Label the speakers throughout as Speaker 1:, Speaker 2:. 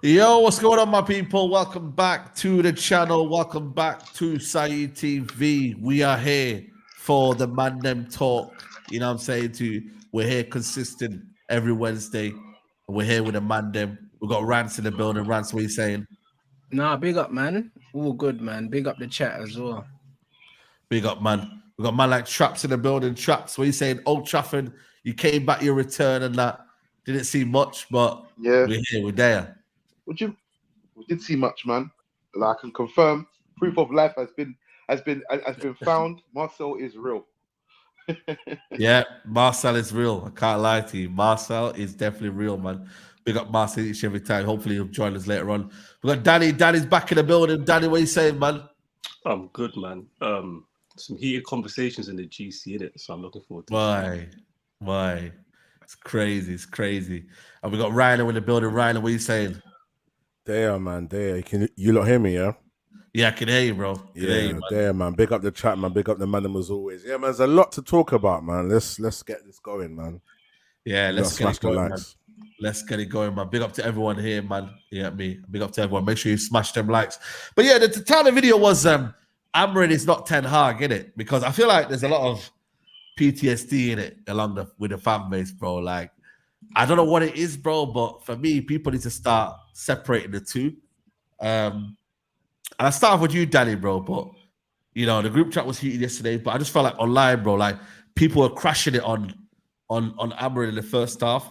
Speaker 1: Yo, what's going on, my people? Welcome back to the channel. Welcome back to Saeed TV. We are here for the Mandem talk. You know what I'm saying? We're here consistent every Wednesday. We're here with the Mandem. We've got Rance in the building. Rance, what are you saying?
Speaker 2: Nah, big up, man. All good, man. Big up the chat as well.
Speaker 1: Big up, man. We've got man like Traps in the building. Traps, what are you saying? Old Trafford, you came back your return and that. Didn't see much, but
Speaker 3: yeah,
Speaker 1: we're here, we're there.
Speaker 3: We did see much, man. Like I can confirm, proof of life has been found. Marcel is real.
Speaker 1: Yeah, Marcel is real. I can't lie to you. Marcel is definitely real, man. Big up Marcel each every time. Hopefully he'll join us later on. We got Danny. Danny's back in the building. Danny, what are you saying, man?
Speaker 4: I'm good, man. Some heated conversations in the GC in it, so I'm looking forward to
Speaker 1: it. Why? It's crazy. It's crazy. And we got Rhino in the building. Rhino, what are you saying?
Speaker 5: There, man. There. Can you lot hear me? Yeah.
Speaker 1: Yeah, I can hear you, bro.
Speaker 5: There, man. Big up the chat, man. Big up the Mandem as always. Yeah, man. There's a lot to talk about, man. Let's get this going, man.
Speaker 1: Yeah, let's get it going, man. Let's get it going, man. Big up to everyone here, man. Yeah, me. Big up to everyone. Make sure you smash them likes. But yeah, the title of the video was Amorim is not Ten Hag, in it, because I feel like there's a lot of PTSD in it with the fan base, bro. Like, I don't know what it is, bro, but for me, people need to start separating the two. And I start off with you, Danny, bro, but you know, the group chat was heated yesterday, but I just felt like online, bro, like people were crashing it on Amorim in the first half.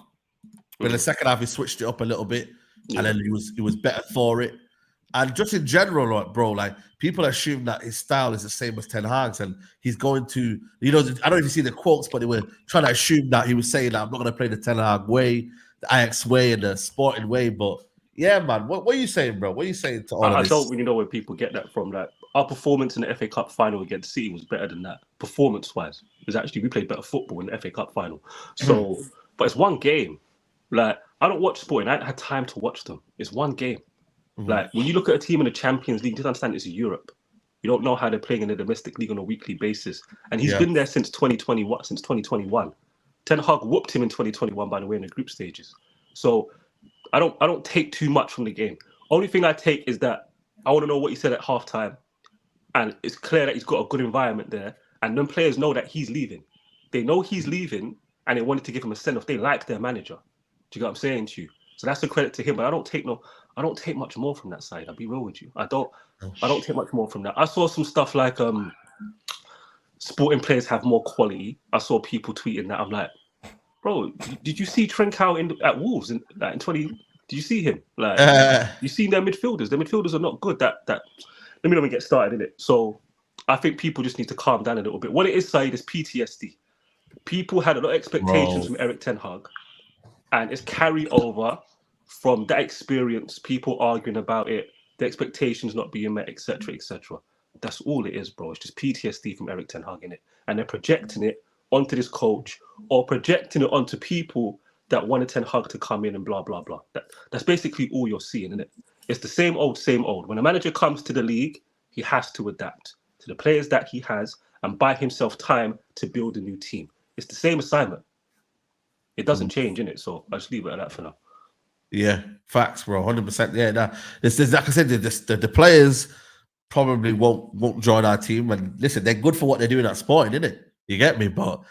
Speaker 1: But in the second half, he switched it up a little bit, and then he was better for it. And just in general, like, bro, like people assume that his style is the same as Ten Hag's, and he's going to, I don't know if you see the quotes, but they were trying to assume that he was saying that I'm not going to play the Ten Hag way, the Ajax way, and the Sporting way. But yeah, man, what are you saying, bro? What are you saying to all of this?
Speaker 4: I don't really know where people get that from. Like our performance in the FA Cup final against City was better than that, performance-wise. We played better football in the FA Cup final. So, but it's one game. Like I don't watch Sporting. I ain't had time to watch them. It's one game. Like when you look at a team in the Champions League, you just understand it's Europe. You don't know how they're playing in the domestic league on a weekly basis. And he's been there since 2021. Ten Hag whooped him in 2021, by the way, in the group stages. So I don't take too much from the game. Only thing I take is that I want to know what he said at halftime. And it's clear that he's got a good environment there. And then players know that he's leaving. They know he's leaving and they wanted to give him a send-off. They like their manager. Do you get what I'm saying to you? So that's a credit to him. But I don't take much more from that side. I'll be real with you. I don't take much more from that. I saw some stuff like Sporting players have more quality. I saw people tweeting that. I'm like, bro, did you see Trincao at Wolves in 20? Did you see him? Like, you seen their midfielders? Their midfielders are not good. Let me not even get started in it. So I think people just need to calm down a little bit. What it is, Saeed, is PTSD. People had a lot of expectations from Erik ten Hag, and it's carried over from that experience, people arguing about it, the expectations not being met, etc., etc. That's all it is, bro. It's just PTSD from Erik ten Hag in it. And they're projecting it onto this coach or projecting it onto people that wanted Ten Hag to come in and blah, blah, blah. That's basically all you're seeing, isn't it? It's the same old, same old. When a manager comes to the league, he has to adapt to the players that he has and buy himself time to build a new team. It's the same assignment. It doesn't change, innit? So I'll just leave it at that for now.
Speaker 1: Yeah, facts, bro. 100%. Yeah, this is like I said, the players probably won't join our team. And listen, they're good for what they're doing at Sporting, isn't it? You get me? But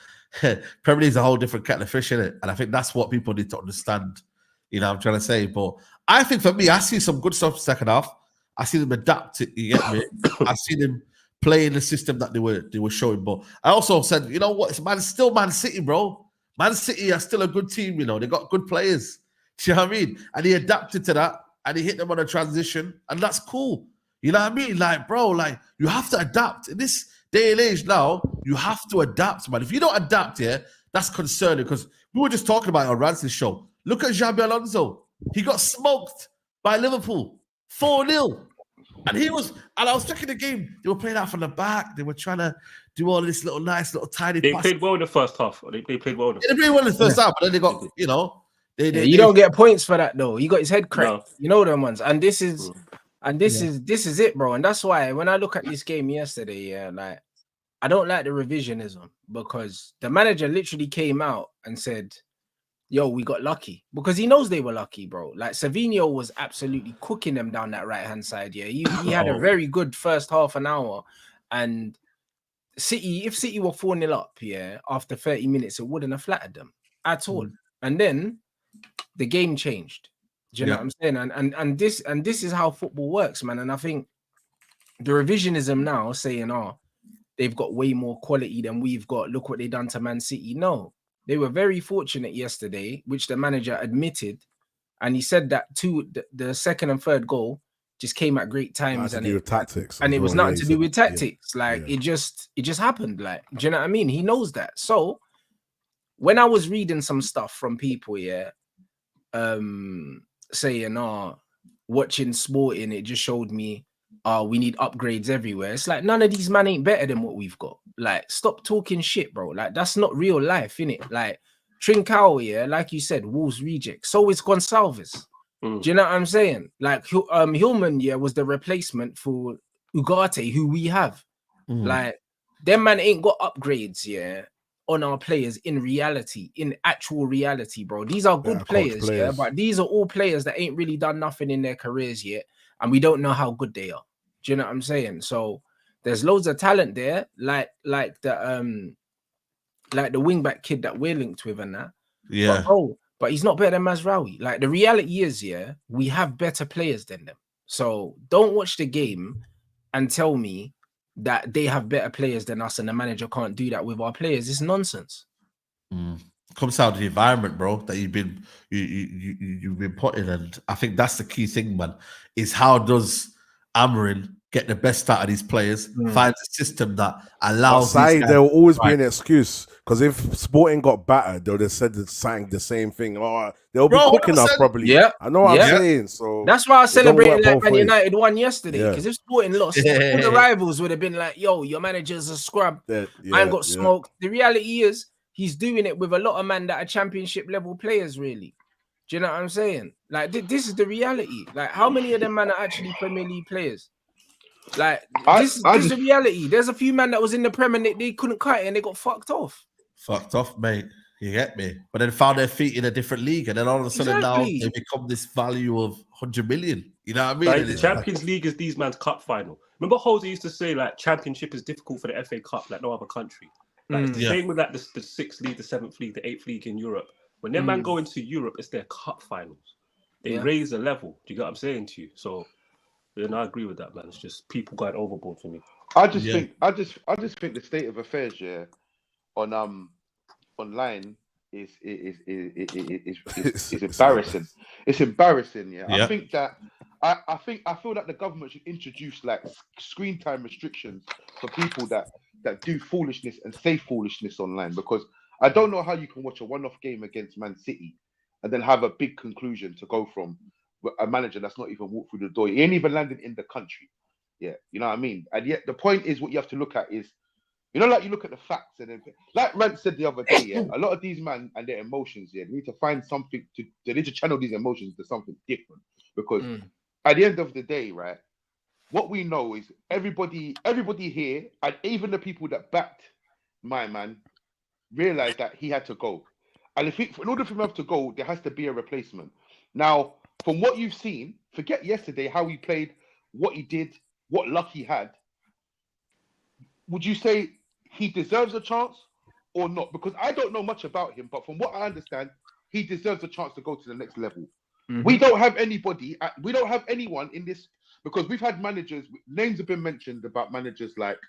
Speaker 1: Premier League is a whole different kettle of fish, isn't it? And I think that's what people need to understand. You know what I'm trying to say? But I think for me, I see some good stuff second half. I see them adapt it, you get me? I see them playing the system that they were showing. But I also said, you know what? It's still Man City, bro. Man City are still a good team, you know. They got good players. Do you know what I mean? And he adapted to that and he hit them on a transition, and that's cool. You know what I mean? Like, bro, like you have to adapt. In this day and age now, you have to adapt, man. If you don't adapt, yeah, that's concerning, because we were just talking about it on Rance's show. Look at Xabi Alonso. He got smoked by Liverpool 4-0. And I was checking the game. They were playing out from the back. They were trying to do all this nice little tiny
Speaker 4: They
Speaker 1: pass.
Speaker 4: played well in the first half. They played well.
Speaker 1: They played well in the first half, but then they got, you know.
Speaker 2: You don't get points for that though. He got his head cracked.
Speaker 4: No.
Speaker 2: You know them ones. And this is it, bro. And that's why when I look at this game yesterday, yeah, like I don't like the revisionism, because the manager literally came out and said, yo, we got lucky, because he knows they were lucky, bro. Like Savinho was absolutely cooking them down that right-hand side. Yeah, he had a very good first half an hour. And if City were 4-0 up, yeah, after 30 minutes, it wouldn't have flattered them at all. And then the game changed. Do you know what I'm saying? And this is how football works, man. And I think the revisionism now saying, they've got way more quality than we've got. Look what they done to Man City. No, they were very fortunate yesterday, which the manager admitted. And he said that the second and third goal just came at great times.
Speaker 5: And it tactics.
Speaker 2: And it was nothing to do with tactics. It just happened. Like, do you know what I mean? He knows that. So when I was reading some stuff from people, saying, watching Sporting, it just showed me, we need upgrades everywhere. It's like, none of these men ain't better than what we've got. Like, stop talking shit, bro. Like, that's not real life, innit? Like, Trincao, like you said, Wolves reject. So is Gonçalves. Do you know what I'm saying? Like, Hojlund, was the replacement for Ugarte, who we have. Like, them man ain't got upgrades, on our players in reality, in actual reality, bro. These are good players, but these are all players that ain't really done nothing in their careers yet, and we don't know how good they are. Do you know what I'm saying? So there's loads of talent there, like the wingback kid that we're linked with and that.
Speaker 1: Yeah.
Speaker 2: But he's not better than Mazraoui. Like, the reality is, we have better players than them. So don't watch the game and tell me that they have better players than us and the manager can't do that with our players. It's nonsense.
Speaker 1: comes down to the environment, bro, that you've been put in, and I think that's the key thing, man. Is how does Amorim get the best out of these players? Find a system that allows.
Speaker 5: There will always be an excuse, because if Sporting got battered, they'll have said the same thing. Oh, they'll be cooking us probably.
Speaker 2: Yeah,
Speaker 5: I know what I'm saying. So
Speaker 2: that's why I celebrated like Man United won yesterday. Because if Sporting lost, all the rivals would have been like, "Yo, your manager's a scrub. I ain't got smoked." The reality is, he's doing it with a lot of men that are championship level players, really. Do you know what I'm saying? Like, this is the reality. Like, how many of them men are actually Premier League players? Like, this is the reality. There's a few men that was in the Premier and they couldn't cut it and they got fucked off.
Speaker 1: Fucked off, mate. You get me? But then found their feet in a different league, and then all of a sudden now they become this value of 100 million. You know what I mean?
Speaker 4: Like, the Champions League is these man's cup final. Remember Jose used to say, like, championship is difficult for the FA Cup, like no other country. Like, it's the same with like the 6th league, the 7th league, the 8th league in Europe. When their man go into Europe, it's their cup finals. They raise the level. Do you get what I'm saying to you? So then I agree with that, man. It's just people going overboard for me.
Speaker 3: I just think the state of affairs, on online is embarrassing. It's embarrassing, I think that I feel that the government should introduce like screen time restrictions for people that do foolishness and say foolishness online, because I don't know how you can watch a one-off game against Man City and then have a big conclusion to go from a manager that's not even walked through the door. He ain't even landed in the country. Yeah, you know what I mean? And yet the point is, what you have to look at is, like you look at the facts, and then, like Rand said the other day, a lot of these men and their emotions, they need to find something they need to channel these emotions to something different. Because at the end of the day, right, what we know is everybody here, and even the people that backed my man, realized that he had to go. And in order for him to go, there has to be a replacement. Now, from what you've seen, forget yesterday how he played, what he did, what luck he had. Would you say he deserves a chance or not? Because I don't know much about him, but from what I understand, he deserves a chance to go to the next level. We don't have anybody, we don't have anyone in this, because we've had managers, names have been mentioned about managers like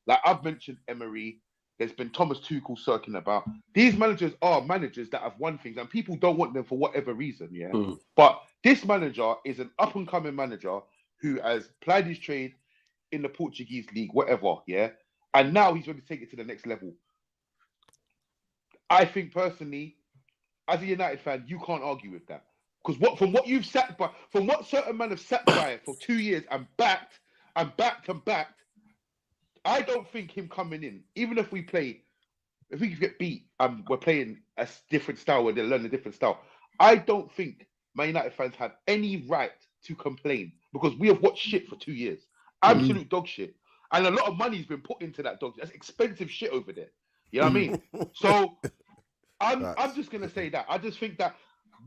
Speaker 3: I've mentioned Emery, there's been Thomas Tuchel circling about. These managers are managers that have won things, and people don't want them for whatever reason, But this manager is an up-and-coming manager who has plied his trade in the Portuguese league, whatever, and now he's ready to take it to the next level. I think personally, as a United fan, you can't argue with that. Because from what you've sat by, from what certain men have sat by for 2 years and backed, I don't think him coming in, even if we get beat and we're playing a different style, where they learn a different style, I don't think Man United fans have any right to complain, because we have watched shit for 2 years. Absolute dog shit. And a lot of money's been put into that dog. That's expensive shit over there. You know what I mean? So I'm just going to say that. I just think that,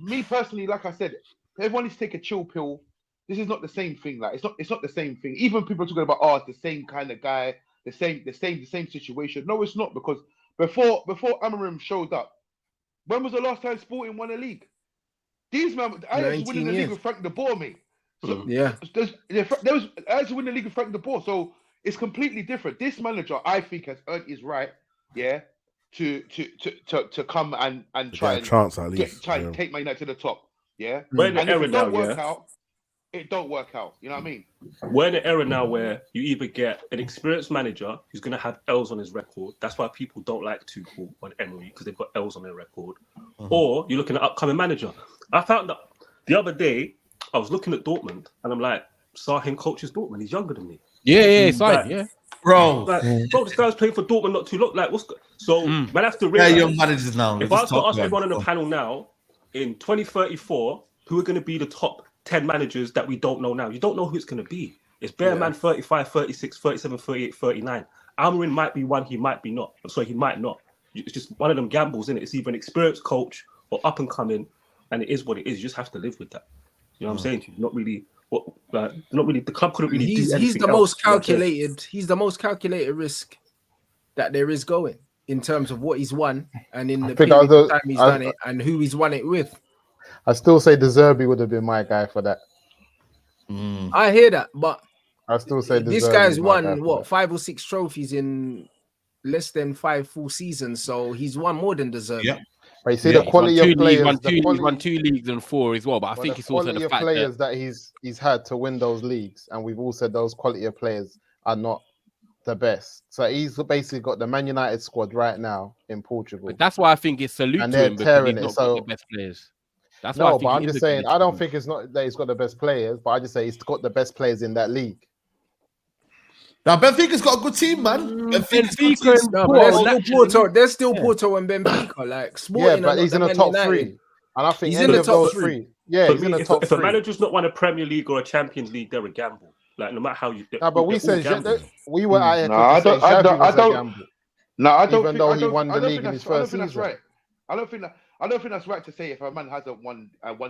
Speaker 3: me personally, like I said, everyone needs to take a chill pill. This is not the same thing. Like, it's not the same thing. Even people are talking about, it's the same kind of guy, the same situation. No, it's not, because before Amorim showed up, when was the last time Sporting won a league? These men, I was winning the league with Frank de Boer, mate. So there was I was winning the league with Frank de Boer. So it's completely different. This manager, I think, has earned his right, to come and try and chance at least, take Man United to the top.
Speaker 4: When
Speaker 3: and if it don't work out, it don't work out. You know what I mean?
Speaker 4: We're in an era now where you either get an experienced manager who's going to have L's on his record. That's why people don't like Tuchel or Emery, because they've got L's on their record. Or you're looking at upcoming manager. I found that the other day, I was looking at Dortmund, and I'm like, Sahin coaches Dortmund. He's younger than me.
Speaker 6: It's fine.
Speaker 4: Bro, this guy's playing for Dortmund not too long. Like, man has to realize,
Speaker 1: young managers now.
Speaker 4: If I was to ask everyone on the panel now, in 2034, who are going to be the top 10 managers that we don't know now? You don't know who it's going to be. It's bare man 35, 36, 37, 38, 39. Amorim might be one, he might be not. So he might not. It's just one of them gambles, isn't it? It's either an experienced coach or up and coming, and it is what it is. You just have to live with that. You know what I'm saying? Not really. The club couldn't really do anything.
Speaker 2: He's the most calculated. He's the most calculated risk that there is going in terms of what he's won and in the period of time he's done it and who he's won it with.
Speaker 6: I still say De Zerbi would have been my guy for that.
Speaker 2: I hear that, but
Speaker 6: I still say
Speaker 2: this guy's won 5 or 6 trophies in less than 5 full seasons, so he's won more than De Zerbi.
Speaker 6: But you see the quality of players.
Speaker 7: He's won 2 leagues and 4 as well. But I think it's also the fact
Speaker 6: players that he's had to win those leagues, and we've all said those quality of players are not the best. So he's basically got the Man United squad right now in Portugal.
Speaker 7: But that's why I think it's salute
Speaker 6: and
Speaker 7: to
Speaker 6: they're
Speaker 7: him because
Speaker 6: tearing
Speaker 7: he's
Speaker 6: it.
Speaker 7: not
Speaker 6: So
Speaker 7: got the best players. That's
Speaker 6: no,
Speaker 7: why I
Speaker 6: but
Speaker 7: think
Speaker 6: I'm just saying I don't think it's not that he's got the best players, but I just say he's got the best players in that league.
Speaker 1: Now Benfica's got a good team, man.
Speaker 2: Benfica and Porto. There's still Porto and Benfica. Like Sporting,
Speaker 6: but he's in the top 3, and I think
Speaker 2: he's in the top 3.
Speaker 6: Yeah, he's in the top 3.
Speaker 4: If a manager's not won a Premier League or a Champions League, they're a gamble. Like no matter how you.
Speaker 6: No, but we said we were out here.
Speaker 3: I don't. No, I don't.
Speaker 6: Even though he won the league in his first season.
Speaker 3: That's right. I don't think that's right to say if a man hasn't won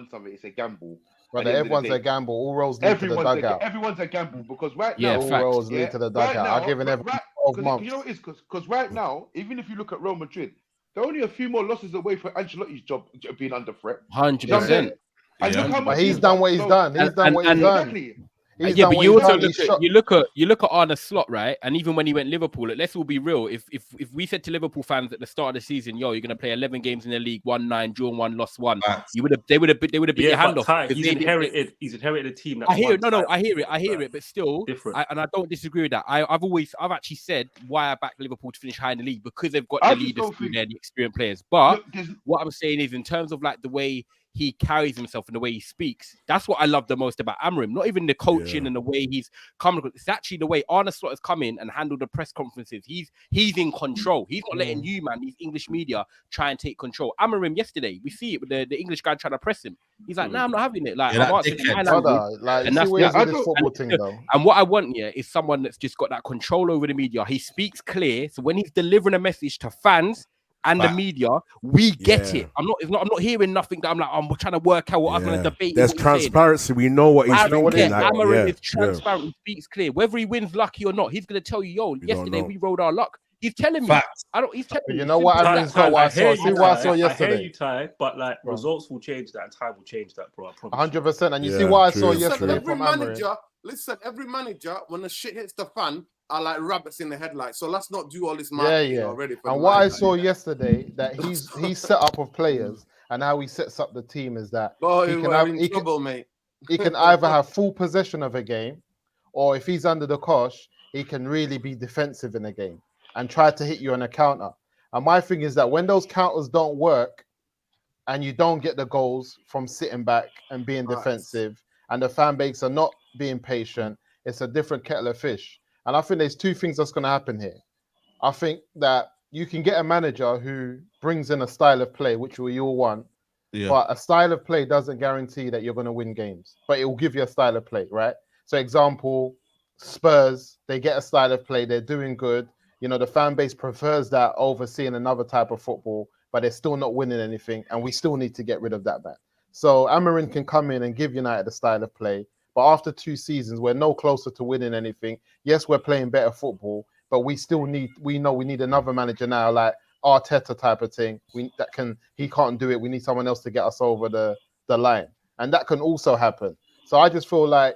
Speaker 3: something, it's a gamble.
Speaker 6: But everyone's a gamble. All roads lead to the dugout.
Speaker 3: Everyone's a gamble because now,
Speaker 6: all roads lead to the dugout. I'll give everyone 12 months.
Speaker 3: You know what it is? Because right now, even if you look at Real Madrid, they're only a few more losses away from Ancelotti's job being under threat.
Speaker 7: 100%.
Speaker 6: But he's done what he's done. He's done what he's done.
Speaker 3: Exactly.
Speaker 7: Yeah, but you also look at Arne Slot, right? And even when he went Liverpool, let's all be real. If we said to Liverpool fans at the start of the season, yo, you're gonna play 11 games in the league, won 9, drawn 1, lost 1, they would have bit your hand off.
Speaker 4: He's inherited a team that
Speaker 7: I hear it. No, I hear it, but still
Speaker 4: different.
Speaker 7: I don't disagree with that. I've actually said why I back Liverpool to finish high in the league because they've got the leaders there, the experienced players. But what I'm saying is in terms of like the way he carries himself and the way he speaks. That's what I love the most about Amorim. Not even the coaching and the way he's coming. It's actually the way Arne Slot has come in and handled the press conferences. He's in control. He's not letting you, man, these English media try and take control. Amorim yesterday, we see it with the English guy trying to press him. He's like, I'm not having it. Like, I'm answering my language. And that's and what I want here is someone that's just got that control over the media. He speaks clear. So when he's delivering a message to fans and the media, we get it. I'm not hearing nothing that I'm trying to work out what I'm going to debate.
Speaker 5: There's transparency. We know what he's thinking.
Speaker 7: Amorim is transparent. He speaks clear. Whether he wins lucky or not, he's going to tell you, yo, yesterday we rolled our luck. He's telling me. He's telling me.
Speaker 6: You know what? I saw yesterday.
Speaker 4: I hear you, Ty, but like results will change that and time will change that, bro.
Speaker 6: 100%. And you see what I saw yesterday from Amorim.
Speaker 8: Listen, every manager, when the shit hits the fan, are like rabbits in the headlights. So let's not do all this marketing already.
Speaker 6: And what I saw yesterday, that he's set up of players and how he sets up the team is that he can either have full possession of a game, or if he's under the cosh, he can really be defensive in a game and try to hit you on a counter. And my thing is that when those counters don't work and you don't get the goals from sitting back and being defensive, and the fan base are not being patient, it's a different kettle of fish. And I think there's 2 things that's going to happen here. I think that you can get a manager who brings in a style of play, which we all want, but a style of play doesn't guarantee that you're going to win games, but it will give you a style of play, right? So example, Spurs, they get a style of play, they're doing good. You know, the fan base prefers that over seeing another type of football, but they're still not winning anything, and we still need to get rid of that man. So Amorim can come in and give United a style of play, but after 2 seasons, we're no closer to winning anything. Yes, we're playing better football, but we know we need another manager now, like Arteta type of thing. He can't do it. We need someone else to get us over the line. And that can also happen. So I just feel like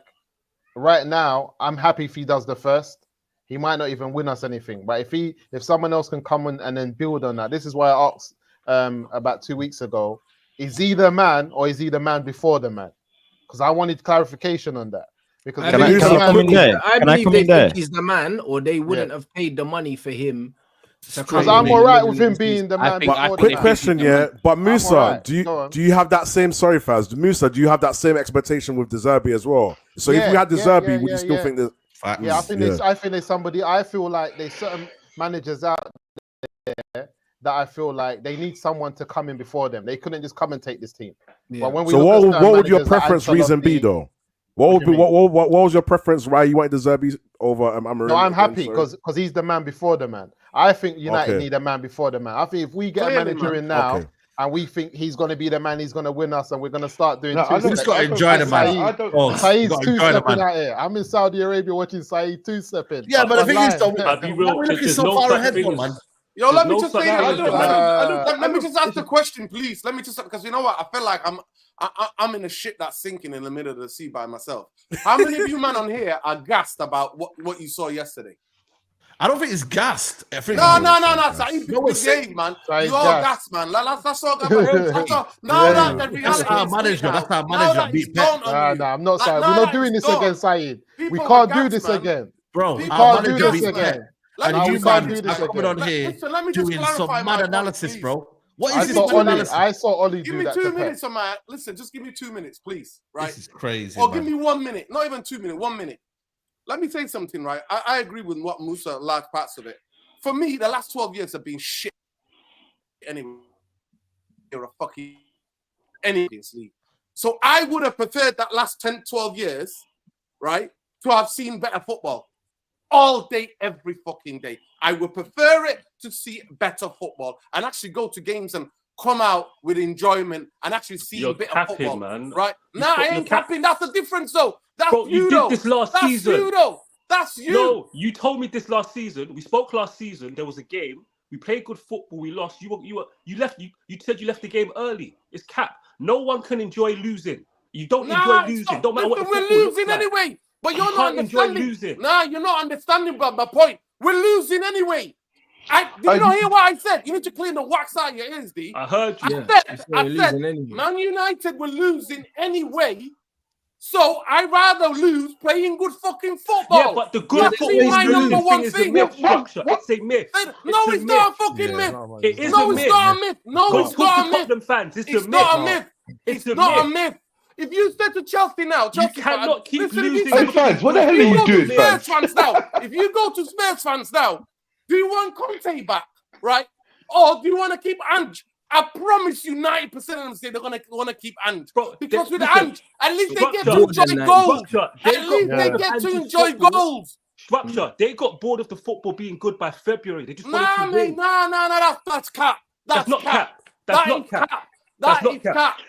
Speaker 6: right now, I'm happy if he does the first. He might not even win us anything. But if someone else can come in and then build on that, this is why I asked about 2 weeks ago, is he the man or is he the man before the man? Because I wanted clarification on that. Because
Speaker 2: I believe they think he's the man, or they wouldn't have paid the money for him.
Speaker 6: Because I'm all right with him being the man.
Speaker 5: Quick question, but Musa, do you have that same? Sorry, Faz. Musa, do you have that same expectation with De Zerbi as well? So if we had De Zerbi, would you still think that?
Speaker 6: Yeah, I think there's somebody. I feel like there's certain managers out there that I feel like they need someone to come in before them. They couldn't just come and take this team. Yeah. But when we
Speaker 5: what would your preference reason be though? What was your preference? Why you wanted De Zerbi over Amorim?
Speaker 6: No, I'm happy because he's the man before the man. I think United need a man before the man. I think if we get a manager in now and we think he's going to be the man, he's going to win us, and we're going to start doing.
Speaker 1: I just got to enjoy the man.
Speaker 6: Saeed's two-stepping out here. I'm in Saudi Arabia watching Saeed two-stepping.
Speaker 1: Yeah, but the thing is, though, we're looking so far ahead, man.
Speaker 8: Yo, let me just say, let me just ask the question, please. Let me just, because you know what, I feel like I'm in a ship that's sinking in the middle of the sea by myself. How many of you man on here are gassed about what you saw yesterday?
Speaker 1: I don't think it's gassed.
Speaker 8: No, Saeed, behave, man. You all gas, man. That's all. That's
Speaker 1: our manager. That's our manager. Beat Pep.
Speaker 6: Nah, I'm not Saeed. We're not doing this again, Saeed. We can't do this again.
Speaker 1: Bro,
Speaker 6: we can't do this again.
Speaker 1: And you man are coming on here doing some mad analysis, bro. What is this analysis?
Speaker 6: I saw Ollie
Speaker 8: do that. Give me 2 minutes on my. Listen, just give me 2 minutes, please. Right?
Speaker 1: This is crazy.
Speaker 8: Or give me 1 minute. Not even 2 minutes. 1 minute. Let me say something, right? I agree with what Musa, large parts of it. For me, the last 12 years have been shit. Anyway, you're a fucking anything league. So I would have preferred that last 10, 12 years, right, to have seen better football all day, every fucking day. I would prefer it to see better football and actually go to games and come out with enjoyment and actually see a bit of football, man. Right? Nah, I ain't capping. That's the difference, though. That's
Speaker 4: bro, you did this last season.
Speaker 8: That's you, though. That's you.
Speaker 4: No, you told me this last season. We spoke last season. There was a game. We played good football. We lost. You left. You said you left the game early. It's cap. No one can enjoy losing. You don't enjoy losing. Don't matter what the
Speaker 8: we're losing anyway. But you're not understanding. Losing. Nah, you're not understanding. But my point, we're losing anyway. Did you not hear what I said? You need to clean the wax out of your ears, D.
Speaker 4: I heard you.
Speaker 8: I said, Man United were losing anyway. So I'd rather lose playing good fucking football.
Speaker 4: Yeah, but the good football is my number one thing. It's a myth.
Speaker 8: No, it's not a fucking myth.
Speaker 4: It is a myth.
Speaker 8: It's not a myth. No, it's not a myth.
Speaker 4: It's not a myth.
Speaker 8: It's not a myth. If you said to Chelsea now, Chelsea
Speaker 4: you cannot keep losing.
Speaker 3: Hey, fans, what the hell are you doing, fans?
Speaker 8: If you go to Spurs fans now, do you want Conte back, right? Or do you want to keep Ange? I promise you 90% of them say they're going to keep Ange. Because with Ange, at least they get to enjoy goals. At least they get to enjoy goals.
Speaker 4: Structure. They got bored of the football being good by February. They just
Speaker 8: wanted to win. That's cap.
Speaker 4: That's not cap. That's not cap. That's not cap.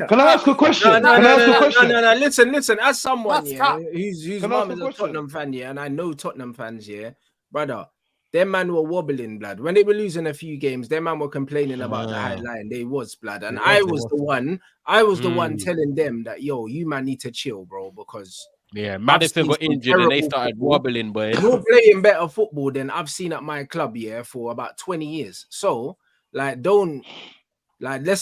Speaker 3: Can I ask a question?
Speaker 2: No. Listen. As someone whose mum is a Tottenham fan, and I know Tottenham fans, brother. Them man were wobbling, blood. When they were losing a few games, them man were complaining about the high line. They was, blood. And I was the one telling them that, yo, you man need to chill, bro, because
Speaker 7: Madison got injured and they started wobbling, boy.
Speaker 2: You're playing better football than I've seen at my club, for about 20 years. So, let's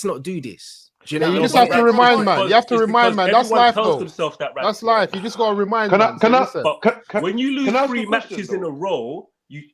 Speaker 2: not do this.
Speaker 6: You just have to remind, man. You have to remind, man. That's life, though. That's life. You just got to remind, man.
Speaker 4: When you lose 3 matches in a row,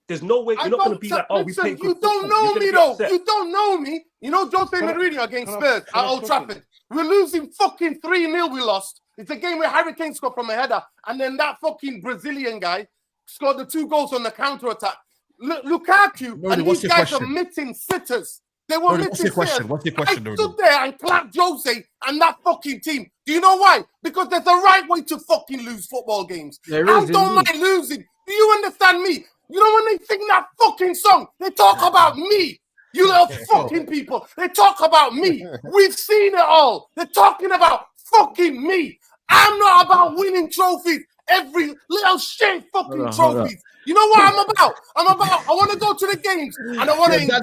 Speaker 4: there's no way you're not going to be like, we played good.
Speaker 8: You don't know me, though. You don't know me. You know Jose Mourinho against Spurs at Old Trafford. We're losing fucking 3-0. We lost. It's a game where Harry Kane scored from a header, and then that fucking Brazilian guy scored the 2 goals on the counter-attack. Lukaku and these guys are missing sitters. They were missing sitters.
Speaker 1: What's your question?
Speaker 8: I stood there and clapped Jose and that fucking team. Do you know why? Because there's a right way to fucking lose football games. I don't mind losing. Do you understand me? You know when they sing that fucking song, they talk about me. You little fucking people. They talk about me. We've seen it all. They're talking about fucking me. I'm not about winning trophies. Every little shit fucking trophies. You know what I'm about? I want to go to the games and I want to enjoy.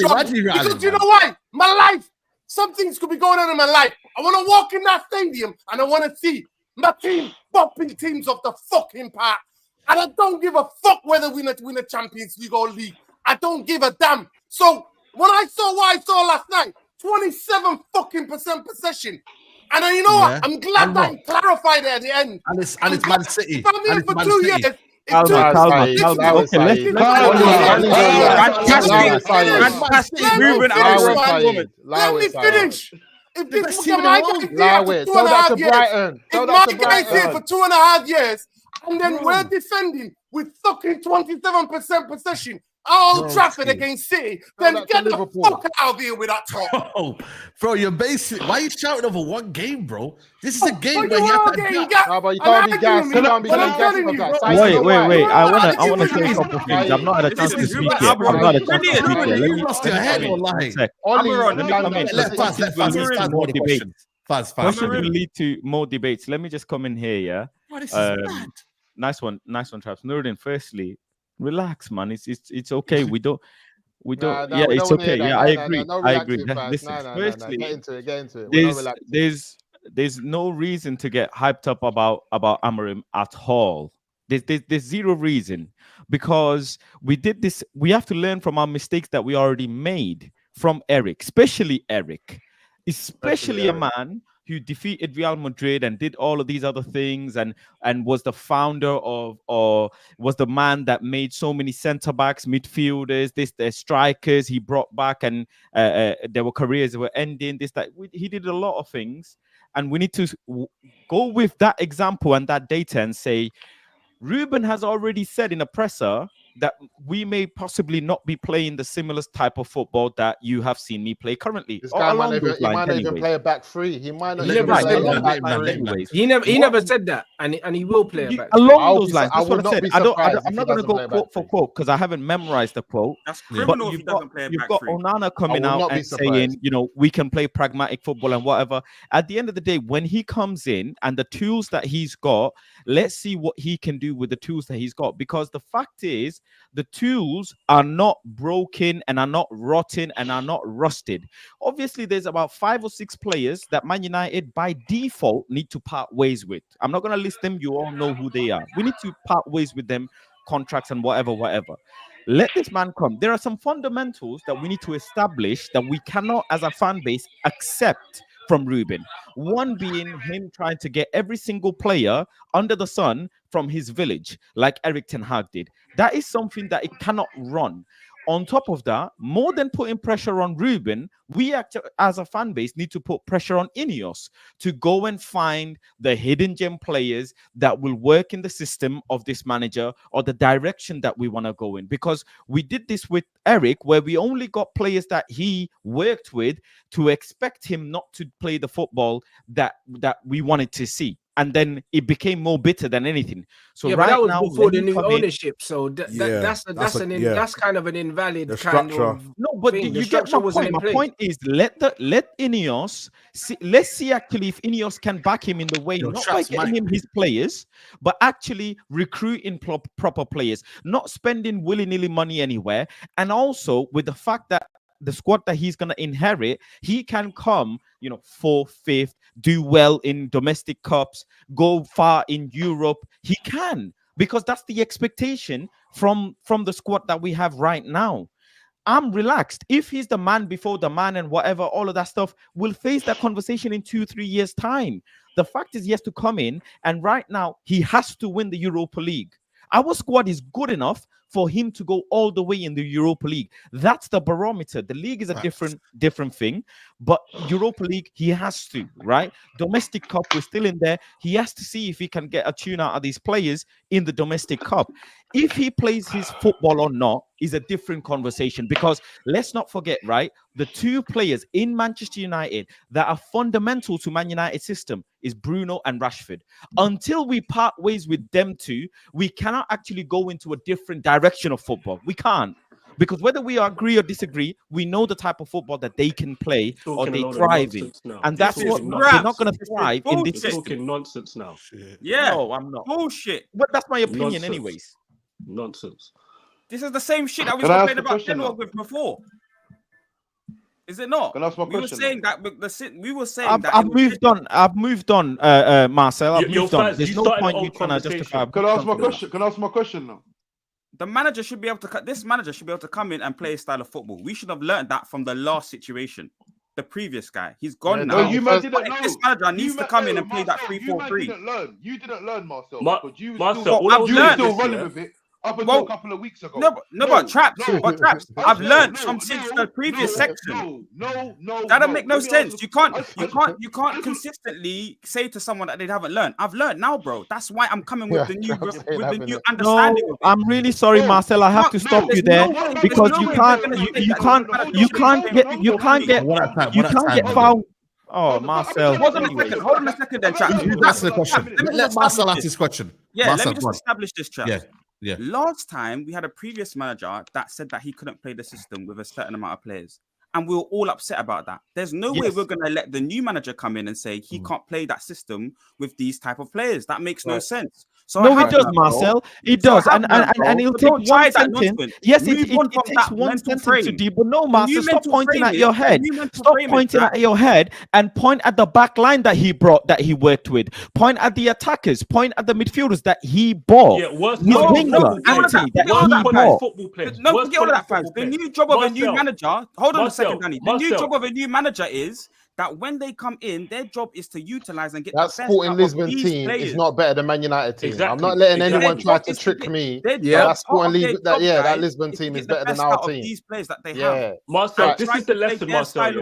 Speaker 8: Because you know why? My life, some things could be going on in my life. I want to walk in that stadium and I want to see my team bumping teams off the fucking park. And I don't give a fuck whether we win a Champions League or league. I don't give a damn. So when I saw what I saw last night, 27% possession. And you know what? I'm glad that he clarified it at the end.
Speaker 1: And it's Man City.
Speaker 8: If I'm here for 2 years, let me finish. If this was my guy's here for 2.5 years, and then we're defending with fucking 27% possession Old Trafford against City, then get the fuck out of here with that talk.
Speaker 1: Bro, you're basically... Why are you shouting over one game, bro? This is a game where you have to...
Speaker 6: but you can't be gassed. You can't be gassed.
Speaker 9: Wait. I want to say a couple things. I'm not at a chance to speak yet. I'm not at a chance to speak yet.
Speaker 1: You lost your head or lying.
Speaker 9: Let me come in.
Speaker 1: Fast.
Speaker 9: Question will lead to more debates. Let me just come in here, yeah?
Speaker 1: Oh, this is bad.
Speaker 9: Nice one, Traps. Nuruddin, firstly, relax, man. It's okay. We don't. It's okay. Yeah, I agree. Listen, firstly,
Speaker 6: get into it.
Speaker 9: There's no reason to get hyped up about Amorim at all. There's zero reason, because we did this. We have to learn from our mistakes that we already made from Eric, especially Eric, especially a man who defeated Real Madrid and did all of these other things, and was the founder of, or was the man that made so many centre backs, midfielders, their strikers he brought back, and there were careers that were ending. He did a lot of things, and we need to go with that example and that data and say, Ruben has already said in a presser that we may possibly not be playing the similar type of football that you have seen me play currently.
Speaker 6: This guy might not even play a back three. He might not even play a back three.
Speaker 2: He never said that, and he will play a back
Speaker 9: along those lines. That's what I said. I'm not going to go quote for quote because I haven't memorized the quote.
Speaker 10: That's criminal if he doesn't play a back three.
Speaker 9: You've got Onana coming out and saying, we can play pragmatic football and whatever. At the end of the day, when he comes in and the tools that he's got, let's see what he can do with the tools that he's got. Because the fact is, the tools are not broken and are not rotten and are not rusted. Obviously, there's about 5 or 6 players that Man United by default need to part ways with. I'm not going to list them. You all know who they are. We need to part ways with them, contracts and whatever. Let this man come. There are some fundamentals that we need to establish that we cannot, as a fan base, accept from Ruben. One being him trying to get every single player under the sun from his village, like Erik ten Hag did. That is something that it cannot run. On top of that, more than putting pressure on Ruben, we as a fan base need to put pressure on Ineos to go and find the hidden gem players that will work in the system of this manager or the direction that we want to go in. Because we did this with Eric, where we only got players that he worked with to expect him not to play the football that we wanted to see. And then it became more bitter than anything. So right
Speaker 2: that was
Speaker 9: now,
Speaker 2: before the new ownership. So that's kind of an invalid kind of.
Speaker 9: No, but you get my point. My point is let Ineos see. Let's see actually if Ineos can back him in the way, not by getting him his players, but actually recruiting proper players, not spending willy-nilly money anywhere, and also with the fact that the squad that he's going to inherit, he can come, 4th, 5th, do well in domestic cups, go far in Europe. He can, because that's the expectation from the squad that we have right now. I'm relaxed. If he's the man before the man and whatever, all of that stuff, we'll face that conversation in 2-3 years' time. The fact is he has to come in, and right now he has to win the Europa League. Our squad is good enough for him to go all the way in the Europa League. That's the barometer. The league is a different thing, but Europa League, he has to, right? Domestic Cup, we're still in there. He has to see if he can get a tune out of these players in the Domestic Cup. If he plays his football or not is a different conversation, because let's not forget, right? The 2 players in Manchester United that are fundamental to Man United's system is Bruno and Rashford. Until we part ways with them 2, we cannot actually go into a different direction of football. We can't. Because whether we agree or disagree, we know the type of football that they can play or they thrive in. And that's what they're not going to thrive in this system.
Speaker 4: Talking nonsense now.
Speaker 10: Yeah.
Speaker 9: No, I'm not.
Speaker 10: Bullshit.
Speaker 9: But that's my opinion anyways.
Speaker 4: Nonsense.
Speaker 10: This is the same shit that we were talking about Denmark with before. Is it not?
Speaker 3: Can I ask my question?
Speaker 10: We were saying that.
Speaker 9: I've moved on, Marcel. I've moved on. There's no point you trying to justify.
Speaker 3: Can I ask my question now?
Speaker 10: The manager should be able to this manager should be able to come in and play a style of football. We should have learned that from the last situation. The previous guy, he's gone now.
Speaker 3: No, you man didn't know.
Speaker 10: This manager needs to come in and play that 3-4-3.
Speaker 3: You didn't learn, Marcel.
Speaker 4: Marcel,
Speaker 3: you were still running with it up until a couple of weeks ago.
Speaker 10: But Traps. I've learned since the previous section.
Speaker 3: No.
Speaker 10: That don't make no sense. You can't consistently say to someone that they haven't learned. I've learned now, bro. That's why I'm coming with the new understanding.
Speaker 9: No, I'm really sorry, Marcel. I have to stop you there because you can't get fouled. Oh, Marcel.
Speaker 10: Hold on a second then, Traps.
Speaker 1: That's the question. Let Marcel ask his question.
Speaker 10: Yeah, let me just establish this, Traps. Yeah. Last time we had a previous manager that said that he couldn't play the system with a certain amount of players, and we were all upset about that. There's no way we're going to let the new manager come in and say he can't play that system with these type of players. That makes no sense. So
Speaker 9: no, it does, Marcel. It does, and it'll take one sentence. Yes, it takes one sentence to deal. But no, Marcel, stop pointing at your head. Stop pointing at your head and point at the back line that he brought, that he worked with. Point at the attackers. Point at the midfielders that he bought.
Speaker 4: Yeah, worse.
Speaker 10: No, forget all of that, fans. The new job of a new manager. Hold on a second, Danny. The new job of a new manager is that when they come in, their job is to utilize and get
Speaker 6: that Sporting Lisbon team is not better than Man United team. Exactly. I'm not letting anyone try to trick me. That Lisbon team is better than our team.
Speaker 10: These players that they have.
Speaker 4: Marcel, this is the lesson, Marcel.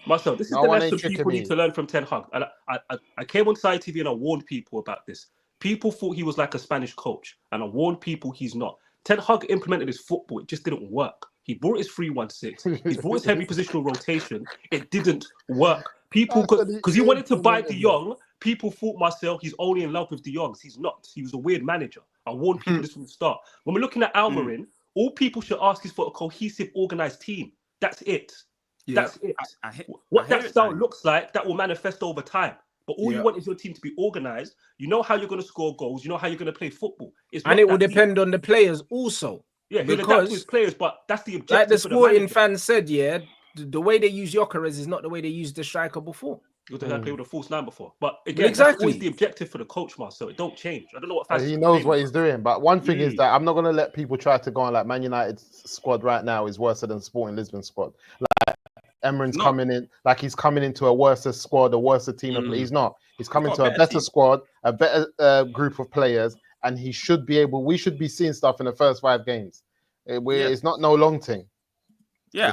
Speaker 4: Marcel, this is the lesson people need to learn from Ten Hag. And I came on Saeed TV and I warned people about this. People thought he was like a Spanish coach, and I warned people he's not. Ten Hag implemented his football. It just didn't work. He brought his 3-1-6. He brought his heavy positional rotation. It didn't work. People, because he wanted to buy De Jong, people thought, Marcel, he's only in love with De Jong. He's not. He was a weird manager. I warned people this from the start. When we're looking at Amorim, all people should ask is for a cohesive, organized team. That's it. Yeah. That's it. What that style looks like, that will manifest over time. But all you want is your team to be organized. You know how you're going to score goals. You know how you're going to play football.
Speaker 2: And it will depend on the players also.
Speaker 4: Yeah, he'll adapt to his players, but that's the objective.
Speaker 2: Like the Sporting fans said, the way they use Gyokores is not the way they used the striker before.
Speaker 4: They had to play with a false line before. But again, that's always the objective for the coach, Marcel. It don't change. I don't know what fans.
Speaker 6: He knows what he's doing. But one thing is that I'm not going to let people try to go on like Man United's squad right now is worse than Sporting Lisbon squad. Like Amorim's coming in, like he's coming into a worse squad, a worse team. He's not. He's coming to a better squad, a better group of players. And he should be able. We should be seeing stuff in the first 5 games. It's not no long thing.
Speaker 10: Yeah,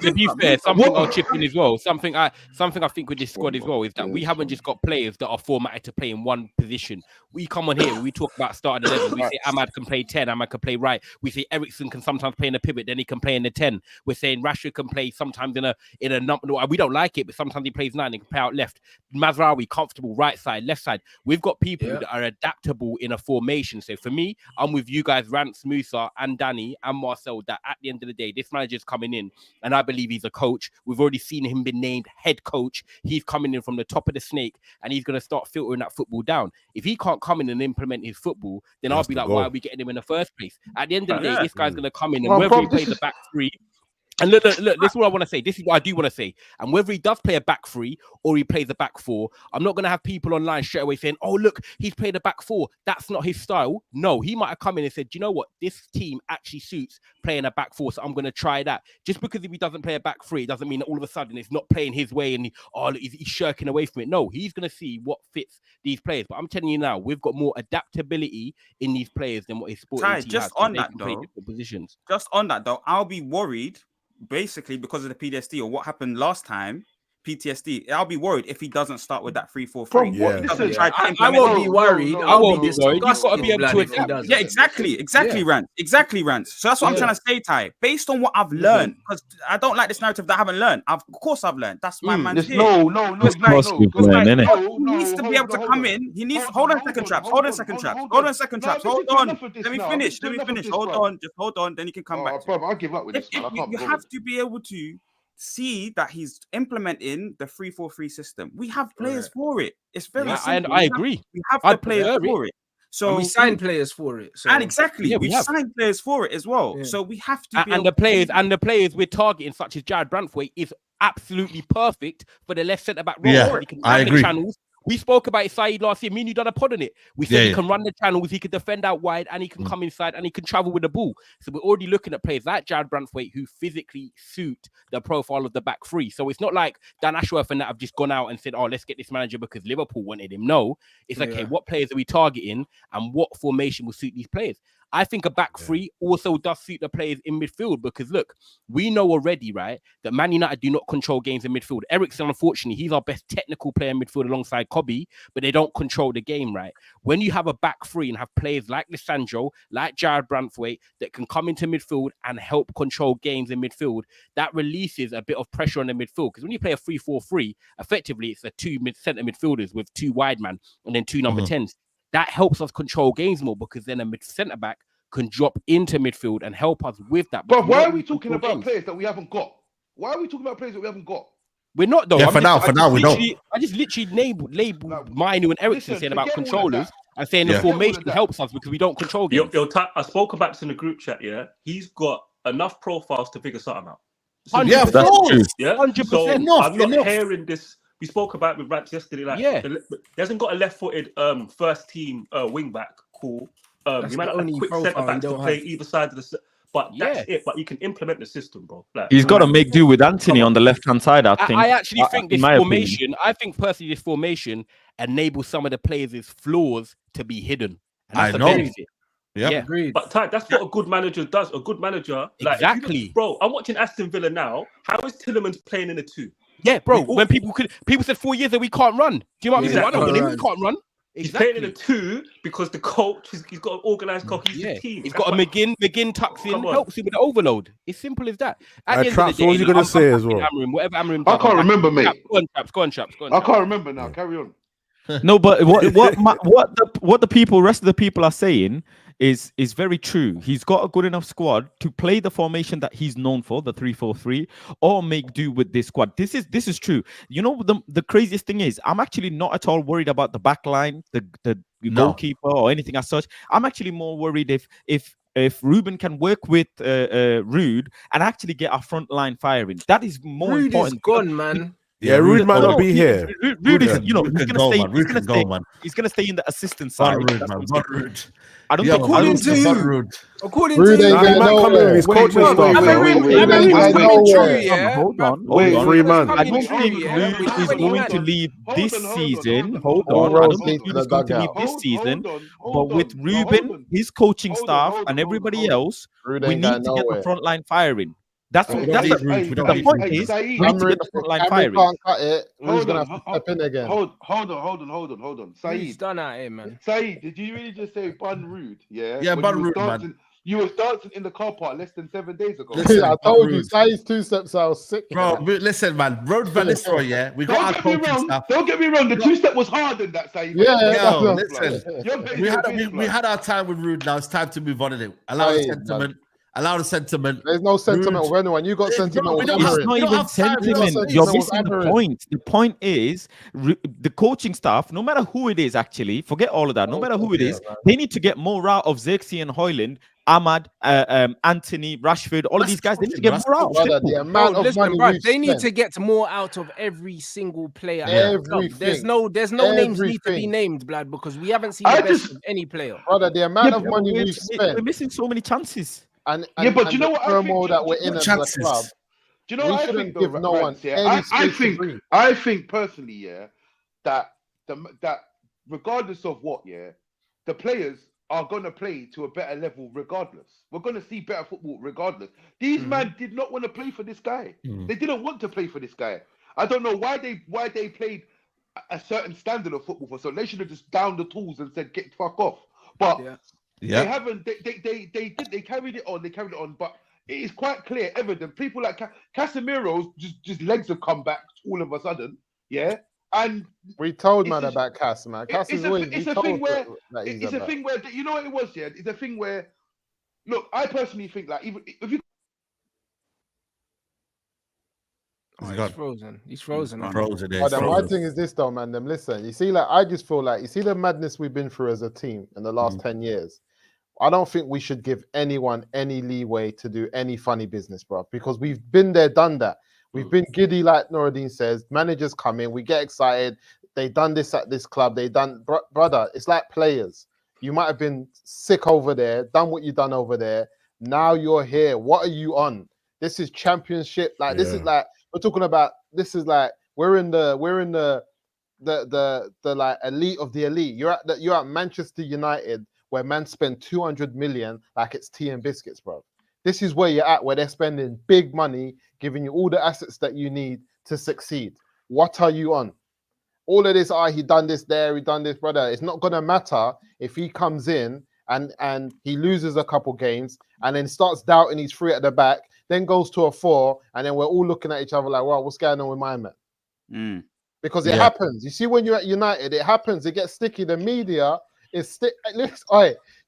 Speaker 7: to be fair, something I'll chip in as well. Something I think with this squad as well is that we haven't just got players that are formatted to play in one position. We come on here, we talk about starting 11. We say Ahmad can play 10, Ahmad can play right. We say Ericsson can sometimes play in a pivot, then he can play in the 10. We're saying Rashford can play sometimes in a number. We don't like it, but sometimes he plays 9 and can play out left. Mazraoui comfortable right side, left side. We've got people that are adaptable in a formation. So for me, I'm with you guys, Rance, Musa, and Danny and Marcel. That at the end of the day, this manager's coming in, and I believe he's a coach. We've already seen him been named head coach. He's coming in from the top of the snake, and he's going to start filtering that football down. If he can't come in and implement his football, then I'll be like, why are we getting him in the first place? At the end of the day, this guy's going to come in, and whether he plays the back 3. And look, this is what I want to say. This is what I do want to say. And whether he does play a back 3 or he plays a back 4, I'm not going to have people online straight away saying, oh, look, he's played a back 4. That's not his style. No, he might have come in and said, you know what? This team actually suits playing a back 4, so I'm going to try that. Just because if he doesn't play a back 3, it doesn't mean that all of a sudden it's not playing his way and he's shirking away from it. No, he's going to see what fits these players. But I'm telling you now, we've got more adaptability in these players than what his sporting team
Speaker 10: just
Speaker 7: has.
Speaker 10: On that, though, positions. Just on that, though, I'll be worried basically because of the PTSD or what happened last time, PTSD. I'll be worried if he doesn't start with that 3-4-3.
Speaker 2: I won't be worried. I won't be worried.
Speaker 7: You've got to be able to adapt.
Speaker 10: Yeah, exactly, Rance. Exactly, Rance. So that's what I'm trying to say, Ty. Based on what I've learned, because I don't like this narrative that I haven't learned. Of course I've learned. That's my man.
Speaker 3: No.
Speaker 10: He needs to be able to come in. He needs. Hold on, second traps. Hold on. Let me finish. Hold on. Then you can come back.
Speaker 3: I'll give up with this.
Speaker 10: You have to be able to see that he's implementing the 3-4-3 system. We have players for it. It's very simple.
Speaker 7: I agree.
Speaker 10: We have the players for it. So
Speaker 2: and we signed players for it. So.
Speaker 10: And exactly, we signed players for it as well. Yeah. So we have to.
Speaker 7: And the players we're targeting, such as Jared Brantwaite, is absolutely perfect for the left centre back role.
Speaker 1: Yeah, I agree.
Speaker 7: Channels. We spoke about Saeed last year. Me and you done a pod on it. We said he can run the channels, he can defend out wide, and he can come inside and he can travel with the ball. So we're already looking at players like Jared Brantwaite who physically suit the profile of the back 3. So it's not like Dan Ashworth and that have just gone out and said, oh, let's get this manager because Liverpool wanted him. No, it's okay, what players are we targeting and what formation will suit these players? I think a back 3 also does suit the players in midfield because, look, we know already, right, that Man United do not control games in midfield. Ericsson, unfortunately, he's our best technical player in midfield alongside Kobe, but they don't control the game, right? When you have a back 3 and have players like Lissandro, like Jared Brantwaite, that can come into midfield and help control games in midfield, that releases a bit of pressure on the midfield. Because when you play a 3-4-3, effectively, it's a 2 centre midfielders with 2 wide man and then 2 number 10s. That helps us control games more because then a centre back can drop into midfield and help us with that.
Speaker 3: But why are we talking about players that we haven't got? Why are we talking about players that we haven't got?
Speaker 7: We're not though.
Speaker 1: Yeah, for now we don't.
Speaker 7: I just literally labeled Mainu and Ericsson saying about controllers. I'm saying the formation helps us because we don't control games.
Speaker 4: I spoke about this in the group chat. Yeah, he's got enough profiles to figure something out.
Speaker 7: 100%.
Speaker 4: That's
Speaker 7: true.
Speaker 4: Yeah,
Speaker 7: 100%.
Speaker 4: So I'm not hearing this. We spoke about it with Rats yesterday. Like, he hasn't got a left-footed first team wing back. Cool. He might not have quick centre backs to play either side of the. But that's it. But you can implement the system, bro. Like,
Speaker 9: he's got to make do with Anthony on the left-hand side, I think.
Speaker 7: I actually think this formation, I think personally this formation enables some of the players' flaws to be hidden. And that's benefit.
Speaker 1: Yeah,
Speaker 2: agreed.
Speaker 4: But that's what a good manager does. A good manager,
Speaker 7: exactly,
Speaker 4: bro. I'm watching Aston Villa now. How is Tielemans playing in the 2?
Speaker 7: Yeah, bro. When people said 4 years that we can't run. Do you know what I mean? I don't believe we can't run.
Speaker 4: He's playing in a 2 because the coach, he's got an organised cohesive team.
Speaker 7: He's got a McGinn tucks in, helps him with the overload. It's simple as that.
Speaker 5: Traps, what was you going to say as well?
Speaker 7: Whatever Amorim
Speaker 3: I can't remember, mate.
Speaker 7: Go on, Traps.
Speaker 3: I can't remember now. Carry on.
Speaker 9: No, but what the rest of the people are saying is very true. He's got a good enough squad to play the formation that he's known for, the 3-4-3, or make do with this squad. This is true. You know, the craziest thing is, I'm actually not at all worried about the back line, the goalkeeper, or anything as such. I'm actually more worried if Ruben can work with Rude and actually get our front line firing. That is more
Speaker 2: Rude
Speaker 9: important.
Speaker 2: Is gone, man.
Speaker 5: Yeah, Rude might not be here.
Speaker 9: Rude is, he's gonna stay in the assistant side.
Speaker 1: Rude.
Speaker 9: I don't think
Speaker 2: according to you. According to
Speaker 5: Rude
Speaker 2: you,
Speaker 5: ain't coming in his coaching staff.
Speaker 9: Hold on.
Speaker 5: Free man.
Speaker 9: I don't think Rude is going to leave this season. Hold on. I don't think Rude is going to leave this season. But with Ruben, his coaching staff, and everybody else, we need to get the front line firing. That's the point is, we need to get the front line firing.
Speaker 6: Can't cut it. Who's going to have to step in again?
Speaker 3: Hold on. Saeed.
Speaker 2: He's done out here, man.
Speaker 3: Saeed, did you really just say Bun Rude? Yeah?
Speaker 1: Yeah, Bun Rude, man.
Speaker 3: You was dancing in the car park less than 7 days ago.
Speaker 6: Listen, I told you, Saeed's 2 steps, I was sick.
Speaker 1: Bro, listen, man. Road Van Nistelrooy, yeah? We got our coaching stuff.
Speaker 3: Don't get me wrong. The 2-step was hard than that, Saeed.
Speaker 6: Yeah,
Speaker 1: listen. We had our time with Rude. Now it's time to move on in it. Allow the sentiment.
Speaker 6: There's no sentiment with anyone. You got sentiment with Amorim.
Speaker 9: It's not even sentiment. You're missing the point. The point is the coaching staff, no matter who it is, actually, forget all of that. No matter who it is, they need to get more out of Xerxes and Hojlund, Ahmad, Anthony, Rashford, all of these guys. They need to get more out.
Speaker 6: The amount of money
Speaker 2: they need to get more out of every single player. There's no names need to be named, blood, because we haven't seen the best of any player.
Speaker 6: Brother, the amount of money we've spent.
Speaker 9: We're missing so many chances.
Speaker 6: And
Speaker 3: but you know what?
Speaker 6: Turmoil that we're in as a club.
Speaker 3: Do you know what I think?
Speaker 6: Give no one any space.
Speaker 3: I think personally, that regardless of what, the players are gonna play to a better level regardless. We're gonna see better football regardless. These men did not want to play for this guy. They didn't want to play for this guy. I don't know why they played a certain standard of football for so they should have just downed the tools and said get fuck off. But they haven't. They carried it on. But it is quite clear, evident. People like Casemiro's just legs have come back all of a sudden. Yeah, and
Speaker 6: we told man about Cass, man.
Speaker 3: It's a thing where you know what it was. Yeah, it's a thing where. Look, I personally think like even if you.
Speaker 2: He's frozen.
Speaker 6: My thing is this though, man. Listen, you see, like I just feel like you see the madness we've been through as a team in the last 10 years. I don't think we should give anyone any leeway to do any funny business, bro, because we've been there, done that. We've been giddy, like Noradine says. Managers come in, we get excited. They done this at this club. They done, brother. It's like players. You might have been sick over there, done what you done over there. Now you're here. What are you on? This is championship. Like this is like we're talking about. This is like we're in the like elite of the elite. You're at Manchester United, where man spend 200 million like it's tea and biscuits, bro. This is where you're at, where they're spending big money, giving you all the assets that you need to succeed. What are you on? All of this, he done this there, he done this, brother. It's not gonna matter if he comes in and he loses a couple games and then starts doubting he's 3 at the back, then goes to a 4, and then we're all looking at each other like, wow, what's going on with my man? Because it happens. You see, when you're at United, it happens. It gets sticky. The media is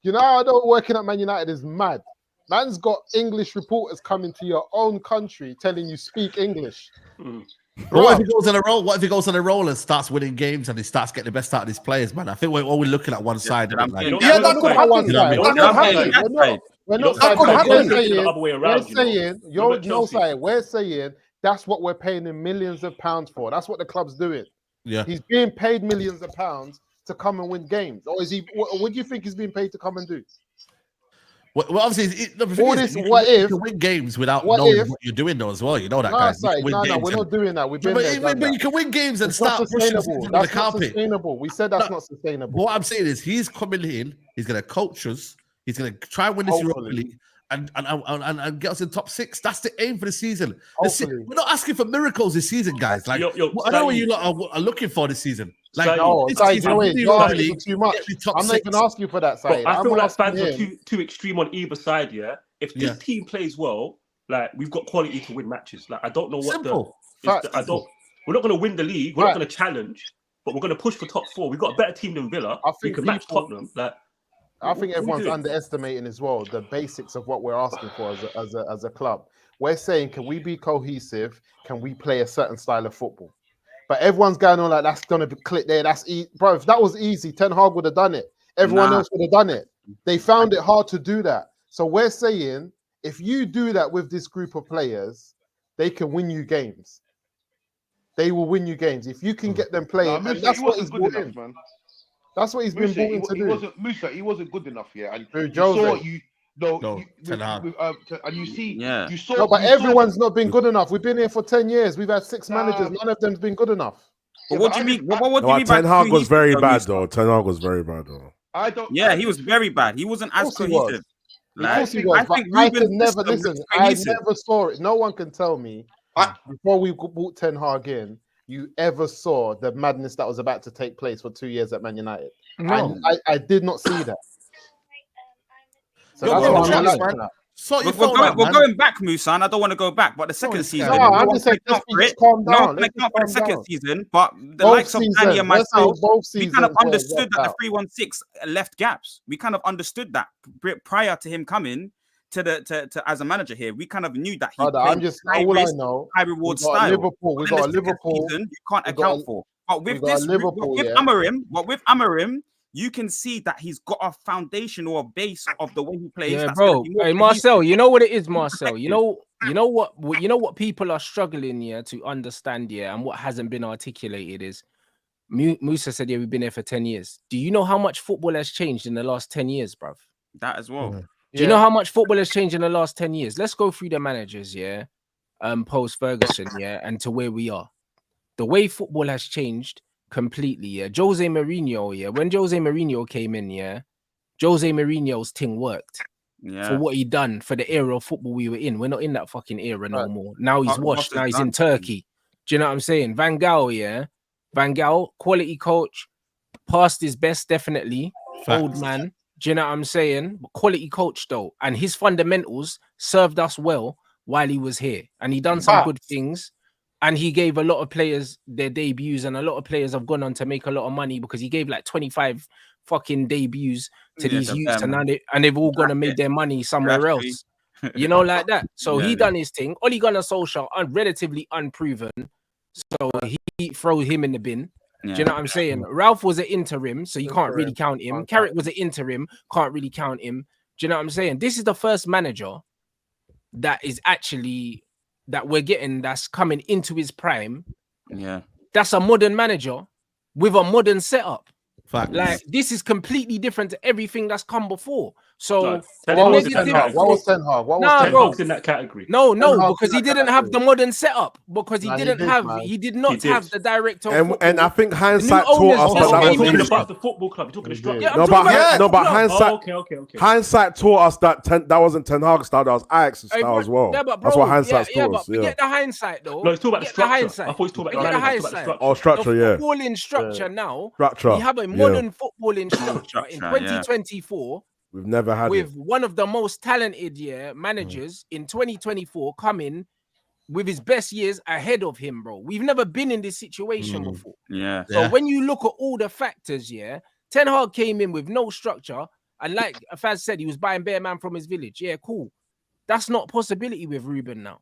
Speaker 6: you know how I don't working at Man United is mad. Man's got English reporters coming to your own country telling you speak English.
Speaker 1: But what if he goes on a roll? What if he goes on a roll and starts winning games and he starts getting the best out of his players, man? I think we're always looking at one side.
Speaker 6: That could happen. We're not saying we're saying that's what we're paying him millions of pounds for. That's what the club's doing.
Speaker 1: Yeah,
Speaker 6: he's being paid millions of pounds to come and win games, or is he? What do you think he's being paid to come and do?
Speaker 1: Well, obviously,
Speaker 6: you
Speaker 1: can win games without knowing what you're doing, though, as well. You know that, guys.
Speaker 6: No, we're not doing that. We've been
Speaker 1: but you can win games and start
Speaker 6: sustainable. That's not sustainable. We said that's not sustainable.
Speaker 1: But what I'm saying is, he's coming in. He's going to coach us. He's going to try and win this Europa League and get us in top 6. That's the aim for the season. We're not asking for miracles this season, guys. Like, I know what you lot are looking for this season. Like,
Speaker 6: you're asking too much. I'm not even asking you for that, Saeed.
Speaker 4: I feel like fans are too extreme on either side. Yeah, if this team plays well, like we've got quality to win matches. Like I don't know what we're not going to win the league. We're not going to challenge, but we're going to push for top 4. We've got a better team than Villa. We can match Tottenham. Like.
Speaker 6: I think everyone's underestimating as well the basics of what we're asking for as a club. We're saying, can we be cohesive? Can we play a certain style of football? But everyone's going on like that's gonna be click there. That's bro. If that was easy, Ten Hag would have done it. Everyone else would have done it. They found it hard to do that. So we're saying, if you do that with this group of players, they can win you games. They will win you games if you can get them playing. And that's what he's brought in, man. That's what he's been brought in to do.
Speaker 3: He wasn't good enough, and
Speaker 6: you saw. But everyone's not been good enough. We've been here for 10 years. We've had 6 managers. None of them's been good enough.
Speaker 10: But what do you mean? What do you mean?
Speaker 5: Ten Hag was very bad, though. Ten Hag was very bad, though.
Speaker 10: Yeah, he was very bad. He wasn't as cohesive.
Speaker 6: I think I could never listen. I never saw it. No one can tell me before we brought Ten Hag in, you ever saw the madness that was about to take place for 2 years at Man United. No. I did not see that. So
Speaker 10: we're going back, Musa, and I don't want to go back. But the second season,
Speaker 6: I'm just saying, calm down.
Speaker 10: The second season, but the likes of Danny and myself, we kind of understood that the 3-1-6 left gaps. We kind of understood that prior to him coming to as a manager here. We kind of knew that he played high reward style.
Speaker 6: We got Liverpool.
Speaker 10: Season, you can't account for. But with Amorim, you can see that he's got a foundation or a base of the way he plays.
Speaker 2: Yeah, bro. Hey, Marcel, you know what it is, Marcel. You know what people are struggling to understand and what hasn't been articulated is Musa said, we've been here for 10 years. Do you know how much football has changed in the last 10 years, bruv?
Speaker 10: That as well.
Speaker 2: Do you know how much football has changed in the last 10 years? Let's go through the managers, post Ferguson, and to where we are. The way football has changed completely, Jose Mourinho, when Jose Mourinho came in, Jose Mourinho's thing worked. For what he done for the era of football we were in. We're not in that fucking era no more. Now he's washed. Now he's in Turkey. Do you know what I'm saying? Van Gaal, Van Gaal, quality coach, past his best, definitely. Facts. Old man. Do you know what I'm saying? Quality coach though, and his fundamentals served us well while he was here, and he done some good things, and he gave a lot of players their debuts, and a lot of players have gone on to make a lot of money because he gave like 25 fucking debuts to these youths, and they've all gone and made their money somewhere else, you know, like that. So he done his thing. Ole Gunnar Solskjaer, relatively unproven, so he throw him in the bin. Do you know what I'm saying? Ralph was an interim, so you can't really count him. Carrick was an interim, can't really count him. Do you know what I'm saying? This is the first manager that is actually that we're getting that's coming into his prime.
Speaker 10: Yeah,
Speaker 6: that's a modern manager with a modern setup.
Speaker 1: Facts.
Speaker 6: Like this is completely different to everything that's come before. So
Speaker 4: what was Ten Hag? What was Ten Hag? What was Ten Hag in that category?
Speaker 6: No, because he didn't have the modern setup. Because he did not have the director.
Speaker 5: And I think hindsight taught us that
Speaker 4: was talking about the football club. You're talking the structure.
Speaker 5: But hindsight. Hindsight taught us that that wasn't Ten Hag style. That was Ajax's style as well. That's what hindsight taught us.
Speaker 6: Forget the hindsight though.
Speaker 4: No, he's talking about the structure. I thought he was talking about the hindsight.
Speaker 5: Oh, structure. Yeah.
Speaker 6: Footballing structure now.
Speaker 5: Structure.
Speaker 6: We have a modern footballing structure in 2024.
Speaker 5: We've never had
Speaker 6: with one of the most talented managers in 2024 coming with his best years ahead of him, bro. We've never been in this situation before. So when you look at all the factors, Ten Hag came in with no structure, and like Faz said, he was buying bare man from his village. Yeah, cool. That's not a possibility with Ruben now.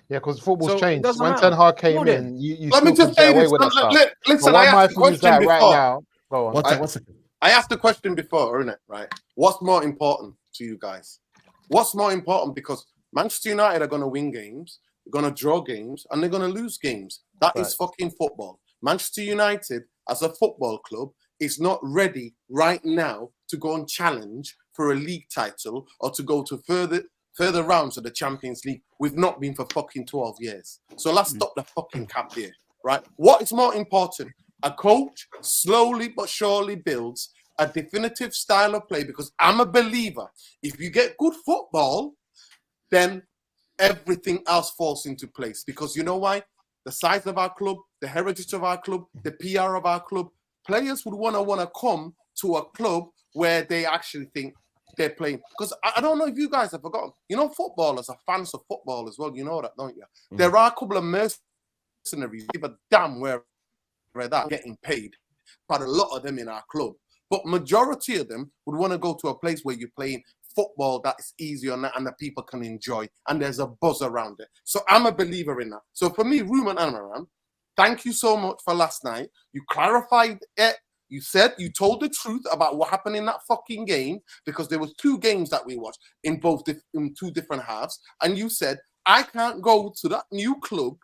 Speaker 6: Yeah, because football's
Speaker 2: So, it
Speaker 6: changed.
Speaker 2: doesn't
Speaker 6: When
Speaker 2: matter.
Speaker 6: Ten Hag came
Speaker 2: Well, then.
Speaker 6: in, you
Speaker 8: Let me
Speaker 6: still
Speaker 8: just
Speaker 6: could get
Speaker 8: say
Speaker 6: away
Speaker 8: this.
Speaker 6: with that stuff.
Speaker 8: Listen,
Speaker 6: But
Speaker 8: I
Speaker 6: what
Speaker 8: asked the
Speaker 6: my views
Speaker 8: question
Speaker 6: are
Speaker 8: before.
Speaker 6: right now. Go on.
Speaker 1: What's it?
Speaker 8: I asked the question before, innit? Right? What's more important to you guys? What's more important? Because Manchester United are going to win games, they're going to draw games, and they're going to lose games. That is fucking football. Manchester United, as a football club, is not ready right now to go and challenge for a league title or to go to further rounds of the Champions League. We've not been for fucking 12 years. So let's stop the fucking cap here, right? What is more important? A coach slowly but surely builds a definitive style of play, because I'm a believer. If you get good football, then everything else falls into place. Because you know why? The size of our club, the heritage of our club, the PR of our club, players would want to come to a club where they actually think they're playing. Because I don't know if you guys have forgotten. You know, footballers are fans of football as well. You know that, don't you? There are a couple of mercenaries, give a damn where they're getting paid, but a lot of them in our club. But majority of them would want to go to a place where you're playing football that is easy on that and that people can enjoy, and there's a buzz around it. So I'm a believer in that. So for me, Ruben Amorim, thank you so much for last night. You clarified it. You said, you told the truth about what happened in that fucking game, because there was 2 games that we watched in in 2 different halves. And you said, I can't go to that new club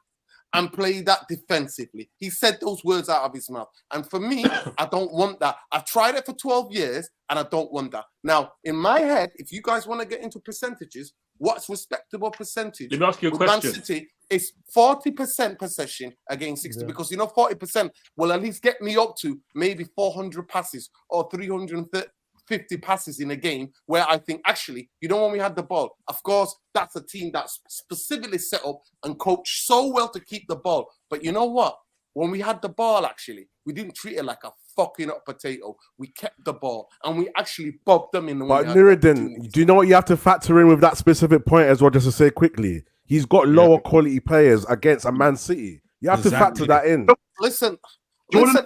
Speaker 8: and play that defensively. He said those words out of his mouth. And for me, I don't want that. I've tried it for 12 years and I don't want that. Now, in my head, if you guys want to get into percentages, what's respectable percentage?
Speaker 4: Let me ask you a question.
Speaker 8: Man City is 40% possession against 60, because 40% will at least get me up to maybe 400 passes or 350 passes in a game, where I think, actually, when we had the ball, of course, that's a team that's specifically set up and coached so well to keep the ball. But you know what? When we had the ball, actually, we didn't treat it like a fucking up potato. We kept the ball and we actually bobbed them in the way.
Speaker 5: But Nuruddin, do you know what you have to factor in with that specific point as well, just to say quickly? He's got lower quality players against a Man City. You have to factor that in.
Speaker 8: Listen,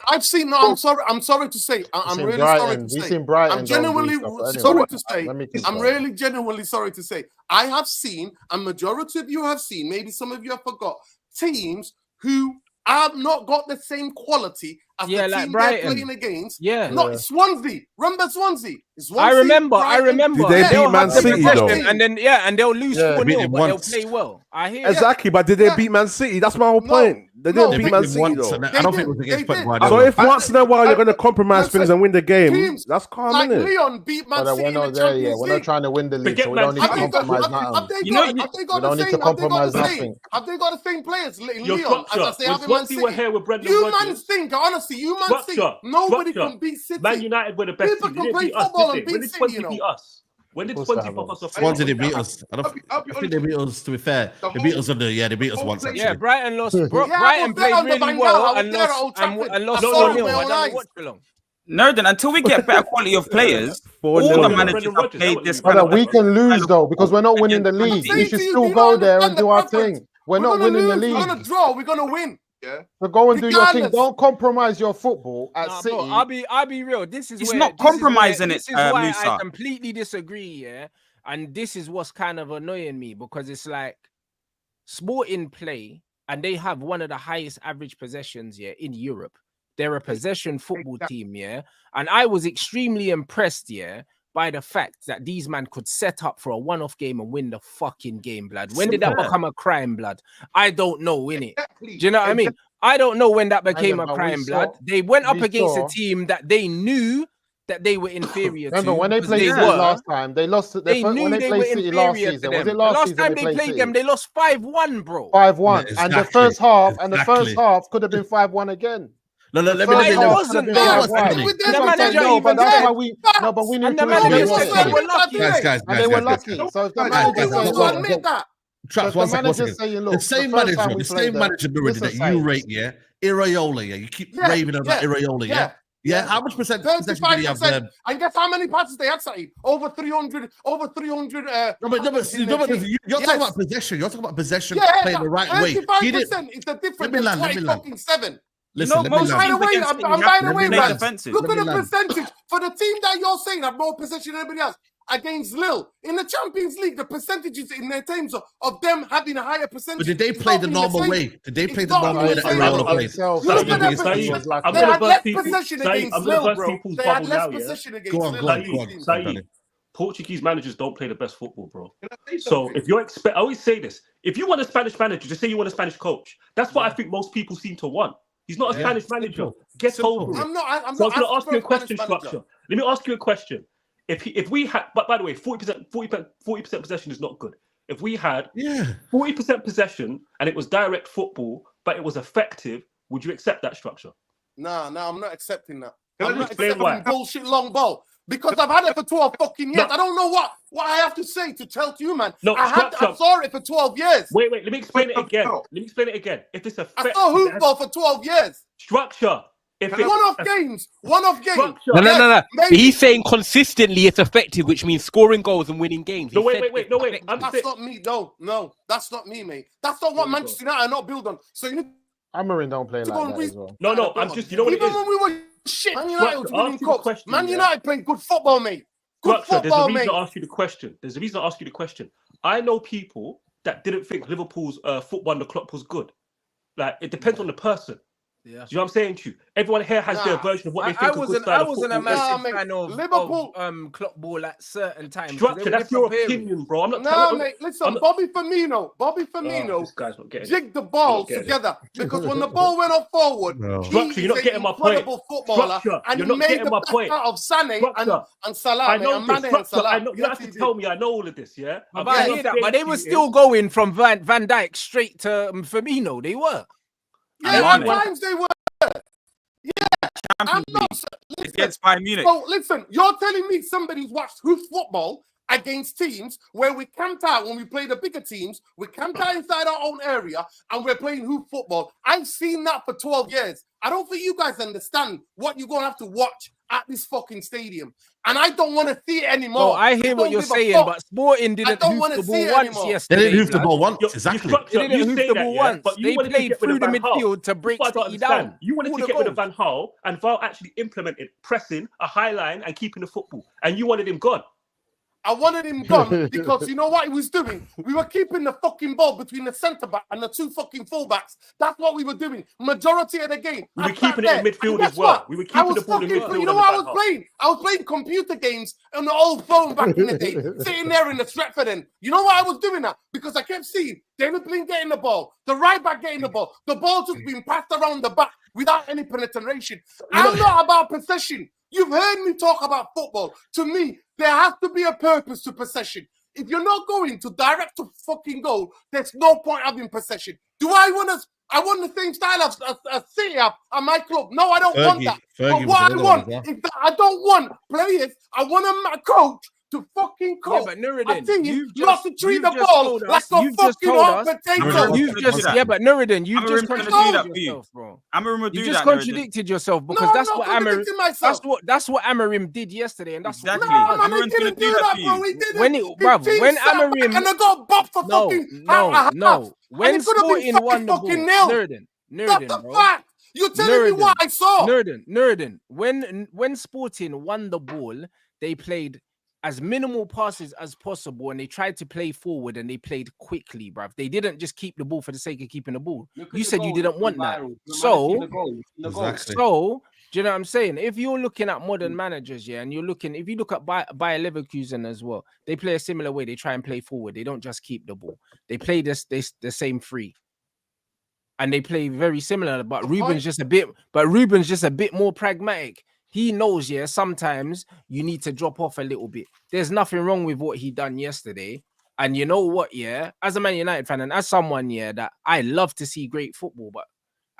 Speaker 8: I've seen. No, I'm sorry to say. I'm really sorry to say. I'm genuinely sorry to say. I'm really genuinely sorry to say. I have seen, a majority of you have seen, maybe some of you have forgot, teams who have not got the same quality as the
Speaker 2: like
Speaker 8: team
Speaker 2: Brighton.
Speaker 8: they're playing against.
Speaker 2: Yeah.
Speaker 8: Swansea. Remember Swansea?
Speaker 2: I remember.
Speaker 5: Did they beat Man City though?
Speaker 2: And then and they'll lose 4-0, but they'll play well. I hear
Speaker 5: exactly, but did they beat Man City? That's my whole point. They didn't beat Man City though.
Speaker 1: I don't think it was against Pep Guardiola.
Speaker 5: So if once in a while you're going to compromise things and win the game, that's calm,
Speaker 8: like
Speaker 5: innit?
Speaker 8: Leon beat Man City in the Champions League.
Speaker 6: We're not trying to win the league, so we don't need to compromise nothing.
Speaker 8: Have they got the same players in Leon as they have in Man City? You man think, honestly, you man think nobody can beat City.
Speaker 4: Man United were the best
Speaker 8: team.
Speaker 4: People can play football and beat City, you know. When did Swansea pop us off?
Speaker 1: Swansea did beat us. I think they beat us, to be fair. They beat us they beat us once, actually.
Speaker 2: Yeah, Brighton lost. Brighton played really well and lost 4-0.
Speaker 10: No, then until we get better quality of players, all the managers have played this.
Speaker 6: We can lose though, because we're not winning the league. We should still go there and do our thing. We're not winning the league.
Speaker 8: We're gonna draw. We're gonna win. Yeah.
Speaker 6: So go and do your thing. Don't compromise your football at City.
Speaker 2: Bro, I'll be real. This is
Speaker 10: not compromising it.
Speaker 2: This is why I completely disagree. Yeah, and this is what's kind of annoying me, because it's like Sporting play and they have one of the highest average possessions in Europe. They're a possession football team, and I was extremely impressed, by the fact that these men could set up for a one-off game and win the fucking game, blood. When did that become a crime, blood? I don't know, innit? Do you know what I mean? I don't know when that became a crime, blood. They went up against a team that they knew that they were inferior to.
Speaker 6: Remember, when they played City last time, they lost.
Speaker 2: They knew
Speaker 6: when they played City last season. Was it last season
Speaker 2: time they played them, they lost 5-1, bro.
Speaker 6: 5-1. Yeah, and the first half could have been 5-1 again.
Speaker 1: No, let me.
Speaker 2: It wasn't.
Speaker 6: But that's why we. No, but we need to.
Speaker 1: Guys,
Speaker 6: they were lucky. So if the manager
Speaker 8: admit that.
Speaker 6: Traps, one second.
Speaker 1: The same manager that you rate, Iraola, you keep raving about Iraola, yeah. How much percent?
Speaker 8: 35%. And guess how many passes they had, Saeed? Over 300.
Speaker 1: No, but you're talking about possession. You're talking about possession playing the right way.
Speaker 8: 35%. It's a different than 7.
Speaker 1: Listen,
Speaker 8: by the way, man. Look at the percentage for the team that you're saying have more possession than anybody else. against Lille. In the Champions League, the percentages in their teams of them having a higher percentage.
Speaker 1: But did they play the normal way? Did they play the normal way that Real played?
Speaker 8: They had less possession against Lille, bro. They had less possession against Lille.
Speaker 4: Portuguese managers don't play the best football, bro. So if you're I always say this: if you want a Spanish manager, just say you want a Spanish coach. That's what I think most people seem to want. He's not a Spanish manager. Get over it.
Speaker 8: I'm not
Speaker 4: going to ask you a question, Structure. Let me ask you a question. If we had, but by the way, 40% possession is not good. If we had 40% possession and it was direct football, but it was effective, would you accept that Structure?
Speaker 8: Nah, I'm not accepting that.
Speaker 4: I'm not accepting
Speaker 8: bullshit long ball. Because I've had it for 12 fucking years. I don't know what I have to say to tell to you, man.
Speaker 4: No,
Speaker 8: I saw it for 12 years.
Speaker 4: Wait, let me explain it again. If it's effective,
Speaker 8: I saw hoopball for 12 years.
Speaker 4: Structure.
Speaker 8: One-off games.
Speaker 4: No.
Speaker 7: But he's saying consistently it's effective, which means scoring goals and winning games.
Speaker 4: No, wait.
Speaker 8: That's not me. No, that's not me, mate. That's not what Manchester United are not built on. So you need
Speaker 6: Amorim don't play like that as well.
Speaker 4: No, I'm just, you know what it is?
Speaker 8: Even when we were shit, Man United was winning cups. Man United played good football, mate. Good football, mate.
Speaker 4: There's a reason I asked you the question. I know people that didn't think Liverpool's football under Klopp was good. Like, it depends on the person. Yeah. Do you know what I'm saying to you? Everyone here has their version of what they think a good style of football.
Speaker 2: I wasn't a massive fan of
Speaker 8: Liverpool
Speaker 2: Klopp ball at certain times.
Speaker 4: Structure, that's your opinion, bro. I'm not
Speaker 8: mate, listen, Bobby Firmino
Speaker 4: this guy's not getting
Speaker 8: jigged the ball together because when the ball went up forward,
Speaker 4: Structure, you're not getting my point.
Speaker 8: Structure, and he made the best out of Sané and Salah.
Speaker 4: I know this. Structure, you don't have to tell me I know all of this, yeah?
Speaker 2: I hear that, but they were still going from Van Dijk straight to Firmino. They were.
Speaker 8: Yeah, at times they were. Yeah,
Speaker 10: I'm not. Against Bayern Munich.
Speaker 8: So listen, you're telling me somebody's watched football against teams where we camped out when we play the bigger teams, we camped out inside our own area, and we're playing football. I've seen that for 12 years. I don't think you guys understand what you're gonna have to watch at this fucking stadium. And I don't want to see it anymore.
Speaker 2: Oh, I hear what you're saying, but Sporting didn't hoof the ball once yesterday.
Speaker 1: They didn't hoof the ball once, exactly.
Speaker 2: They didn't hoof the ball once. They played through the midfield to break City down.
Speaker 4: You wanted to get rid of Van Gaal, and Val actually implemented pressing, a high line, and keeping the football. And you wanted him gone.
Speaker 8: I wanted him gone because you know what he was doing? We were keeping the fucking ball between the centre back and the two fucking fullbacks. That's what we were doing. Majority of the game.
Speaker 4: We were keeping it in midfield as well. We were keeping the ball in midfield.
Speaker 8: You know what I was playing? I was playing computer games on the old phone back in the day, sitting there in the Stretford end. You know why I was doing that? Because I kept seeing David Blin getting the ball, the right back getting the ball just being passed around the back without any penetration. I'm not about possession. You've heard me talk about football. To me, there has to be a purpose to possession. If you're not going to direct to fucking goal, there's no point having possession. Do I want the same style as City at my club? No, I don't want that. But what I want is that I don't want players. I want a coach to fucking coach.
Speaker 2: Yeah, but Nuruddin,
Speaker 8: not to treat the ball like a fucking hot potato.
Speaker 2: But Nuruddin, you've just contradicted yourself, bro. You just contradicted yourself because that's what Amorim. That's what Amorim did yesterday, and that's
Speaker 10: exactly.
Speaker 8: Amorim didn't do that, bro. He didn't.
Speaker 2: When Amorim
Speaker 8: and I got bopped for fucking
Speaker 2: no. When Sporting won the ball, Nuruddin,
Speaker 8: that's the fact. You're telling me what I saw.
Speaker 2: Nuruddin. When Sporting won the ball, they played as minimal passes as possible, and they tried to play forward, and they played quickly, bruv. They didn't just keep the ball for the sake of keeping the ball. You said you didn't want that. So, do you know what I'm saying? If you're looking at modern managers, and if you look at Bayer Leverkusen as well, they play a similar way. They try and play forward. They don't just keep the ball. They play the same three. And they play very similar, but Ruben's just a bit more pragmatic. He knows, sometimes you need to drop off a little bit. There's nothing wrong with what he done yesterday. And you know what, as a Man United fan and as someone, that I love to see great football, but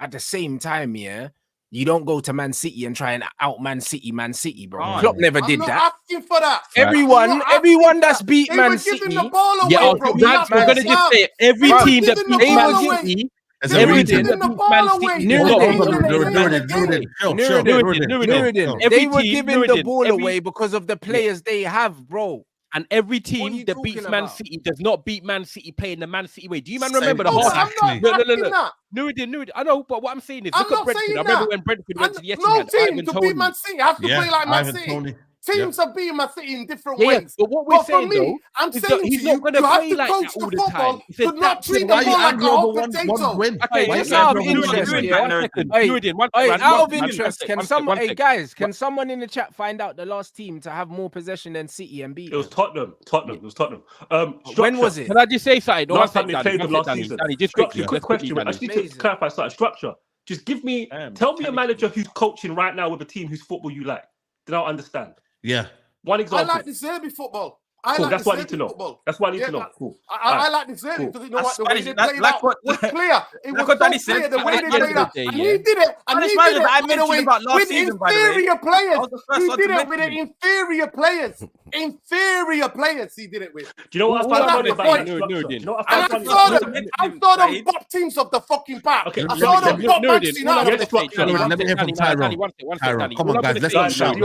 Speaker 2: at the same time, you don't go to Man City and try and out Man City, bro. Klopp never did that.
Speaker 8: I'm not asking for that.
Speaker 2: Everyone that's beat Man City.
Speaker 7: We're going to just say every team that beat Man City.
Speaker 2: Nuruddin, they were giving the ball away because of the players they have, bro.
Speaker 7: And every team that beats Man City does not beat Man City playing the Man City way. Do you remember the half? Nuruddin. I know, but what I'm saying is, look at Brentford. I remember when Brentford went to the Etihad.
Speaker 8: No team to beat Man City has to play like Man City. Teams are beating Man City in different ways.
Speaker 7: But what we're saying, though,
Speaker 8: I'm saying
Speaker 7: he's not going to play like that all the time.
Speaker 8: To not treat the ball like a hot potato.
Speaker 2: Okay, just out of interest, out of interest, can someone in the chat find out the last team to have more possession than City and beat?
Speaker 4: It was Tottenham. It was Tottenham.
Speaker 2: When was it?
Speaker 7: Can I just say something?
Speaker 4: Last time they played them last season.
Speaker 7: Just quickly,
Speaker 4: quick question. I just need to clarify something. Structure. Just tell me a manager who's coaching right now with a team whose football you like. Then I'll understand.
Speaker 1: Yeah.
Speaker 4: One example.
Speaker 8: I like the Zerbi football.
Speaker 4: That's what I need to know. That's what I need to know. Cool.
Speaker 8: I like the Zerbi because you know what? The way they played out was clear. It was so clear the way they played out. And he did it. And he did it, by the way, with inferior players. He did it with inferior players. Inferior players he did it with.
Speaker 4: Do you know what I found funny about
Speaker 8: I saw them bop teams of the fucking park. I saw them bop Manchester United.
Speaker 1: Let me hear from Tyrone. Come on, guys. Let's not shout.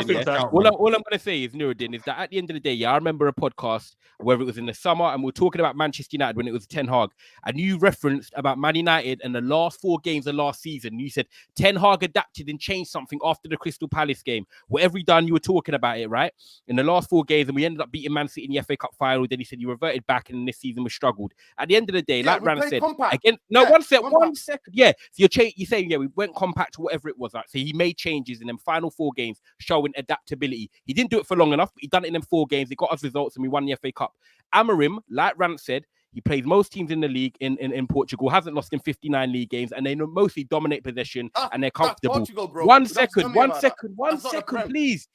Speaker 7: All I'm going to say is, Nuruddin, is that at the end of the day, I remember a podcast, whether it was in the summer, and we were talking about Manchester United when it was Ten Hag, and you referenced about Man United and the last 4 games of last season. You said Ten Hag adapted and changed something after the Crystal Palace game. Whatever he done, you were talking about it, right? In the last 4 games, and we ended up beating Man City in the FA Cup final. Then he said you reverted back, and this season we struggled. At the end of the day, like Ran said, again, one second. Yeah, so you're saying, we went compact, whatever it was. Right? So he made changes in them final 4 games, showing adaptability. He didn't do it for long enough, but he done it in them 4 games. It got us results, and we won the FA Cup. Amorim, like Rant said, he plays most teams in the league in Portugal, hasn't lost in 59 league games, and they mostly dominate possession and they're comfortable. Portugal, one second, please.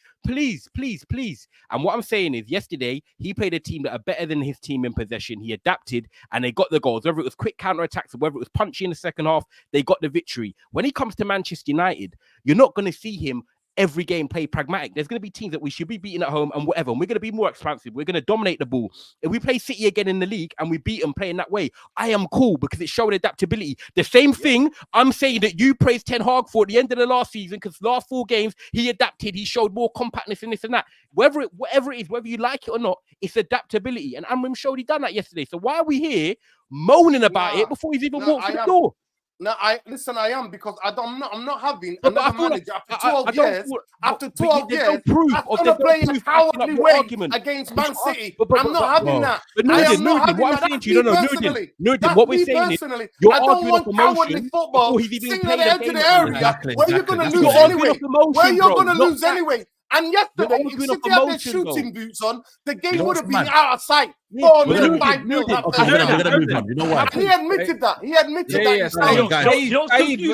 Speaker 7: And what I'm saying is, yesterday, he played a team that are better than his team in possession. He adapted and they got the goals. Whether it was quick counter-attacks or whether it was punchy in the second half, they got the victory. When he comes to Manchester United, you're not going to see him every game play pragmatic. There's going to be teams that we should be beating at home and whatever, and we're going to be more expansive. We're going to dominate the ball. If we play City again in the league and we beat them playing that way, I am cool because it showed adaptability. The same thing I'm saying that you praised Ten Hag for at the end of the last season, because last 4 games he adapted, he showed more compactness and this and that. Whatever it is, whether you like it or not, it's adaptability. And Amorim showed he done that yesterday. So why are we here moaning about it before he's even walked through the door?
Speaker 8: No, I am, because I'm not having another manager after 12 years. After 12 years, I'm gonna play a cowardly way against Man City. I'm not having that.
Speaker 7: Nuruddin, what I'm saying to you, Nuruddin, what we're saying is, you're arguing for
Speaker 8: cowardly football. Singing at the edge of the area, where you're gonna lose anyway. Where you're gonna lose anyway. And yesterday, if City had their shooting boots on, the game would have been out of sight. 4-0, 5-0.
Speaker 1: You know what?
Speaker 8: He admitted that.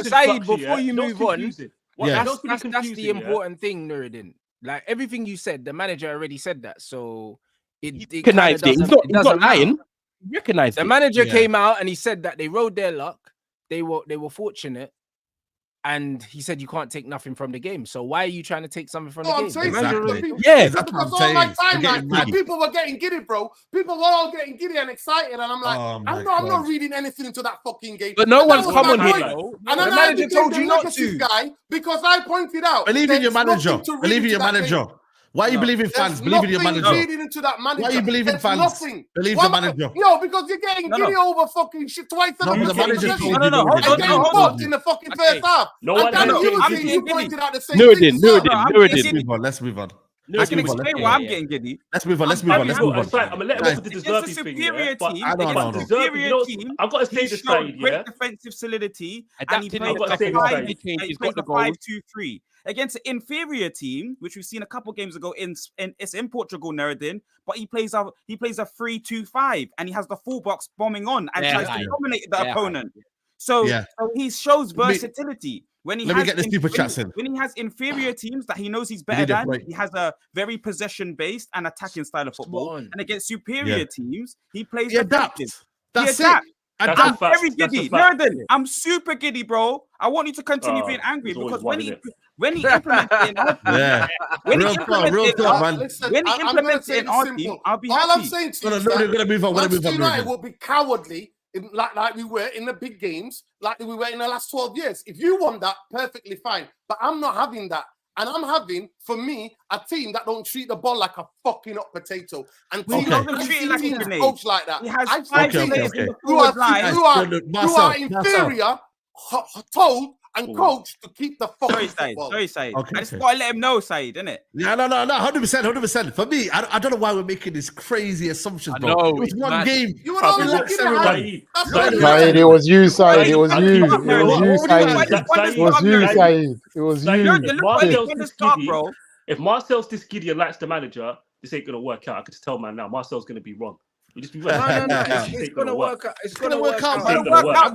Speaker 2: Saeed, before you move on, that's the important thing, Nuruddin. Like everything you said, the manager already said that. So it
Speaker 7: recognized it. He's not lying. Recognized
Speaker 2: the manager came out and he said that they rode their luck. They were fortunate. And he said you can't take nothing from the game. So why are you trying to take something from the game?
Speaker 8: Because all my time, people were getting giddy, bro. People were all getting giddy and excited, and I'm like, I'm not reading anything into that fucking game.
Speaker 7: But no one's come on here.
Speaker 8: And the manager told you not to, guy, because I pointed out.
Speaker 1: Believe in your manager. Believe in your manager. Why are you believing fans? Believe in your manager. Why are you believing fans? Believe the manager.
Speaker 8: No, because you're getting giddy over fucking shit twice a week.
Speaker 1: The manager told you.
Speaker 8: Hold on. In the fucking first half. You pointed out the same
Speaker 7: thing.
Speaker 1: Let's move on.
Speaker 10: I can explain why I'm getting giddy.
Speaker 1: Let's move on.
Speaker 4: I'm gonna let him off the deserving thing. I've got to say this side,
Speaker 10: great defensive solidity, and he played a 5-2-3 against an inferior team, which we've seen a couple games ago it's in Portugal, Nuruddin, but he plays a 3-2-5, and he has the full box bombing on and tries to dominate the opponent. So he shows versatility. When he has inferior teams that he knows he's better than, he has a very possession-based and attacking style of football. And against superior teams, he plays effective.
Speaker 1: That's it.
Speaker 10: I'm very giddy. I'm super giddy, bro. I want you to continue being angry because when he implements it in our team, I'll be happy.
Speaker 8: All I'm saying to you is
Speaker 1: that
Speaker 8: Manchester United will be cowardly. Like we were in the big games, like we were in the last 12 years. If you want that, perfectly fine. But I'm not having that. And I'm having, for me, a team that don't treat the ball like a fucking hot potato. And teams coach like that.
Speaker 10: He has 5 players
Speaker 8: who are inferior, told and coach to keep the fucking football.
Speaker 10: Sorry, Saeed.
Speaker 1: Okay,
Speaker 10: I just gotta let him know, Saeed, innit?
Speaker 1: Yeah, no, 100%. For me, I don't know why we're making these crazy assumptions, bro.
Speaker 7: No,
Speaker 1: it was one game.
Speaker 8: You would always look
Speaker 1: Saeed,
Speaker 6: it was you, Saeed. It was you. It was you, Saeed. It was you, Saeed. It was you.
Speaker 4: If Marcel's this giddy and likes the manager, this ain't gonna work out. I can just tell man now. Marcel's gonna be wrong. You just be right.
Speaker 2: No. It's gonna work out. It's gonna work out.
Speaker 1: I'm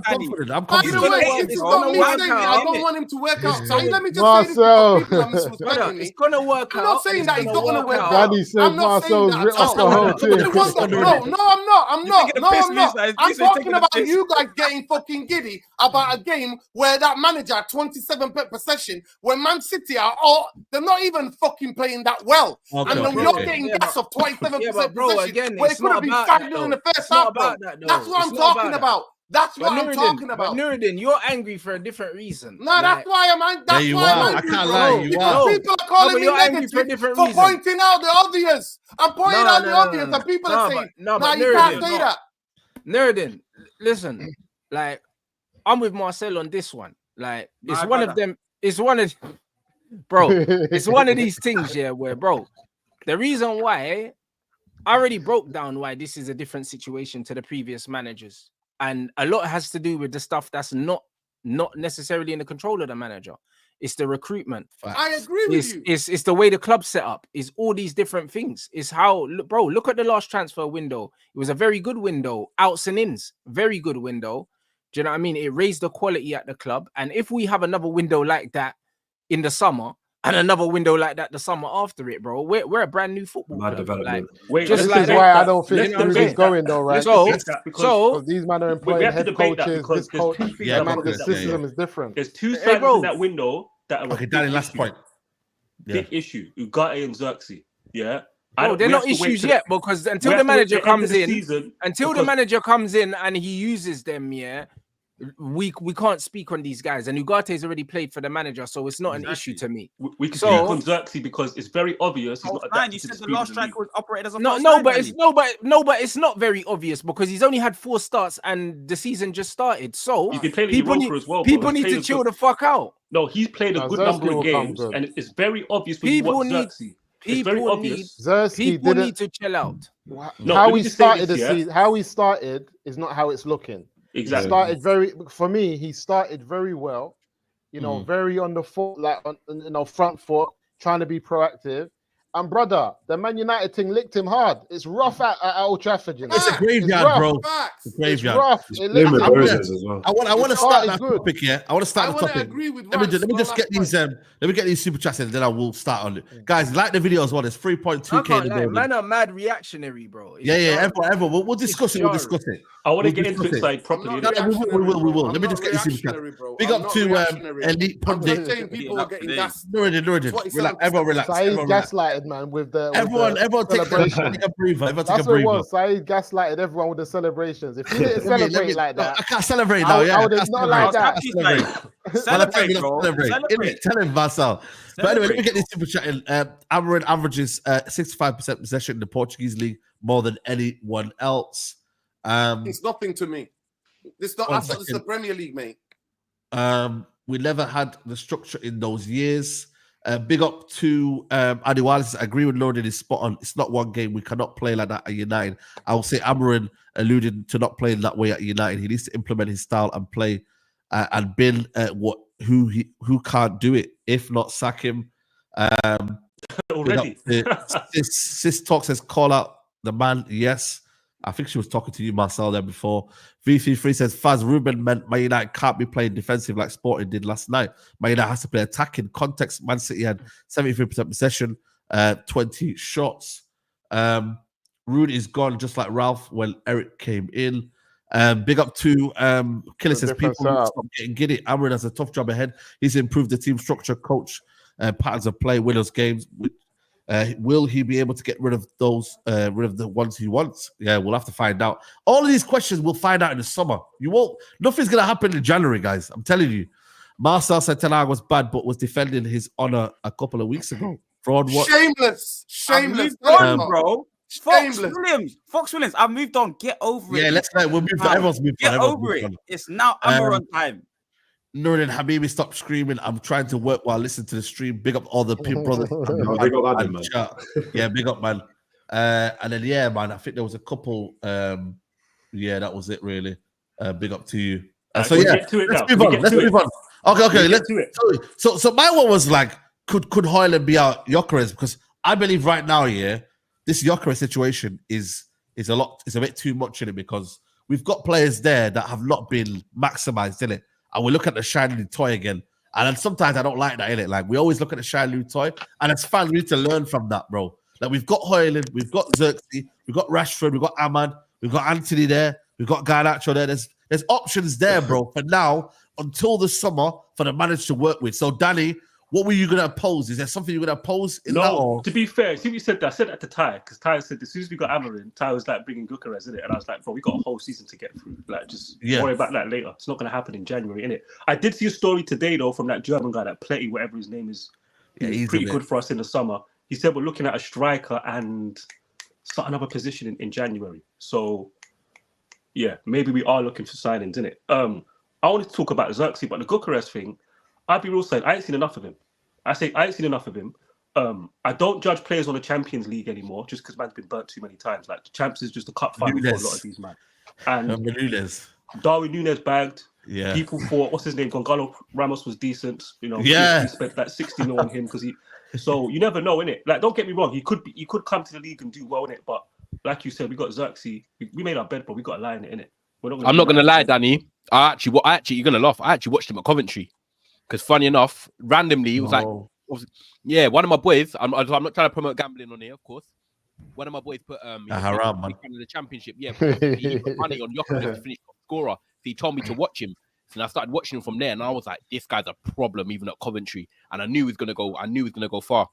Speaker 1: confident.
Speaker 8: By the way, it's not me saying it. I don't want him to work out. So let me just say this.
Speaker 2: It's gonna work out.
Speaker 8: I'm not saying that he's not gonna work out.
Speaker 6: Daddy said Marcel's written off the whole thing.
Speaker 8: No, I'm not. I'm talking about you guys getting fucking giddy about a game where that manager had 27 possession, when Man City are all, they're not even fucking playing that well. And then you're getting gas of 27% possession, where it could have been 5-0 in the first half. That's what I'm talking about. That's what I'm talking about.
Speaker 2: But Nuruddin, you're angry for a different reason.
Speaker 8: No, that's why I'm angry. That's why I'm angry.
Speaker 1: I can't lie. You
Speaker 8: because people are calling me negative for pointing out the obvious. I'm pointing out the obvious, and people are saying, "No, you can't say that."
Speaker 2: Nuruddin, listen, like I'm with Marcel on this one. Like it's one of them. It's one of, bro. It's one of these things, yeah, where, bro, the reason why I already broke down why this is a different situation to the previous managers. And a lot has to do with the stuff that's not necessarily in the control of the manager. It's the recruitment.
Speaker 8: I agree with you.
Speaker 2: It's the way the club's set up. It's all these different things. It's how, bro, look at the last transfer window. It was a very good window. Outs and ins. Very good window. Do you know what I mean? It raised the quality at the club. And if we have another window like that in the summer, and another window like that the summer after it, bro, we're a brand new football club.
Speaker 6: Development. Like, this is why I don't think this is going though, right? So these men are employing head coaches. This coach, the system is different.
Speaker 4: There's two sides in that window that are
Speaker 1: okay. Danny, last point.
Speaker 4: Big issue. Ugarte and Xerxes. Yeah.
Speaker 2: No, they're not issues yet because until the manager comes in, the manager comes in and he uses them, yeah. We can't speak on these guys, and Ugate's already played for the manager, so it's not an issue to me.
Speaker 4: We can speak on Xerxes because it's very obvious. He's not adapted.
Speaker 10: You said the last striker was operated as a
Speaker 2: but it's not very obvious because he's only had 4 starts and the season just started. So people need to chill the fuck out.
Speaker 4: No, he's played a good number of games, and it's very obvious when you watch Xerxes.
Speaker 2: People need to chill out.
Speaker 6: How he started the season, how he started is not how it's looking.
Speaker 4: Exactly.
Speaker 6: He started very well, you know, very on the foot, like on, front foot, trying to be proactive. And brother, the Man United thing licked him hard. It's rough at Old Trafford. You know?
Speaker 1: It's a graveyard, bro.
Speaker 6: It's a graveyard.
Speaker 1: I want to start that topic here. I want to start the topic. Let me just get these. Let me get these super chats in, then I will start on it. Guys, like the video as well. It's 3.2K.
Speaker 2: Man are mad reactionary, bro.
Speaker 1: Yeah. Everyone. We'll discuss it.
Speaker 4: I want to get into it like properly.
Speaker 1: We will. Let me just get these super chats. Big up to Elite Pundit.
Speaker 8: People are getting gas.
Speaker 1: Relax. Everyone relax.
Speaker 6: Gaslighted, man, with the
Speaker 1: everyone take a breather.
Speaker 6: That's what it was. Saeed gaslighted everyone with the celebrations. If you didn't celebrate like that,
Speaker 1: I can't celebrate now. Yeah,
Speaker 6: not like that.
Speaker 10: Celebrate, bro.
Speaker 1: Tell him, Marcel. But anyway, let me get this super chat in. Amorim averages 65% possession in the Portuguese league, more than anyone else.
Speaker 8: It's nothing to me. This is the Premier League, mate.
Speaker 1: We never had the structure in those years. Big up to Adiwalis. I agree with Lord, it is spot on. It's not one game. We cannot play like that at United. I will say Amorim alluded to not playing that way at United. He needs to implement his style and play and bin who can't do it. If not, sack him.
Speaker 4: Already.
Speaker 1: Sis Talk says, call out the man. Yes. I think she was talking to you, Marcel, there before. V33 says, Faz Ruben meant Man United can't be playing defensive like Sporting did last night. Man United has to play attacking. Context, Man City had 73% possession, 20 shots. Rude is gone, just like Ralph when Eric came in. Big up to Killer says, people stop getting giddy. Amorim has a tough job ahead. He's improved the team structure, coach, patterns of play, winners games. Will he be able to get rid of those, rid of the ones he wants? Yeah, we'll have to find out. All of these questions we'll find out in the summer. Nothing's going to happen in January, guys. I'm telling you. Marcel said Ten Hag was bad, but was defending his honor a couple of weeks ago. Fraud what?
Speaker 8: Shameless.
Speaker 10: Bro. Fox Williams, I've moved on. Get over it.
Speaker 1: Yeah, we'll move on. Everyone's moved on.
Speaker 10: Get over it. It's now Amorim time.
Speaker 1: Nuruddin Habibi, stop screaming. I'm trying to work while listening to the stream. Big up all the pimp brothers.
Speaker 11: Big up Adam, man.
Speaker 1: Yeah, big up, man. And then, yeah, man, I think there was a couple. Yeah, that was it, really. Big up to you. So, yeah, let's move on. Let's move on. Okay. Let's do it. So my one was like, could Hojlund be out Gyokores? Because I believe right now, yeah, this Gyokores situation is a bit too much in it, because we've got players there that have not been maximized in it. And we look at the shiny new toy again. And then sometimes I don't like that, innit? Like, we always look at the shiny new toy. And as fans, we need to learn from that, bro. Like, we've got Hojlund, we've got Xerxes, we've got Rashford, we've got Ahmad, we've got Anthony there, we've got Garnacho there. There's options there, bro, for now, until the summer, for the manager to work with. So, Danny, what were you going to oppose? Is there something you're going to oppose in that?
Speaker 4: No, to be fair, see what you said that. I said that to Ty, because Ty said as soon as we got Amorim, Ty was like bringing Gyokores, isn't it? And I was like, bro, we got a whole season to get through. Like, just worry about that later. It's not going to happen in January, innit? I did see a story today, though, from that German guy, that Pletty, whatever his name is.
Speaker 1: Yeah, he's
Speaker 4: pretty good for us in the summer. He said we're looking at a striker and start another position in January. So, yeah, maybe we are looking for signings, innit? I wanted to talk about Xerxes, but the Gyokores thing, I'd be real saying, I ain't seen enough of him. I ain't seen enough of him. I don't judge players on the Champions League anymore, just because man's been burnt too many times. Like, the Champs is just a cup final for a lot of these men. And Darwin Núñez bagged.
Speaker 1: Yeah.
Speaker 4: People thought, what's his name? Gonzalo Ramos was decent. You know, he spent that 60 mil on him because he. So you never know, innit? Like, don't get me wrong, he could come to the league and do well in it, but like you said, we got Xerxes. We made our bed, but we got a lie in it, innit?
Speaker 7: I'm not gonna lie, Danny. You're gonna laugh. I actually watched him at Coventry. Because funny enough, randomly, it was like, one of my boys, I'm not trying to promote gambling on here, of course. One of my boys put
Speaker 1: haram, man.
Speaker 7: The championship, he put money on Gyokores to finish top scorer. So he told me to watch him. So I started watching him from there, and I was like, this guy's a problem even at Coventry. And I knew he was gonna go far.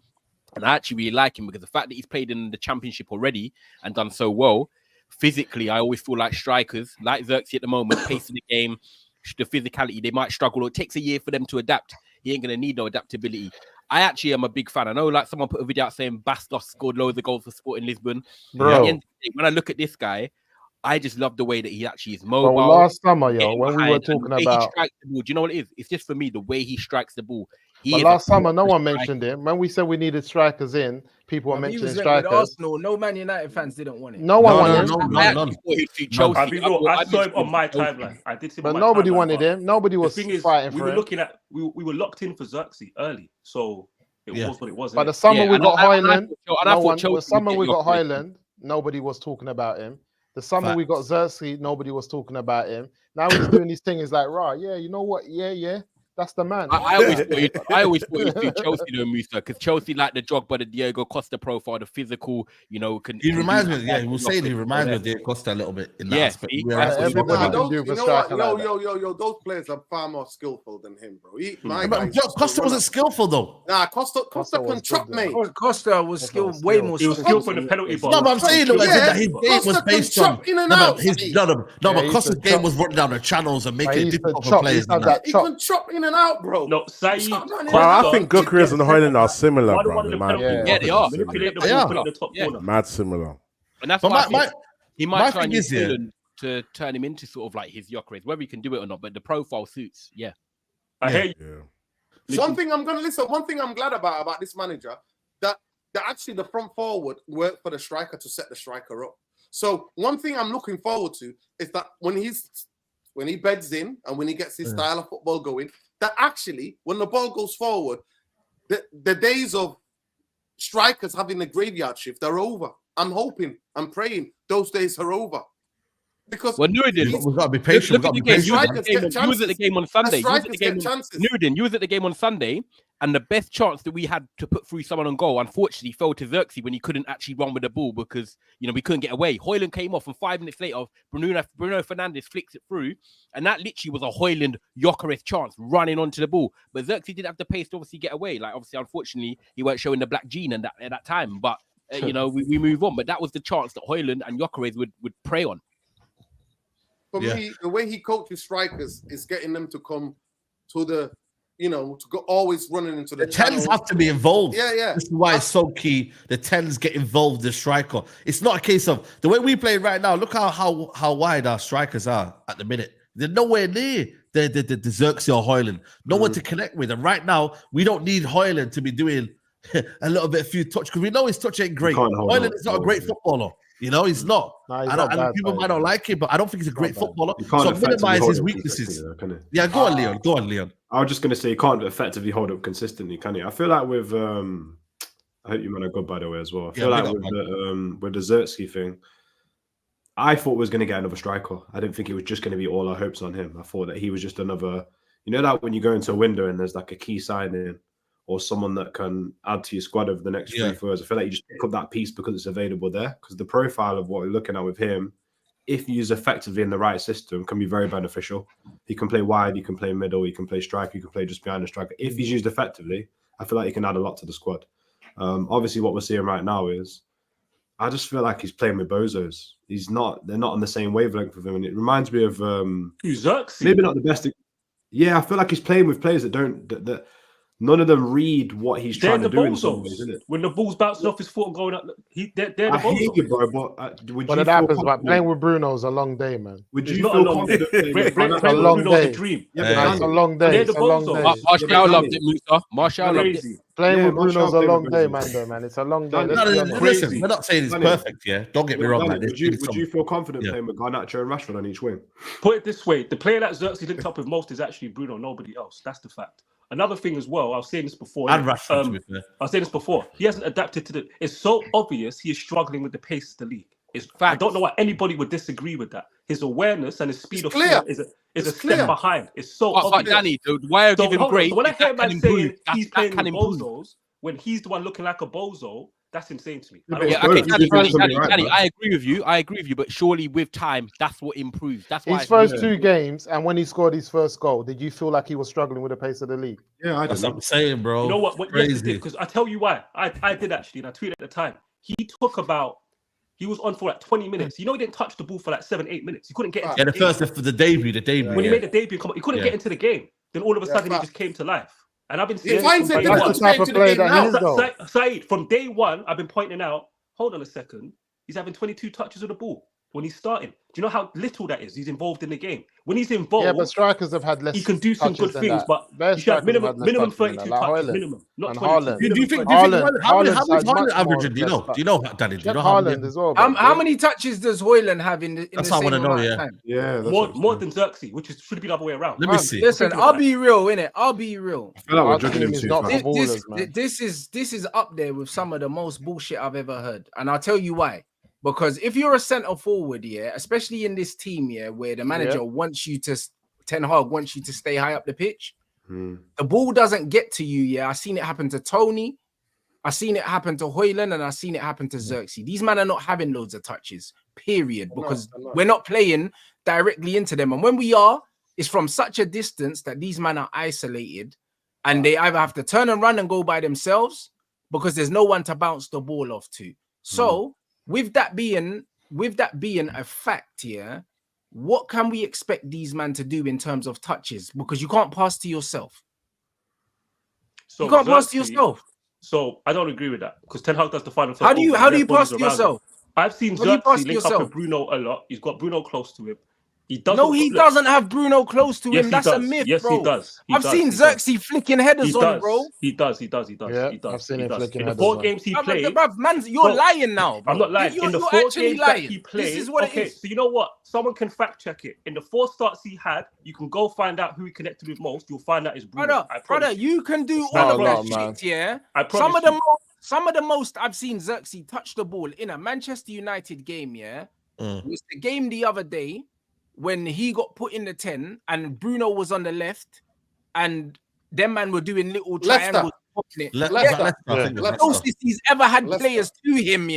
Speaker 7: And I actually really like him because the fact that he's played in the championship already and done so well, physically, I always feel like strikers, like Xerxes at the moment, pace of the game, the physicality, they might struggle. It takes a year for them to adapt. He ain't going to need no adaptability. I actually am a big fan. I know, like, someone put a video out saying Bastos scored loads of goals for Sporting Lisbon.
Speaker 6: Bro.
Speaker 7: At the end of the day, when I look at this guy, I just love the way that he actually is mobile.
Speaker 6: Well, last summer, when we were talking about...
Speaker 7: Do you know what it is? It's just, for me, the way he strikes the ball.
Speaker 6: But last summer, no one mentioned him. When we said we needed strikers in, people were mentioning strikers.
Speaker 2: Arsenal, no Man United fans didn't want him.
Speaker 6: No one wanted him.
Speaker 4: I saw him on my timeline. I did see him,
Speaker 6: but nobody wanted him. Nobody was fighting for him.
Speaker 4: We were locked in for Xerxes early, so it was what it was.
Speaker 6: But the summer we got Hojlund, the summer we got Hojlund, nobody was talking about him. The summer we got Xerxes, nobody was talking about him. Now he's doing these things like, right, yeah, you know what, yeah. That's the man.
Speaker 7: I always thought you'd do Chelsea though, Musa, because Chelsea like the Drogba, the Diego Costa profile, the physical, he reminds
Speaker 1: me, he was saying he reminds me of Diego Costa a little bit in that aspect.
Speaker 8: Those players are far more skillful than him, bro.
Speaker 1: Costa wasn't skillful though.
Speaker 8: Nah, Costa can chop, mate.
Speaker 2: Costa was skilled, way more skillful.
Speaker 4: He was skillful in the penalty box.
Speaker 1: No, but I'm saying that his game was based on but Costa's game was running down the channels and making it difficult for players.
Speaker 8: He can chop in and out, bro.
Speaker 4: No, Saeed.
Speaker 5: I think Gyokores and Hojlund are similar, bro.
Speaker 7: Yeah, they are.
Speaker 5: Mad similar.
Speaker 7: And that's why he might try and use Hojlund to turn him into sort of like his Gyokores, whether he can do it or not. But the profile suits. Yeah,
Speaker 4: I hear you.
Speaker 8: One thing I'm glad about this manager that actually the front forward worked for the striker to set the striker up. So one thing I'm looking forward to is that when he beds in and when he gets his style of football going, that actually, when the ball goes forward, the days of strikers having the graveyard shift are over. I'm hoping, I'm praying those days are over. Because
Speaker 1: we've got to be patient.
Speaker 7: You was at the game on Sunday. Nuruddin, you was at the game on Sunday, and the best chance that we had to put through someone on goal, unfortunately, fell to Xerxes when he couldn't actually run with the ball because we couldn't get away. Hojlund came off, and 5 minutes later, Bruno Fernandes flicks it through, and that literally was a Hojlund Gyokores chance running onto the ball. But Xerxes didn't have the pace to obviously get away. Like, obviously, unfortunately, he weren't showing the black gene at that time. But we move on. But that was the chance that Hojlund and Gyokores would prey on.
Speaker 8: For me, the way he coaches strikers is getting them to come to the, to go always running into the
Speaker 1: tens have to be involved.
Speaker 8: Yeah.
Speaker 1: This is why it's so key. The tens get involved, the striker. It's not a case of the way we play right now. Look how wide our strikers are at the minute. They're nowhere near the Xerxes or Hojlund. No one to connect with. And right now, we don't need Hojlund to be doing a little bit few touch because we know his touch ain't great. Hojlund is not a great footballer. You know, he's not. And people might not like him, but I don't think he's a great footballer. So minimize his weaknesses. Yeah, go on, Leon. Go on, Leon.
Speaker 11: I was just going to say, you can't effectively hold up consistently, can you? I feel like with, I hope you man are good, by the way, as well. I feel like with the Xerxes thing, I thought we was going to get another striker. I didn't think it was just going to be all our hopes on him. I thought that he was just another, you know, that when you go into a window and there's like a key signing or someone that can add to your squad over the next 3-4 years. I feel like you just pick up that piece because it's available there. Because the profile of what we're looking at with him, if used effectively in the right system, can be very beneficial. He can play wide, he can play middle, he can play striker, he can play just behind the striker. If he's used effectively, I feel like he can add a lot to the squad. Obviously, what we're seeing right now is, I just feel like he's playing with bozos. They're not on the same wavelength with him. And it reminds me of
Speaker 4: Xerxes.
Speaker 11: Maybe not the best. Yeah, I feel like he's playing with players that none of them read what he's trying to do in some ways, isn't it?
Speaker 4: When the ball's bouncing off his foot and going up, they're the bozos.
Speaker 11: I hear you, bro, but
Speaker 6: it happens, but playing with Bruno is a long day, man.
Speaker 11: Would you feel confident?
Speaker 6: It's a long day. It's a long day. It's a long day.
Speaker 7: Martial loved it, Musa. Martial loved it.
Speaker 6: Playing with Bruno's a long day, man. It's a long day.
Speaker 1: Listen, we're not saying it's perfect, yeah? Don't get me wrong.
Speaker 11: Would you feel confident playing with Garnacho and Rashford on each wing?
Speaker 4: Put it this way, the player that Xerxes linked up with most is actually Bruno, nobody else. That's the fact. Another thing as well, I was saying this before.
Speaker 1: And Rashford, to be fair.
Speaker 4: I was saying this before. He hasn't adapted to it's so obvious he is struggling with the pace of the league. I don't know why anybody would disagree with that. His awareness and his speed of play is a step behind. It's so obvious.
Speaker 7: Danny, why give him great?
Speaker 4: So when I hear man saying he's playing with bozos, when he's the one looking like a bozo, that's insane to me.
Speaker 7: Danny, I agree with you. But surely with time, that's what improves. That's why
Speaker 6: his first 2 games, and when he scored his first goal, did you feel like he was struggling with the pace of the league?
Speaker 11: Yeah,
Speaker 1: that's what I'm saying, bro.
Speaker 4: You know what? Yes, it did, because I tell you why. I did actually, and I tweeted at the time. He was on for like 20 minutes. You know, he didn't touch the ball for like 7-8 minutes. He couldn't get into
Speaker 1: the first for the debut.
Speaker 4: When he made the debut, he couldn't get into the game. Then all of a sudden, he just came to life. And I've been saying Saeed, from day one, I've been pointing out, hold on a second, he's having 22 touches of the ball when he's starting. Do you know how little that is? He's involved in the game. When he's involved,
Speaker 6: but strikers have had less.
Speaker 4: He can do some good things, but you should have minimum 32 touches, minimum, not 22.
Speaker 1: Do you think how many Hojlund averaging? Do you know, Danny? Do you know
Speaker 6: Hojlund as well?
Speaker 2: How many touches does Hojlund have in the
Speaker 1: That's what I want to know.
Speaker 2: Yeah,
Speaker 4: more than Xerxes, which should be the other way around.
Speaker 1: Let me see.
Speaker 2: Listen, I'll be real, innit? I'll be real.
Speaker 11: I feel like we're judging him too fast.
Speaker 2: This is up there with some of the most bullshit I've ever heard, and I'll tell you why. Because if you're a centre forward, especially in this team, where the manager wants you to, Ten Hag wants you to stay high up the pitch, the ball doesn't get to you. I've seen it happen to Tony, I've seen it happen to Hojlund, and I've seen it happen to Xerxes. These men are not having loads of touches, period, because we're not playing directly into them. And when we are, it's from such a distance that these men are isolated, and they either have to turn and run and go by themselves because there's no one to bounce the ball off to. So, with that being a fact, what can we expect these men to do in terms of touches? Because you can't pass to yourself.
Speaker 4: So
Speaker 2: you can't pass to yourself.
Speaker 4: So I don't agree with that because Ten Hag does the final.
Speaker 2: How do you pass to yourself?
Speaker 4: I've seen Xerxes link up with Bruno a lot. He's got Bruno close to him. He
Speaker 2: doesn't have Bruno close to him. That's a myth, bro.
Speaker 4: He does.
Speaker 2: I've seen Xerxes flicking headers on, bro.
Speaker 4: He does.
Speaker 6: Yeah, I've seen him flicking headers on.
Speaker 4: In the 4 games he played,
Speaker 2: man, you're lying now.
Speaker 4: I'm not lying. In the 4 games that he played,
Speaker 2: this is what it is.
Speaker 4: So you know what? Someone can fact check it. In the 4 starts he had, you can go find out who he connected with most. You'll find out it's Bruno.
Speaker 2: Brother, you can do all of that shit, yeah. Some of the most I've seen Xerxes touch the ball in a Manchester United game, yeah. It was the game the other day when he got put in the 10 and Bruno was on the left and them man were doing little triangles. The closest he's ever had players to him,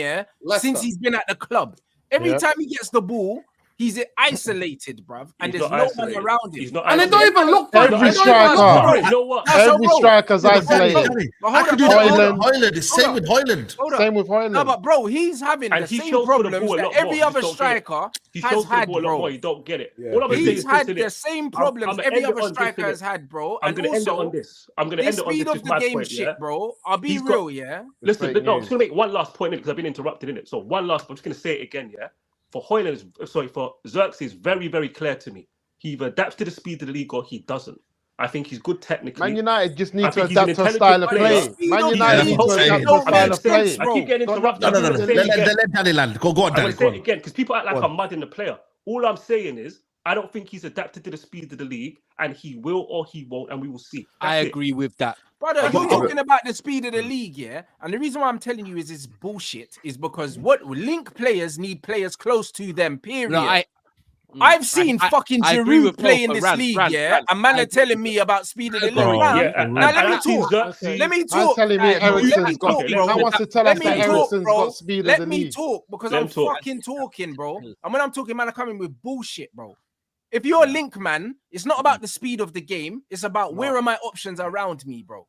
Speaker 2: since he's been at the club. Every time he gets the ball, he's isolated, bruv, and there's no one around him.
Speaker 8: And they don't even look for
Speaker 6: every striker. Every striker's isolated.
Speaker 1: Hojlund is same with Hojlund.
Speaker 6: Same with Hojlund.
Speaker 2: No, but bro, he's having the same problems that every other striker has had, bro.
Speaker 4: You don't get it.
Speaker 2: He's had the same problems every other striker has had, bro.
Speaker 4: I'm going to end it on this. I'm going to end it on this.
Speaker 2: Speed of the game shit, bro. I'll be real,
Speaker 4: Listen, no, I'm just going to make one last point in it because I've been interrupted in it. So one last, I'm just going to say it again, for Xerxes, very, very clear to me. he either adapts to the speed of the league or he doesn't. I think he's good technically.
Speaker 6: Man United just need to adapt to a style of play. Man United need to adapt to a style of play.
Speaker 4: I keep getting interrupted.
Speaker 1: No. Let Danny land. Go on, Danny.
Speaker 4: I'm going to say it again because people act like I'm mad in the player. All I'm saying is I don't think he's adapted to the speed of the league, and he will or he won't, and we will see.
Speaker 7: I agree with that.
Speaker 2: Brother, you're talking about the speed of the league, yeah? And the reason why I'm telling you is it's bullshit is because what link players need players close to them, period. No, I've seen fucking Giroud play in this league, and man are telling me about speed of the league. Now let me talk. Let me talk.
Speaker 6: Telling me Ericsson's got. I want to tell us that Ericsson's got speed of the league.
Speaker 2: Let me talk because I'm fucking talking, bro. And when I'm talking, man, I'm coming with bullshit, bro. If you're a link man, it's not about the speed of the game. It's about where are my options around me, bro.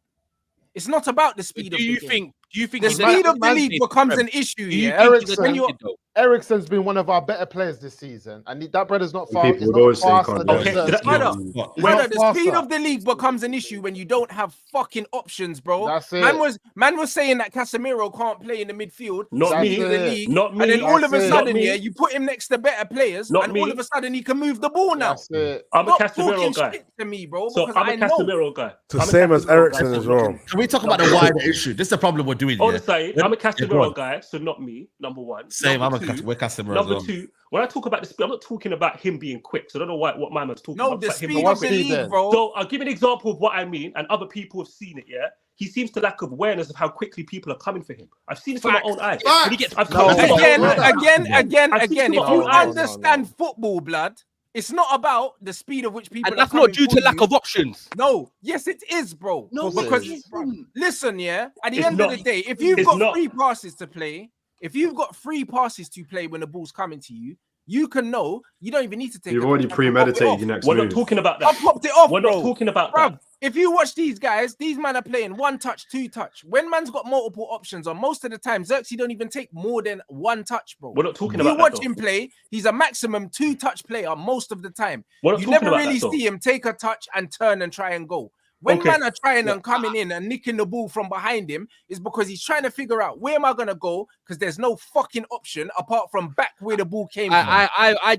Speaker 2: It's not about the speed of the game.
Speaker 7: Do you think
Speaker 2: the speed of the league becomes an issue?
Speaker 6: Ericsson's been one of our better players this season, and that brother's not far.
Speaker 11: People would always say
Speaker 2: the speed of the league becomes an issue when you don't have fucking options, bro.
Speaker 6: That's it.
Speaker 2: Man was saying that Casemiro can't play in the midfield.
Speaker 4: Not me.
Speaker 2: And then all of a sudden, you put him next to better players, and all of a sudden he can move the ball now.
Speaker 6: That's it.
Speaker 4: I'm a Casemiro guy.
Speaker 2: To me, bro.
Speaker 4: So I'm a Casemiro guy.
Speaker 5: The same as Ericsson as well.
Speaker 1: Can we talk about the wider issue? This is the problem we're doing.
Speaker 4: On the side, I'm a Casemiro guy, so not me. Number one.
Speaker 1: Same. We're Casemiro.
Speaker 4: Number two, when I talk about the speed, I'm not talking about him being quick. So I don't know what my man's talking about.
Speaker 2: No, the speed of the league, bro.
Speaker 4: So I'll give an example of what I mean, and other people have seen it. Yeah, he seems to lack of awareness of how quickly people are coming for him. I've seen this with my own eyes. When he gets
Speaker 2: Again. If you understand football, blood. It's not about the speed of which people.
Speaker 7: And that's not due to lack of options.
Speaker 2: No, yes, it is, bro. No, because listen, at the end of the day, if you've got free passes to play, when the ball's coming to you, you can know you don't even need to take.
Speaker 11: You've already premeditated your next move.
Speaker 4: We're not talking about that.
Speaker 2: I popped it off,
Speaker 4: We're not talking about that.
Speaker 2: If you watch these guys, these men are playing 1 touch, 2 touch. When man's got multiple options on, most of the time, Xerxes don't even take more than 1 touch, bro.
Speaker 4: We're not talking about that.
Speaker 2: You watch him play, he's a maximum 2 touch player most of the time. You never really see him take a touch and turn and try and go. When man are trying and coming in and nicking the ball from behind him, is because he's trying to figure out where am I gonna go? Because there's no fucking option apart from back where the ball came from.
Speaker 7: I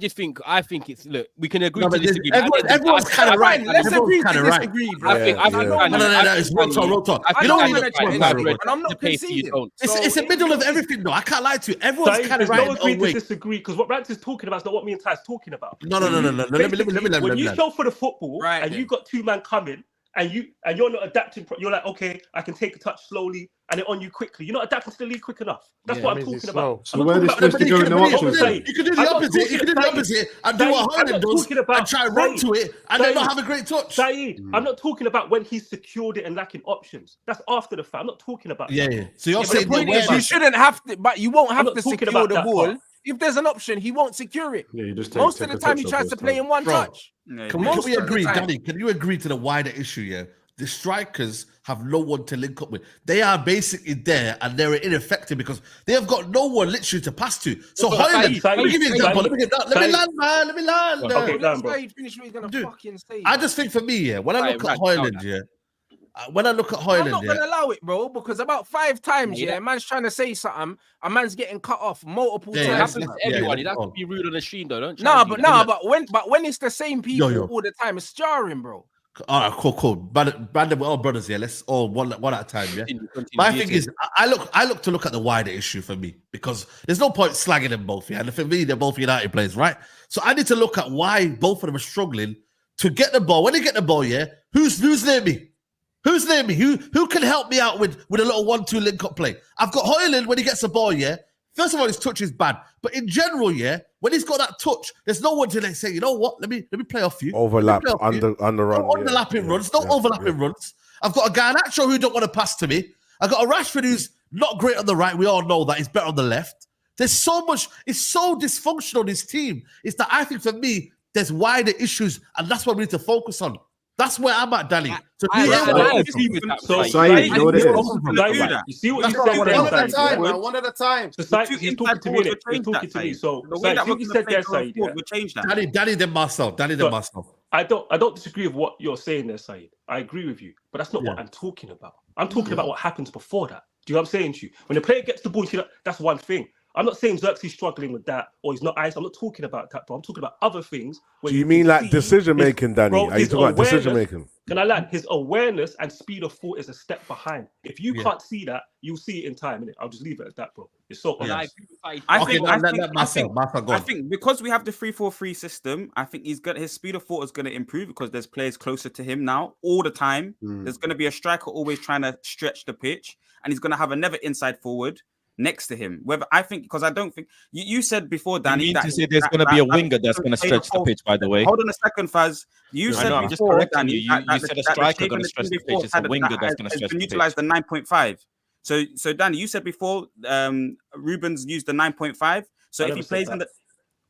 Speaker 7: think it's look. We can agree to disagree.
Speaker 1: Everyone's kind of right.
Speaker 2: Let's agree to disagree, bro.
Speaker 1: No. It's real talk.
Speaker 2: You don't need to. I'm not conceding.
Speaker 1: It's the middle of everything, though. I can't lie to you. Everyone's kind of right.
Speaker 4: Don't agree to disagree because what Rance is talking about is not what me and Ty's talking about.
Speaker 1: No. Let me.
Speaker 4: When you show for the football and you got 2 men coming. And you're not adapting. You're like, okay, I can take a touch slowly and it on you quickly. You're not adapting to the league quick enough. That's what I'm talking about.
Speaker 11: So where are they supposed to go in the options?
Speaker 1: You can do the opposite. You can do the opposite and do what Hojlund does and try and run to it and then not have a great touch.
Speaker 4: Saeed, I'm not talking about when he's secured it and lacking options. That's after the fact. I'm not talking about that.
Speaker 1: Yeah. So you're saying
Speaker 2: you shouldn't have to, but you won't have to secure the ball. If there's an option, he won't secure it.
Speaker 11: Yeah, you just
Speaker 2: most of the time he tries to play in 1 touch.
Speaker 1: Can we agree, Danny? Can you agree to the wider issue here? The strikers have no one to link up with. They are basically there and they're ineffective because they have got no one literally to pass to. So Hojlund, let me give you an example. Let me land, man. Let me land.
Speaker 4: Okay, land, bro.
Speaker 2: I
Speaker 1: just think for me, when I look at Hojlund, when I look at Hojlund,
Speaker 2: I'm not gonna allow it, bro, because about 5 times, man's trying to say something, a man's getting cut off multiple times.
Speaker 7: It happens to everyone. You have to be rude on the stream, though, don't you?
Speaker 2: But when it's the same people all the time, it's jarring, bro.
Speaker 1: All right, cool. Mandem, we're all brothers here. Let's all one at a time. Yeah. My thing is, I look at the wider issue for me because there's no point slagging them both. Yeah, and for me, they're both United players, right? So I need to look at why both of them are struggling to get the ball. When they get the ball, who's near me? Who's near me? Who can help me out with a little 1-2 link-up play? I've got Hojlund when he gets the ball, First of all, his touch is bad. But in general, when he's got that touch, there's no one to say, you know what, let me play off you.
Speaker 5: Overlap, under run.
Speaker 1: No overlapping runs, no overlapping runs. I've got a guy in Nacho who don't want to pass to me. I've got a Rashford who's not great on the right. We all know that. He's better on the left. There's so much, it's so dysfunctional, this team. It's that I think for me, there's wider issues, and that's what we need to focus on. That's where I'm at, Danny.
Speaker 11: Saeed, you know what it is?
Speaker 4: You see what you said
Speaker 8: there, one at a time, man. One at a time.
Speaker 4: He's talking to me. So what you said there, Saeed.
Speaker 10: We'll change that.
Speaker 1: Danny then Marcel.
Speaker 4: I don't disagree with what you're saying there, Saeed. I agree with you, but that's not what I'm talking about. I'm talking about what happens before that. Do you know what I'm saying to you? When the player gets the ball, that's one thing. I'm not saying Xerxes struggling with that or he's not ice. I'm not talking about that, bro. I'm talking about other things.
Speaker 5: Do you mean like decision making, Danny? Are you talking about decision making?
Speaker 4: Can I land? His awareness and speed of thought is a step behind. If you can't see that, you'll see it in time, innit? I'll just leave it at that, bro. It's so honest.
Speaker 10: I think because we have the 3-4-3 system, I think his speed of thought is going to improve because there's players closer to him now all the time. There's going to be a striker always trying to stretch the pitch, and he's going to have another inside forward next to him. Whether I think, because I don't think you said before, Danny,
Speaker 9: that there's going to be a winger that's going to stretch the pitch. By the way,
Speaker 10: hold on a second, Faz. You said
Speaker 9: I'm just correcting you. You said a striker going to stretch the pitch. It's a winger that's going to stretch the pitch.
Speaker 10: Utilize the 9.5. So Danny, you said before, Ruben's used the 9.5. So if he plays in the,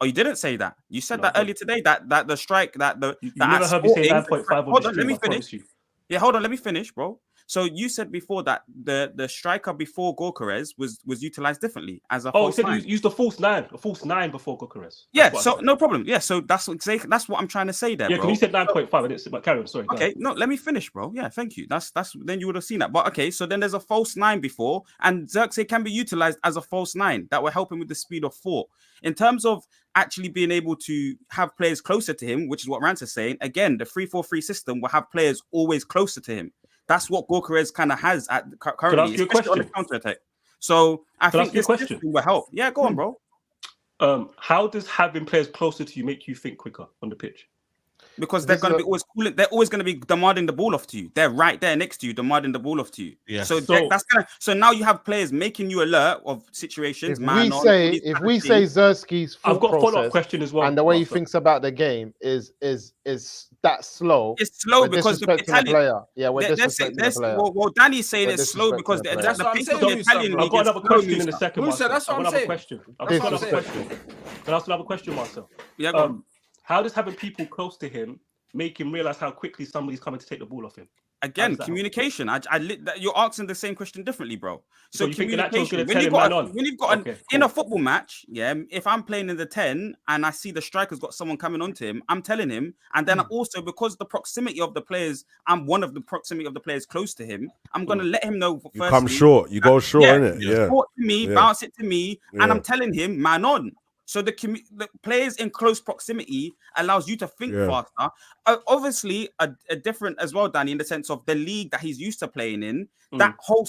Speaker 10: you didn't say that. You said that earlier today. That the strike that the
Speaker 4: you never heard me say 9.5.
Speaker 10: Hold on, let me finish. Yeah, hold on, let me finish, bro. So you said before that the striker before Gyokores was utilized differently as a false nine.
Speaker 4: You used a false nine before Gyokores.
Speaker 10: Yeah, so no problem. Yeah, so that's what I'm trying to say there,
Speaker 4: bro.
Speaker 10: Because
Speaker 4: you said 9.5. I didn't say, but carry on. Sorry.
Speaker 10: Okay, no, let me finish, bro. Yeah, thank you. That's then you would have seen that. But okay, so then there's a false 9 before, and Xerxes can be utilized as a false 9 that will help him with the speed of thought. In terms of actually being able to have players closer to him, which is what Rance is saying. Again, the 3-4-3 system will have players always closer to him. That's what Gyokores kind of has at currently, especially on the counter attack. So I think this system will help. Yeah, go on, bro.
Speaker 4: How does having players closer to you make you think quicker on the pitch?
Speaker 10: Because they're going to be always cool. They're always going to be demanding the ball off to you. They're right there next to you, demanding the ball off to you. Yeah. So that's gonna. So now you have players making you alert of situations.
Speaker 6: If we say Zerski's,
Speaker 4: I've got a follow-up question as well.
Speaker 6: And the way he thinks about the game is that slow.
Speaker 10: It's slow because the Italian
Speaker 6: player. Yeah, we're disrespecting the player.
Speaker 10: Well, Danny's saying it's slow because the Italian league.
Speaker 4: I've got another question in a second.
Speaker 2: Musa, that's what I'm saying.
Speaker 4: I've got another question. Can I ask another question, Marcel?
Speaker 10: Yeah, go on.
Speaker 4: How does having people close to him make him realize how quickly somebody's coming to take the ball off him?
Speaker 10: Again, communication. You're asking the same question differently, bro. So communication.
Speaker 4: When
Speaker 10: you've got in a football match, if I'm playing in the 10 and I see the striker's got someone coming onto him, I'm telling him. And then also because the proximity of the players, I'm one of the proximity of the players close to him. I'm gonna let him know.
Speaker 5: You come short. You go short, innit? Yeah.
Speaker 10: Short to me, bounce it to me, and I'm telling him, man on. So the players in close proximity allows you to think faster. Obviously, a different as well, Danny, in the sense of the league that he's used to playing in. That whole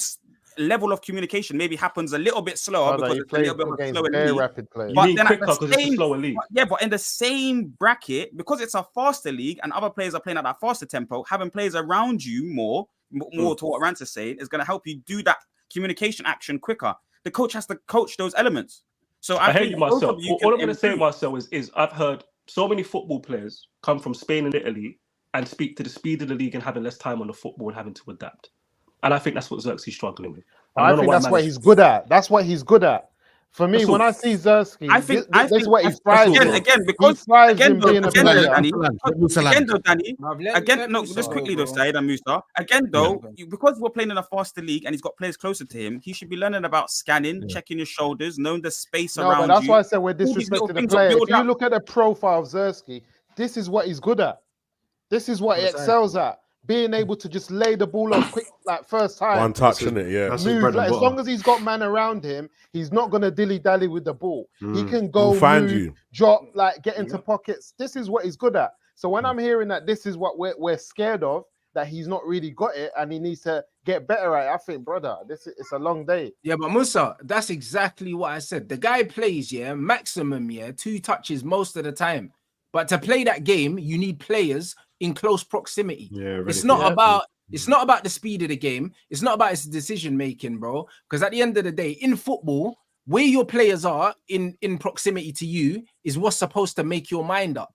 Speaker 10: level of communication maybe happens a little bit slower because it's a little bit of a slower league.
Speaker 6: Rapid players.
Speaker 10: But then because it's a slower league. But in the same bracket, because it's a faster league and other players are playing at that faster tempo, having players around you more to what Rance is saying is going to help you do that communication action quicker. The coach has to coach those elements. So I hear you, Marcel.
Speaker 4: All I'm going to say, Marcel, is I've heard so many football players come from Spain and Italy and speak to the speed of the league and having less time on the football and having to adapt. And I think that's what Xerxes is struggling with.
Speaker 6: I think that's what he's good at. That's what he's good at. For me, when I see Xerxes, I think what he thrives in.
Speaker 10: Again, because just quickly though, Saeed and Musa. Again, though, because we're playing in a faster league and he's got players closer to him, he should be learning about scanning, checking your shoulders, knowing the space around you.
Speaker 6: But that's why I said we're disrespecting the player. If you look at the profile of Xerxes, this is what he's good at. This is what he excels at. Being able to just lay the ball off quick, like first time.
Speaker 5: One touch, isn't it? Yeah.
Speaker 6: Move, like, as long as he's got man around him, he's not going to dilly-dally with the ball. He can go, move, drop, like get into pockets. This is what he's good at. So when I'm hearing that this is what we're scared of, that he's not really got it and he needs to get better at it, I think, brother, it's a long day.
Speaker 2: Yeah, but Musa, that's exactly what I said. The guy plays, maximum, 2 touches most of the time. But to play that game, you need players in close proximity. It's not about the speed of the game. It's not about its decision making, bro. Because at the end of the day, in football, where your players are in proximity to you is what's supposed to make your mind up.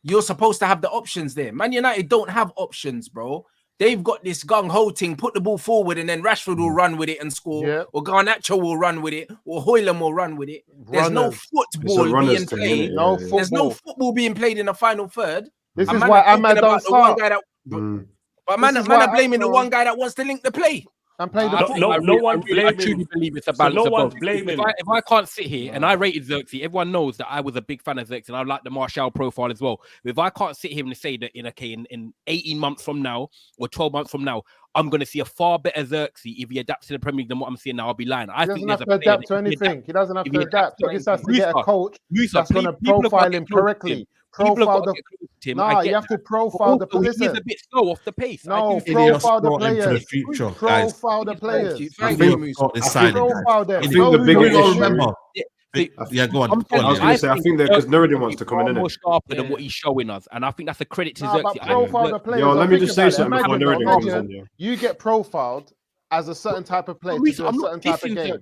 Speaker 2: You're supposed to have the options there. Man United don't have options, bro. They've got this gung-ho thing, put the ball forward and then Rashford will run with it and score, or Garnacho will run with it, or Hojlund will run with it. There's no football being played. There's no football being played in the final third.
Speaker 6: This is why Ahmad don't start.
Speaker 2: But man are blaming the one guy that wants to link the play.
Speaker 6: and play the
Speaker 4: no one's blaming.
Speaker 7: I truly believe it's a balance
Speaker 4: no
Speaker 7: of
Speaker 4: one's
Speaker 7: both.
Speaker 4: blaming.
Speaker 7: If I can't sit here and I rated Xerxes, everyone knows that I was a big fan of Xerxes and I like the Martial profile as well. If I can't sit here and say that in 18 months from now or 12 months from now, I'm going to see a far better Xerxes if he adapts to the Premier League than what I'm seeing now, I'll be lying.
Speaker 6: He doesn't have to adapt to anything. He doesn't have to adapt. He just has to get a coach that's going to profile him correctly. Profile the you have to profile the players.
Speaker 7: He's a bit slow off the pace.
Speaker 6: No, profile the players. Profile the players.
Speaker 11: Profile them. I think the biggest issue.
Speaker 1: Yeah, go on.
Speaker 11: I was going to say, I think that because Nuruddin wants to come in,
Speaker 7: more sharper than what he's showing us, and I think that's a credit to Xerxes.
Speaker 6: Profile the players.
Speaker 11: Yo, let me just say something before Nuruddin comes in.
Speaker 6: You get profiled as a certain type of player to do a certain type of game.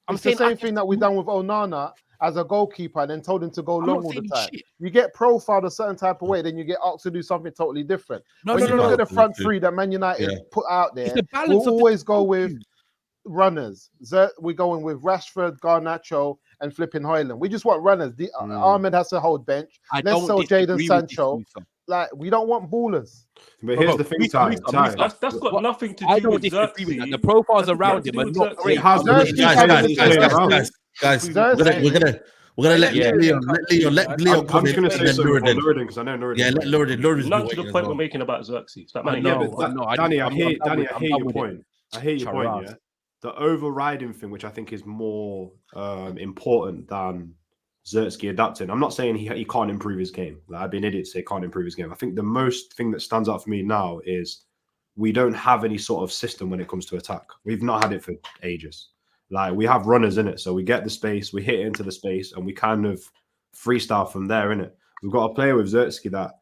Speaker 6: It's the same thing that we done with Onana as a goalkeeper and then told him to go long all the time. You get profiled a certain type of way, then you get asked to do something totally different. When you look at the front three that Man United put out there, we'll always go with runners. We're going with Rashford, Garnacho, and flipping Hojlund. We just want runners. Ahmed has to hold bench. Let's sell Jadon Sancho. Like, we don't want ballers.
Speaker 11: But here's the thing, Ty.
Speaker 4: That's got nothing to do with Xerxes.
Speaker 7: The profiles around him are not great.
Speaker 1: Guys, we're gonna let Leo come in.
Speaker 11: I'm just gonna say something for Nuruddin because I know Nuruddin.
Speaker 1: Yeah, let Nuruddin.
Speaker 4: Not to the point we're making about Xerxes.
Speaker 11: Danny, I hear your point. I hear your point. Yeah, the overriding thing, which I think is more important than Xerxes adapting. I'm not saying he can't improve his game. Like, I'd be an idiot to say he can't improve his game. I think the most thing that stands out for me now is we don't have any sort of system when it comes to attack. We've not had it for ages. Like, we have runners in it, so we get the space, we hit it into the space, and we kind of freestyle from there, innit? We've got a player with Xerxes that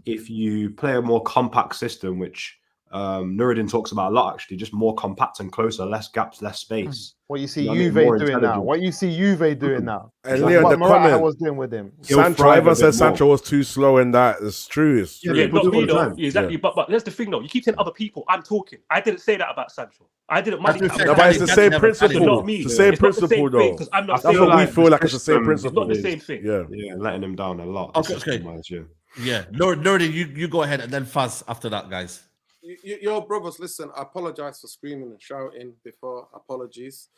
Speaker 11: if you play a more compact system, which Nuruddin talks about a lot, actually, just more compact and closer, less gaps, less space.
Speaker 6: What you see Juve doing now. What you see Juve doing now.
Speaker 5: And Leo,
Speaker 6: what
Speaker 5: the
Speaker 6: Morata
Speaker 5: comment
Speaker 6: was doing with him.
Speaker 5: Sancho, everyone says Sancho was too slow in that. It's true. It's true.
Speaker 4: Yeah, not me though. Exactly. But that's the thing though. You keep saying other people. I'm talking. I didn't say that about Sancho. I didn't.
Speaker 5: No, but it's the same principle.
Speaker 4: Not me.
Speaker 5: It's the same principle though.
Speaker 4: Because I'm not.
Speaker 5: That's what we feel like it's the same principle.
Speaker 4: It's not the same thing.
Speaker 11: Yeah, letting him down a lot.
Speaker 1: Okay. Yeah, Nuruddin, you go ahead and then Faz after that, guys.
Speaker 8: Your brothers, listen, I apologize for screaming and shouting before. Apologies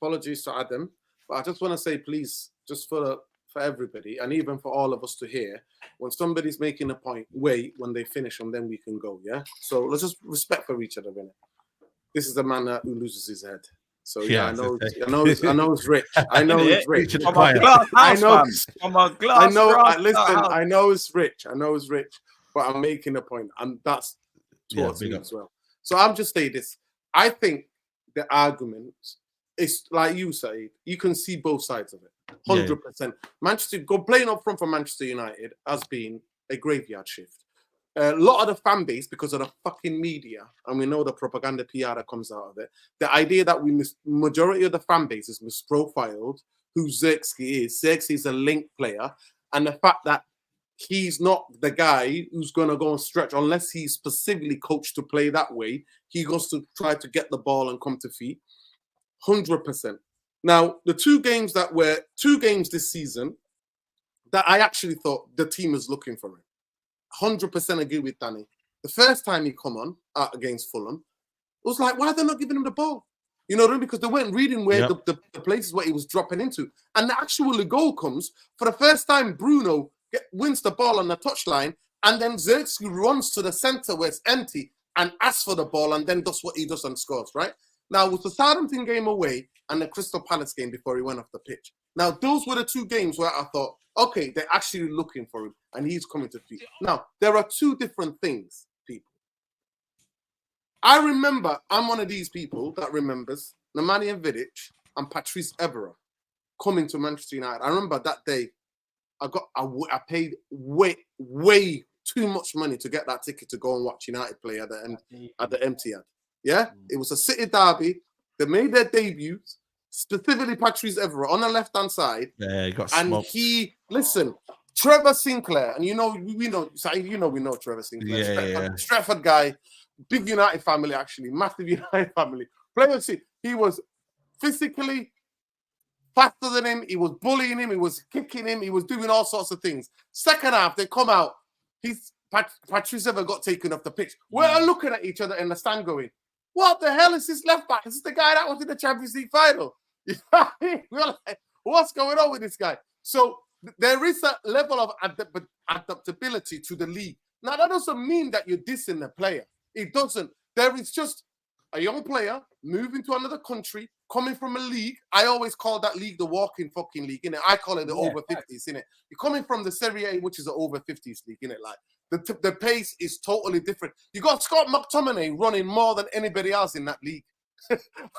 Speaker 8: to Adam. But I just want to say, please, just for everybody, and even for all of us to hear, when somebody's making a point, wait when they finish and then we can go, yeah? So let's just respect for each other, innit? This is a man who loses his head. So yeah, I know it's rich. I know it's rich. I know it's rich. But I'm making a point, and that's towards me as well. So I'm just saying this. I think the argument is like you say. You can see both sides of it, 100%. Manchester playing up front for Manchester United has been a graveyard shift. A lot of the fan base, because of the fucking media, and we know the propaganda PR that comes out of it, the idea that majority of the fan base is misprofiled who Xerxes is. Xerxes is a link player, and the fact that he's not the guy who's going to go and stretch unless he's specifically coached to play that way. He goes to try to get the ball and come to feet. 100%. Now, the two games this season that I actually thought the team is looking for him. 100% agree with Danny. The first time he come on against Fulham, it was like, why are they not giving him the ball? You know what I mean? Because they weren't reading where the places where he was dropping into. And the actual goal comes for the first time. Bruno wins the ball on the touchline, and then Xerxes runs to the center where it's empty and asks for the ball, and then does what he does and scores, right? Now, with the Southampton game away and the Crystal Palace game before he went off the pitch. Now, those were the two games where I thought, okay, they're actually looking for him, and he's coming to feet. Now, there are two different things, people. I remember, I'm one of these people that remembers Nemanja Vidic and Patrice Evra coming to Manchester United. I remember that day, I paid way too much money to get that ticket to go and watch United play at the Etihad. Yeah, it was a City derby. They made their debuts, specifically Patrice Evra on the left-hand side.
Speaker 1: Yeah, he got smoked.
Speaker 8: And Trevor Sinclair, and we know Trevor Sinclair. Stratford guy, big United family, actually, massive United family. Player, he was physically faster than him. He was bullying him. He was kicking him. He was doing all sorts of things. Second half, they come out. Patrice Evra got taken off the pitch. We're looking at each other in the stand going, what the hell is this left back? This is the guy that was in the Champions League final. You know what I mean? We're like, what's going on with this guy? So there is a level of adaptability to the league. Now, that doesn't mean that you're dissing the player. It doesn't. There is just a young player moving to another country, coming from a league. I always call that league the walking fucking league, innit? I call it the over 50s, innit? You're coming from the Serie A, which is the over 50s league, innit? Like, the pace is totally different. You got Scott McTominay running more than anybody else in that league.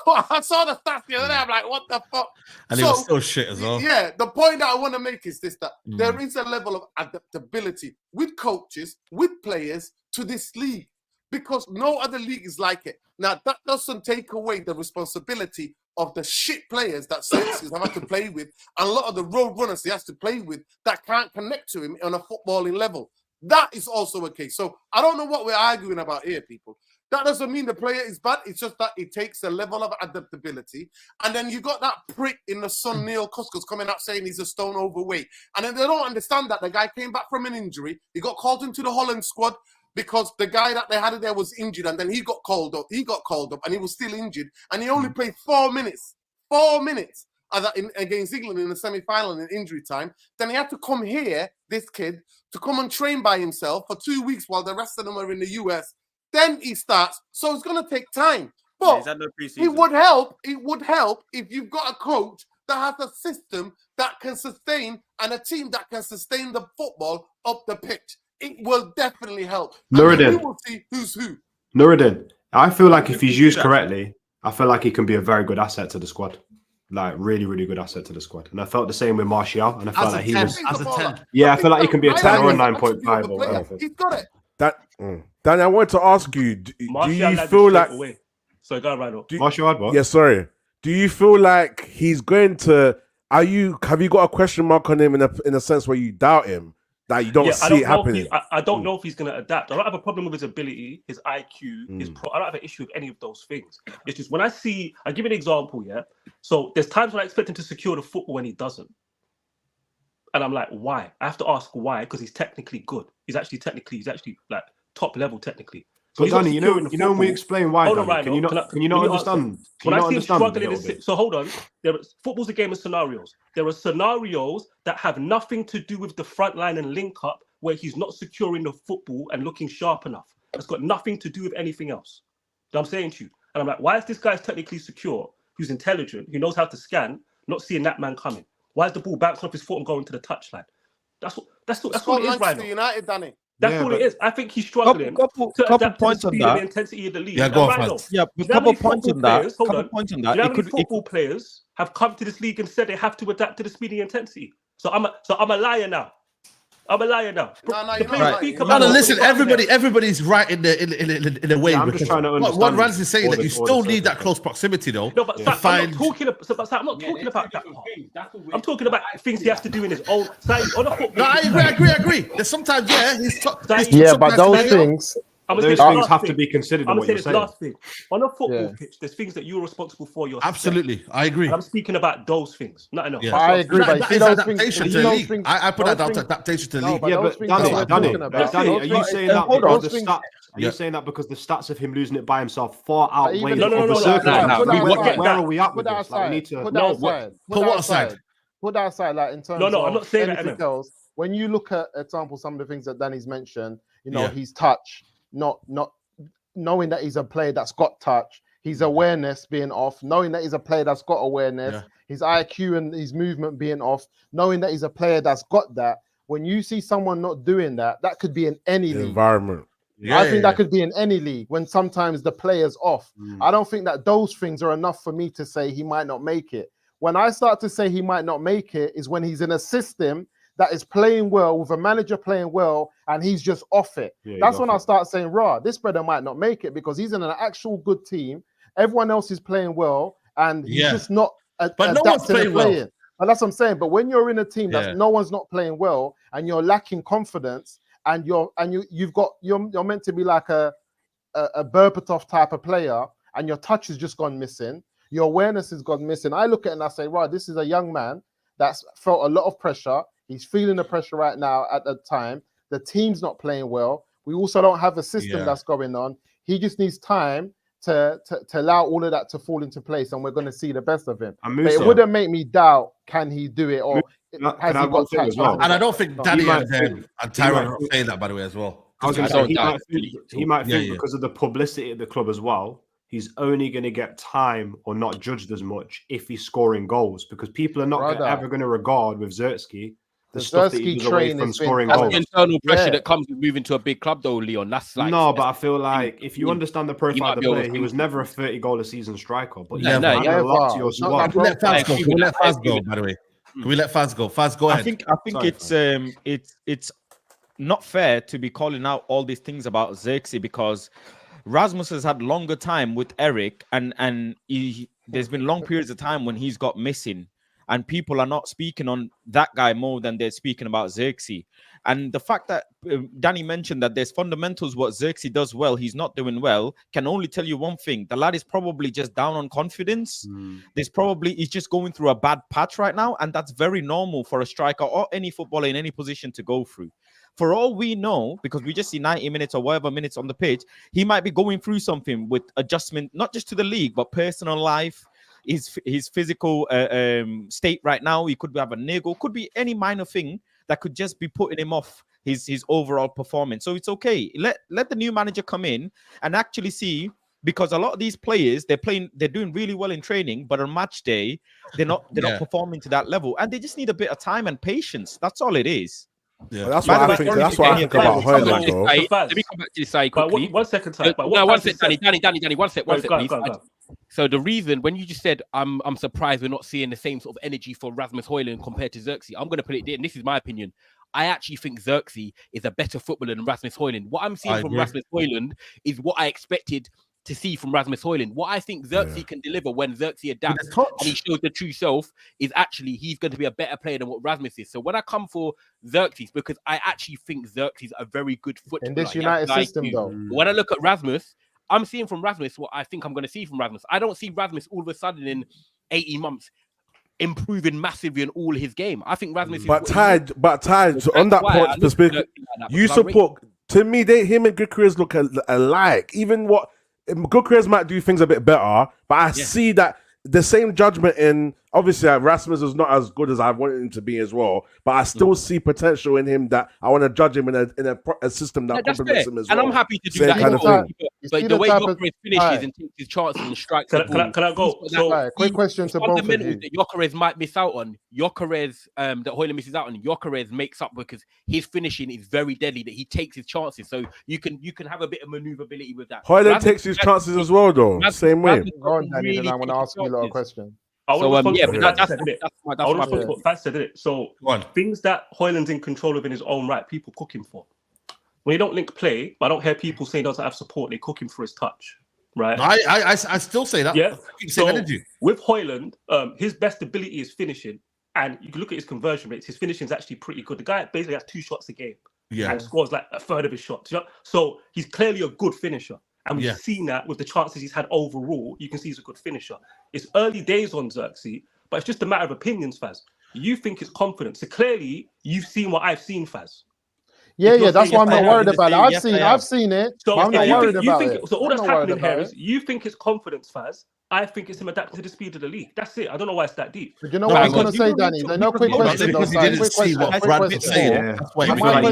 Speaker 8: I saw the stats the other day. I'm like, what the fuck?
Speaker 1: And he was still shit as well.
Speaker 8: Yeah, the point that I want to make is this, that there is a level of adaptability with coaches, with players to this league, because no other league is like it. Now, that doesn't take away the responsibility of the shit players that Celtics have had to play with, and a lot of the road runners he has to play with that can't connect to him on a footballing level. That is also a case. So I don't know what we're arguing about here, people. That doesn't mean the player is bad. It's just that it takes a level of adaptability. And then you got that prick in the sun, Neil Kuskos, coming out saying he's a stone overweight. And then they don't understand that the guy came back from an injury. He got called into the Holland squad because the guy that they had there was injured, and then he got called up. He got called up, and he was still injured. And he only played 4 minutes. 4 minutes against England in the semi-final in injury time. Then he had to come here, this kid, to come and train by himself for 2 weeks while the rest of them are in the US. Then he starts. So it's going to take time. But it would help. It would help if you've got a coach that has a system that can sustain, and a team that can sustain the football up the pitch. It will definitely help.
Speaker 11: Nuruddin.
Speaker 8: We will see who's who.
Speaker 11: Nuruddin, I feel like if he's used correctly, I feel like he can be a very good asset to the squad. Like, really, really good asset to the squad. And I felt the same with Martial. And I felt like he was...
Speaker 1: As a 10.
Speaker 11: Yeah, I feel like he can be a 10 or a 9.5 or whatever.
Speaker 8: He's got it.
Speaker 5: Danny, I wanted to ask you, do you feel like...
Speaker 4: So go right.
Speaker 11: Martial had what?
Speaker 5: Yeah, sorry. Do you feel like he's going to... Have you got a question mark on him in a sense where you doubt him? That you don't see it happening?
Speaker 4: I don't know if he's going to adapt. I don't have a problem with his ability, his IQ, I don't have an issue with any of those things. It's just when I see... I'll give you an example, yeah? So there's times when I expect him to secure the football when he doesn't. And I'm like, why? I have to ask why, because he's technically good. He's actually like top level technically. So
Speaker 11: Danny, you know when we explain why,
Speaker 4: hold on,
Speaker 11: Danny, can you not understand?
Speaker 4: When I see him struggling so hold on. Football's a game of scenarios. There are scenarios that have nothing to do with the front line and link up where he's not securing the football and looking sharp enough. It's got nothing to do with anything else. You know what I'm saying to you? And I'm like, why is this guy technically secure? He's intelligent. He knows how to scan, not seeing that man coming. Why is the ball bouncing off his foot and going to the touchline? That's what it is right now.
Speaker 8: United, Danny.
Speaker 4: That's all it is. I think he's struggling.
Speaker 9: Couple points on that.
Speaker 4: The intensity of the league.
Speaker 1: Yeah, go on.
Speaker 9: Yeah, but couple points on that. Couple points on that.
Speaker 4: You know how many football players have come to this league and said they have to adapt to the speed and intensity? So I'm a liar now. No,
Speaker 1: listen, everybody's right in a way.
Speaker 11: I'm just trying to understand.
Speaker 1: What Rans is saying that you still need that close proximity, though.
Speaker 4: No, but I'm not talking about that part. I'm talking about things he has to do in his own side on a football.
Speaker 1: No, I agree. There's sometimes,
Speaker 6: but those things.
Speaker 11: Those things have to be considered in what you're saying.
Speaker 4: Last thing. On a football pitch, there's things that you're responsible for yourself.
Speaker 1: Absolutely, I agree.
Speaker 4: And I'm speaking about those things. Not enough.
Speaker 6: Yeah. I agree.
Speaker 1: That is adaptation to the league. I put that down to adaptation to the league.
Speaker 11: Yeah, but Danny, are you saying that because the stats? Are you saying that because the stats of him losing it by himself far outweigh the circumstances? Where are we at with this? We need to
Speaker 6: put that aside. Put that aside, like in terms of
Speaker 4: I'm not saying
Speaker 6: anything else. When you look at example, some of the things that Danny's mentioned, his touch, not knowing that he's a player that's got touch, his awareness being off, knowing that he's a player that's got awareness, his IQ and his movement being off, knowing that he's a player that's got that. When you see someone not doing that, that could be in any league.
Speaker 5: Environment.
Speaker 6: I think that could be in any league when sometimes the player's off. I don't think that those things are enough for me to say he might not make it. When I start to say he might not make it is when he's in a system that is playing well, with a manager playing well, and he's just off it. That's when I start saying, this brother might not make it because he's in an actual good team. Everyone else is playing well, and he's just not
Speaker 1: but no one's playing well.
Speaker 6: And that's what I'm saying. But when you're in a team that no one's not playing well, and you're lacking confidence, and you're meant to be like a Berbatov type of player, and your touch has just gone missing, your awareness has gone missing. I look at it and I say, this is a young man that's felt a lot of pressure. He's feeling the pressure right now at the time. The team's not playing well. We also don't have a system that's going on. He just needs time to allow all of that to fall into place, and we're going to see the best of him.
Speaker 11: And
Speaker 6: but it wouldn't make me doubt, can he do it, or has he got touch?
Speaker 1: And I don't think Danny and Tyron are saying that, by the way, as well.
Speaker 11: I was going to say, he might think because of the publicity at the club as well, he's only going to get time or not judged as much if he's scoring goals, because people are not ever going to regard with Xerxes the stuff that he does away from scoring goals.
Speaker 7: The internal pressure that comes with moving to a big club, though, Leon. That's like
Speaker 11: but I feel like if you understand the profile of the player, he was never a 30-goal a season striker. But
Speaker 1: Can we let Faz go, by the way? Can we let Faz go? Faz, go ahead.
Speaker 9: I think it's not fair to be calling out all these things about Xerxes, because Rasmus has had longer time with Eric, and there's been long periods of time when he's got missing, and people are not speaking on that guy more than they're speaking about Xerxes. And the fact that Danny mentioned that there's fundamentals, what Xerxes does well, he's not doing well, can only tell you one thing. The lad is probably just down on confidence. He's just going through a bad patch right now, and that's very normal for a striker or any footballer in any position to go through. For all we know, because we just see 90 minutes or whatever minutes on the pitch, he might be going through something with adjustment, not just to the league, but personal life, his physical state right now. He could have a niggle, could be any minor thing that could just be putting him off his overall performance. So it's okay. Let the new manager come in and actually see, because a lot of these players, they're doing really well in training, but on match day, they're not performing to that level, and they just need a bit of time and patience. That's all it is.
Speaker 5: Yeah, that's what I think. That's what I think about Hojlund, though.
Speaker 7: Let me come back to this side quickly.
Speaker 4: One second,
Speaker 7: Danny, one sec, please. So the reason, when you just said I'm surprised we're not seeing the same sort of energy for Rasmus Hojlund compared to Xerxes, I'm going to put it there, and this is my opinion. I actually think Xerxes is a better footballer than Rasmus Hojlund. What I'm seeing from Rasmus Hojlund is what I expected to see from Rasmus Hojlund. What I think Xerxes can deliver when Xerxes adapts and he shows the true self is actually he's going to be a better player than what Rasmus is. So when I come for Xerxes, because I actually think Xerxes is a very good footballer.
Speaker 6: In this United system, though.
Speaker 7: When I look at Rasmus, I'm seeing from Rasmus what I think I'm going to see from Rasmus. I don't see Rasmus all of a sudden in 18 months improving massively in all his game. I think Rasmus
Speaker 5: But on that point perspective, you support, to me, him and Gyokores look alike. Even what Gyokores might do things a bit better, but I see that the same judgment in, obviously Rasmus is not as good as I wanted him to be as well, but I still see potential in him that I want to judge him in a system that complements him as well.
Speaker 7: And I'm happy to do that kind of thing. But the way Gyokores finishes and takes his chances and strikes.
Speaker 4: Can I go?
Speaker 6: So, quick question to both of you.
Speaker 7: That Gyokores might miss out on, that Hojlund misses out on, Gyokores makes up because his finishing is very deadly, that he takes his chances. So you can have a bit of maneuverability with that.
Speaker 5: Hojlund takes his chances as well, though. Same way.
Speaker 6: Go on, Danny, then I want to ask you a lot of questions.
Speaker 4: That's what Faz said, it. So things that Hojlund's in control of in his own right, people cook him for. When you don't link play, but I don't hear people say he doesn't have support, they cook him for his touch. Right?
Speaker 1: No, I still say that.
Speaker 4: Yeah. So with Hojlund, his best ability is finishing. And you can look at his conversion rates, his finishing is actually pretty good. The guy basically has 2 shots a game.
Speaker 1: Yeah.
Speaker 4: And scores like a third of his shots. So he's clearly a good finisher. And we've seen that with the chances he's had overall. You can see he's a good finisher. It's early days on Xerxes, but it's just a matter of opinions, Faz. You think it's confidence. So clearly, you've seen what I've seen, Faz.
Speaker 6: Yeah, that's why I'm not worried about it. I've seen it.
Speaker 4: So
Speaker 6: I'm not worried about it.
Speaker 4: So all that's happening here is you think it's confidence, Faz. I think it's him adapting to the speed of the league. That's it. I don't know why it's that deep.
Speaker 6: But you know what I was going to say, Danny? No quick question.
Speaker 1: Because he didn't see what Rand was saying.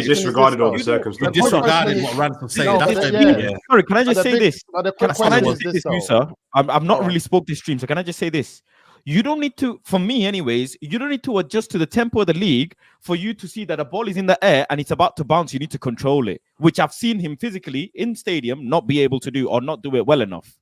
Speaker 11: He disregarded all the circumstances.
Speaker 1: He disregarded what Rand was saying.
Speaker 9: Sorry, can I just say this? Can I just say this, Musa? I've not really spoke this stream, so can I just say this? You don't need to, for me anyways, you don't need to adjust to the tempo of the league for you to see that a ball is in the air and it's about to bounce. You need to control it, which I've seen him physically in stadium not be able to do or not do it well enough.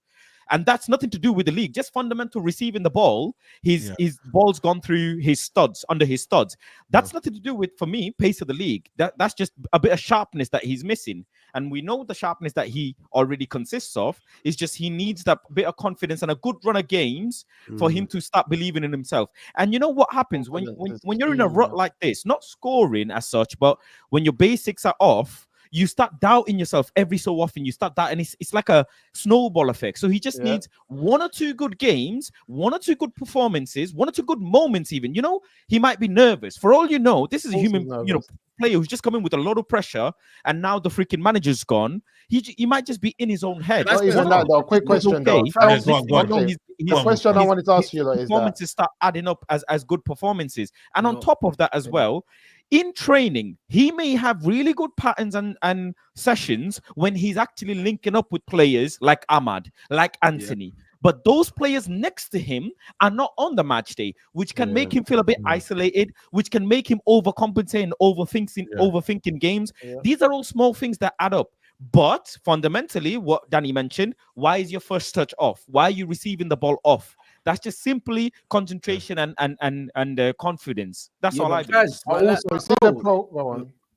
Speaker 9: And that's nothing to do with the league, just fundamental receiving the ball. His ball's gone through his studs, under his studs. That's nothing to do with, for me, pace of the league. That's just a bit of sharpness that he's missing. And we know the sharpness that he already consists of. Is just he needs that bit of confidence and a good run of games for him to start believing in himself. And you know what happens when you're in a rut like this, not scoring as such, but when your basics are off, you start doubting yourself every so often. You start doubting, and it's like a snowball effect. So he just needs 1 or 2 good games, 1 or 2 good performances, 1 or 2 good moments. Even, you know, he might be nervous. For all you know, this is a human, you know, player who's just come in with a lot of pressure, and now the freaking manager's gone. He might just be in his own head.
Speaker 6: Not even that, though. Quick question, though. The question I wanted to ask you, is
Speaker 9: performances start adding up as good performances, and on top of that as well, in training, he may have really good patterns and sessions when he's actually linking up with players like Ahmad, like Anthony. But those players next to him are not on the match day, which can make him feel a bit isolated, which can make him overcompensate and overthinking games. These are all small things that add up. But fundamentally, what Danny mentioned, why is your first touch off? Why are you receiving the ball off? That's just simply concentration and confidence. That's all I do.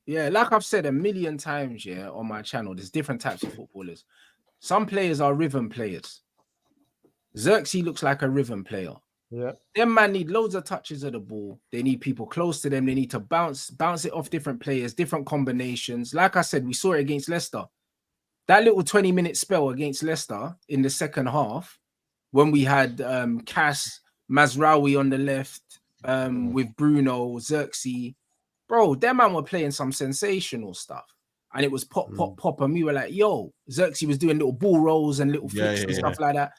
Speaker 2: Yeah, like I've said a million times, on my channel, there's different types of footballers. Some players are rhythm players. Xerxes looks like a rhythm player.
Speaker 6: Yeah.
Speaker 2: Them man need loads of touches of the ball. They need people close to them. They need to bounce it off different players, different combinations. Like I said, we saw it against Leicester. That little 20-minute spell against Leicester in the second half, when we had Cass, Mazraoui on the left, with Bruno, Xerxes. Bro, them man were playing some sensational stuff. And it was pop, pop, pop. And we were like, yo, Xerxes was doing little ball rolls and little flicks and stuff like that.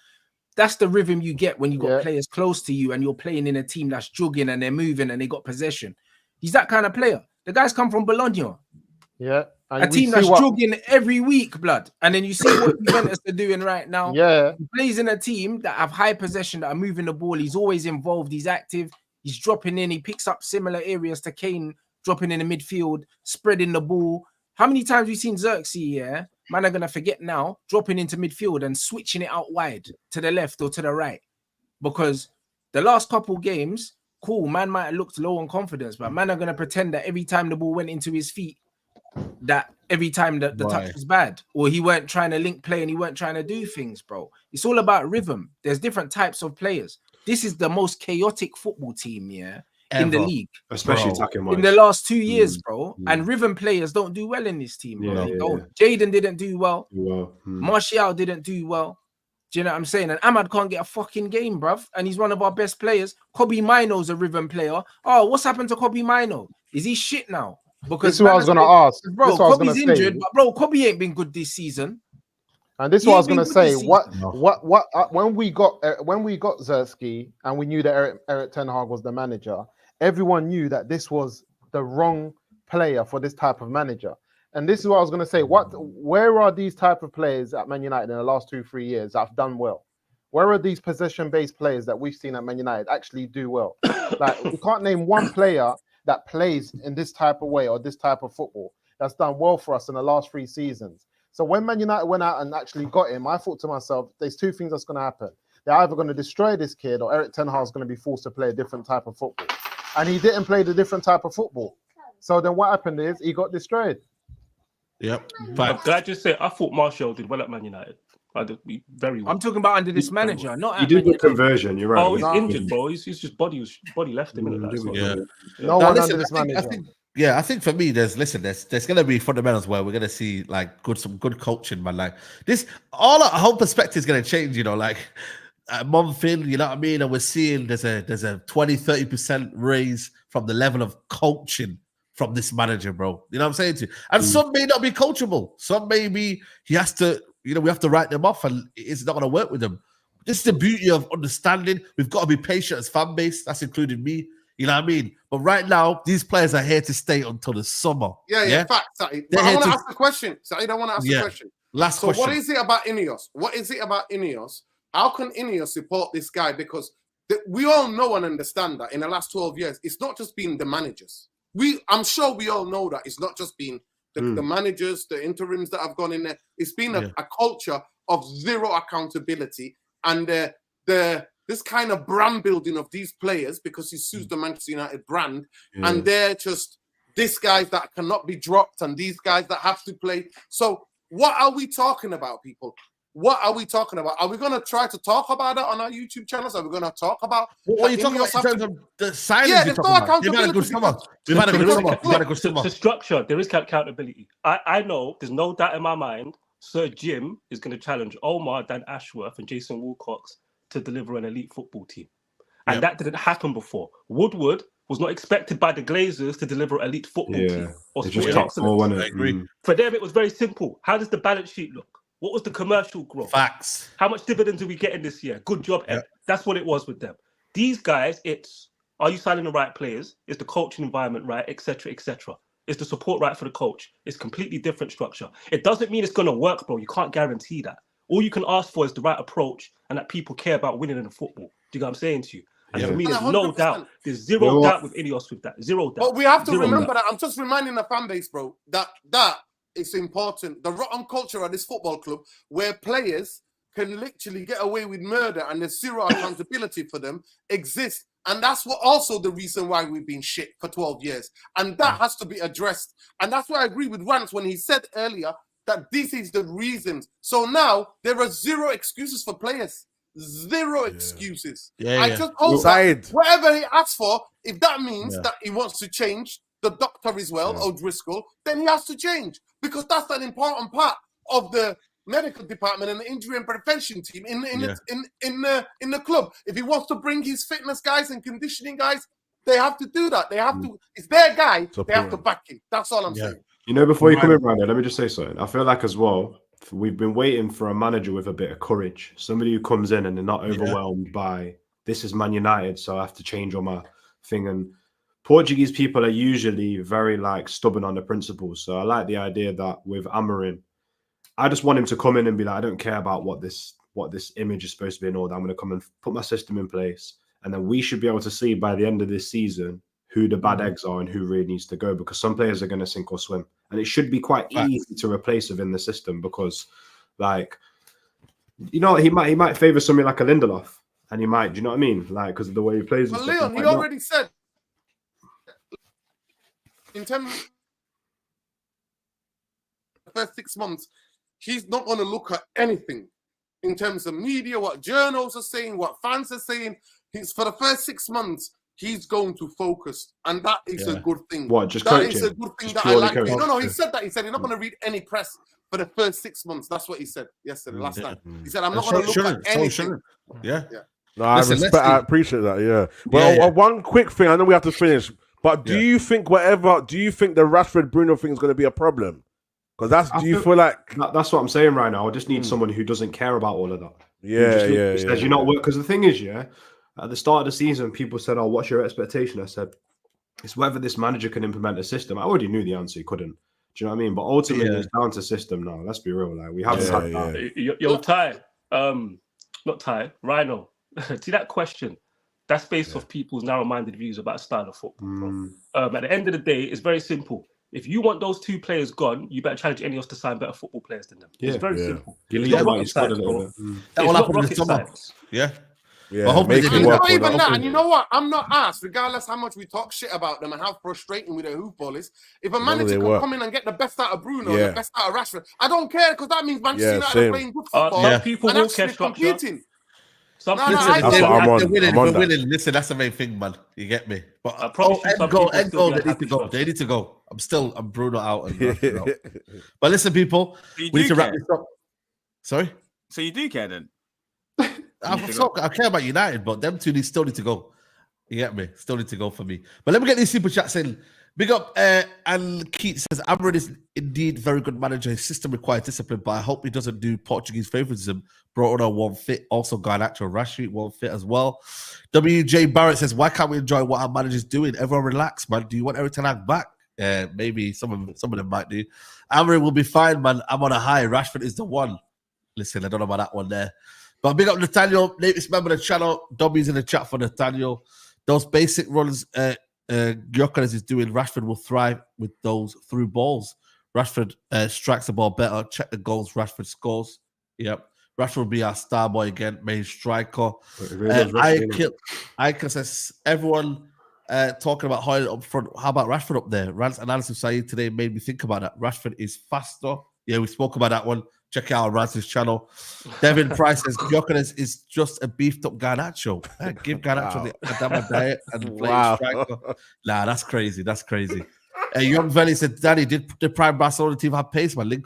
Speaker 2: That's the rhythm you get when you got players close to you and you're playing in a team that's jogging and they're moving and they got possession. He's that kind of player. The guys come from Bologna.
Speaker 6: Yeah.
Speaker 2: A team that's jogging every week, blood. And then you see what Juventus are doing right now.
Speaker 6: Yeah.
Speaker 2: He plays in a team that have high possession, that are moving the ball. He's always involved. He's active. He's dropping in. He picks up similar areas to Kane, dropping in the midfield, spreading the ball. How many times we've seen Xerxes, man are going to forget now, dropping into midfield and switching it out wide to the left or to the right. Because the last couple games, cool, man might have looked low on confidence, but man are going to pretend that every time the ball went into his feet, that every time the touch was bad, or he weren't trying to link play and he weren't trying to do things, bro. It's all about rhythm. There's different types of players. This is the most chaotic football team, in the league,
Speaker 11: especially attacking
Speaker 2: in the last 2 years, bro. And rhythm players don't do well in this team, bro. Jaden didn't do well. Martial didn't do well. Do you know what I'm saying? And Ahmad can't get a fucking game, bruv. And he's one of our best players. Kobe Mino's a rhythm player. Oh, what's happened to Kobe Mino? Is he shit now? Because
Speaker 6: this is what I was gonna ask,
Speaker 2: bro. Kobe's injured, but bro, Kobe ain't been good this season.
Speaker 6: And this is what I was gonna say. When we got Xerxes and we knew that Eric Ten Hag was the manager, everyone knew that this was the wrong player for this type of manager. And this is what I was going to say. Where are these type of players at Man United in the last 2-3 years that have done well? Where are these possession-based players that we've seen at Man United actually do well? Like, we can't name one player that plays in this type of way or this type of football that's done well for us in the last 3 seasons. So when Man United went out and actually got him, I thought to myself, there's 2 things that's going to happen. They're either going to destroy this kid or Eric Ten Hag is going to be forced to play a different type of football. And he didn't play the different type of football. So then what happened is he got destroyed.
Speaker 1: Yep.
Speaker 4: Can I just say, I thought Martial did well at Man United. I did very well.
Speaker 2: I'm talking about under this manager, not
Speaker 11: he did good conversion. You're right.
Speaker 4: Oh, he's injured, bro. He's just body left him.
Speaker 6: No one under this manager.
Speaker 1: I think for me, there's going to be fundamentals where we're going to see like some good coaching, man. Like this, our whole perspective is going to change. You know, like a month in, you know what I mean, and we're seeing there's a 20-30% raise from the level of coaching from this manager, bro. You know what I'm saying to you? And some may not be coachable. Some may be he has to, we have to write them off and it's not going to work with them. This is the beauty of understanding. We've got to be patient as fan base. That's including me. You know what I mean? But right now, these players are here to stay until the summer.
Speaker 8: Yeah, fact, Saeed. But I want to ask a question. Saeed, I want to ask a question.
Speaker 1: Last question.
Speaker 8: So what is it about Ineos? How can Ineos support this guy? Because we all know and understand that in the last 12 years, it's not just been the managers. I'm sure we all know that it's not just been the managers, the interims that have gone in there. It's been a culture of zero accountability and this kind of brand building of these players because he sues the Manchester United brand, and they're just these guys that cannot be dropped and these guys that have to play. So what are we talking about, people? What are we talking about? Are we going to try to talk about it on our YouTube channels? Are we going to talk about
Speaker 1: what are you talking about in terms of the silence? Yeah, there's no accountability. We've had a good summer.
Speaker 4: The structure, there is accountability. I know there's no doubt in my mind Sir Jim is going to challenge Omar, Dan Ashworth, and Jason Wilcox to deliver an elite football team. And that didn't happen before. Woodward was not expected by the Glazers to deliver elite football team or sporting excellence.
Speaker 1: I agree.
Speaker 4: For them, it was very simple. How does the balance sheet look? What was the commercial growth?
Speaker 1: Facts.
Speaker 4: How much dividends are we getting this year? Good job, Ed. That's what it was with them. These guys, it's, are you signing the right players? Is the coaching environment right? Etc. etc. Is the support right for the coach? It's completely different structure. It doesn't mean it's going to work, bro. You can't guarantee that. All you can ask for is the right approach and that people care about winning in the football. Do you know what I'm saying to you? And for me, there's no doubt. There's zero doubt with Ineos with that. Zero doubt.
Speaker 8: But we have to remember that. I'm just reminding the fan base, bro, that it's important. The rotten culture at this football club where players can literally get away with murder and there's zero accountability for them exists. And that's what also the reason why we've been shit for 12 years. And that has to be addressed. And that's why I agree with Rance when he said earlier that this is the reasons. So now there are zero excuses for players. Zero excuses. I just hope that whatever he asks for, if that means that he wants to change the doctor as well, O'Driscoll, then he has to change. Because that's an important part of the medical department and the injury and prevention team in the club. If he wants to bring his fitness guys and conditioning guys, they have to do that. They have to. It's their guy. They have to back him. That's all I'm saying.
Speaker 11: You know, before you come in, Brandon, let me just say something. I feel like as well, we've been waiting for a manager with a bit of courage, somebody who comes in and they're not overwhelmed by this is Man United, so I have to change all my thing. And Portuguese people are usually very stubborn on the principles. So I like the idea that with Amorim, I just want him to come in and be like, I don't care about what this image is supposed to be and all that. I'm going to come and put my system in place. And then we should be able to see by the end of this season who the bad eggs are and who really needs to go, because some players are going to sink or swim. And it should be quite easy to replace within the system because, he might favour somebody like a Lindelof. And he might, do you know what I mean? Because of the way he plays.
Speaker 8: But Leon, he already said, in terms of the first 6 months, he's not going to look at anything in terms of media, what journals are saying, what fans are saying. For the first 6 months, he's going to focus, and that is a good thing.
Speaker 11: What, just
Speaker 8: that
Speaker 11: coaching?
Speaker 8: Is a good thing that I like. No, he said that. He said he's not going to read any press for the first 6 months. That's what he said yesterday, last night. He said, I'm not going to look at anything.
Speaker 5: No, I appreciate that, Well, one quick thing, I know we have to finish, but do you think the Rashford Bruno thing is going to be a problem? Because do you feel like
Speaker 11: that's what I'm saying right now? I just need someone who doesn't care about all of that. Says you're not work. Because the thing is, at the start of the season, people said, "Oh, what's your expectation?" I said, "It's whether this manager can implement a system." I already knew the answer; he couldn't. Do you know what I mean? But ultimately, it's down to system now. Let's be real. We haven't had that.
Speaker 4: Yo, Ty, not Ty, Rhino. See that question? That's based off people's narrow-minded views about style of football. At the end of the day, it's very simple. If you want those two players gone, you better challenge Ineos to sign better football players than them. It's very simple. It's not rocket science, bro. That will happen in the summer.
Speaker 8: But not even that. And you know what? I'm not asked, regardless how much we talk shit about them and how frustrating with their hoofball is. If a manager can come in and get the best out of Bruno, and the best out of Rashford, I don't care, because that means Manchester United are playing good football.
Speaker 4: Some people
Speaker 8: and
Speaker 4: will care structure.
Speaker 8: competing.
Speaker 1: If we're winning, listen, that's the main thing, man. You get me? But they need to go. I'm Bruno out. And but listen, people, we need to wrap this up. Sorry?
Speaker 10: So you do care then?
Speaker 1: I care about United, but them two still need to go. You get me? Still need to go for me. But let me get these super chats in. Big up, and Keith says, Amorim is indeed very good manager. His system requires discipline, but I hope he doesn't do Portuguese favoritism. Broto won't fit. Also, Garnacho Rashford won't fit as well. WJ Barrett says, why can't we enjoy what our manager's doing? Everyone relax, man. Do you want Eric Ten Hag back? Maybe some of them might do. Amorim will be fine, man. I'm on a high. Rashford is the one. Listen, I don't know about that one there. But big up Nathaniel, latest member of the channel. Dobby's in the chat for Nathaniel. Those basic runs Gyokores is doing, Rashford will thrive with those through balls. Rashford strikes the ball better. Check the goals. Rashford scores. Yep. Rashford will be our star boy again, main striker. Ika says, everyone talking about Hojlund up front. How about Rashford up there? Rant's analysis Saeed today made me think about that. Rashford is faster Yeah, we spoke about that one. Check out Raz's channel. Devin Price says Gyokores is just a beefed up Garnacho. Give Garnacho the Adama diet and play striker. Nah, that's crazy. That's crazy. Young Valley said, Danny, did the prime Barcelona team have pace? Man, link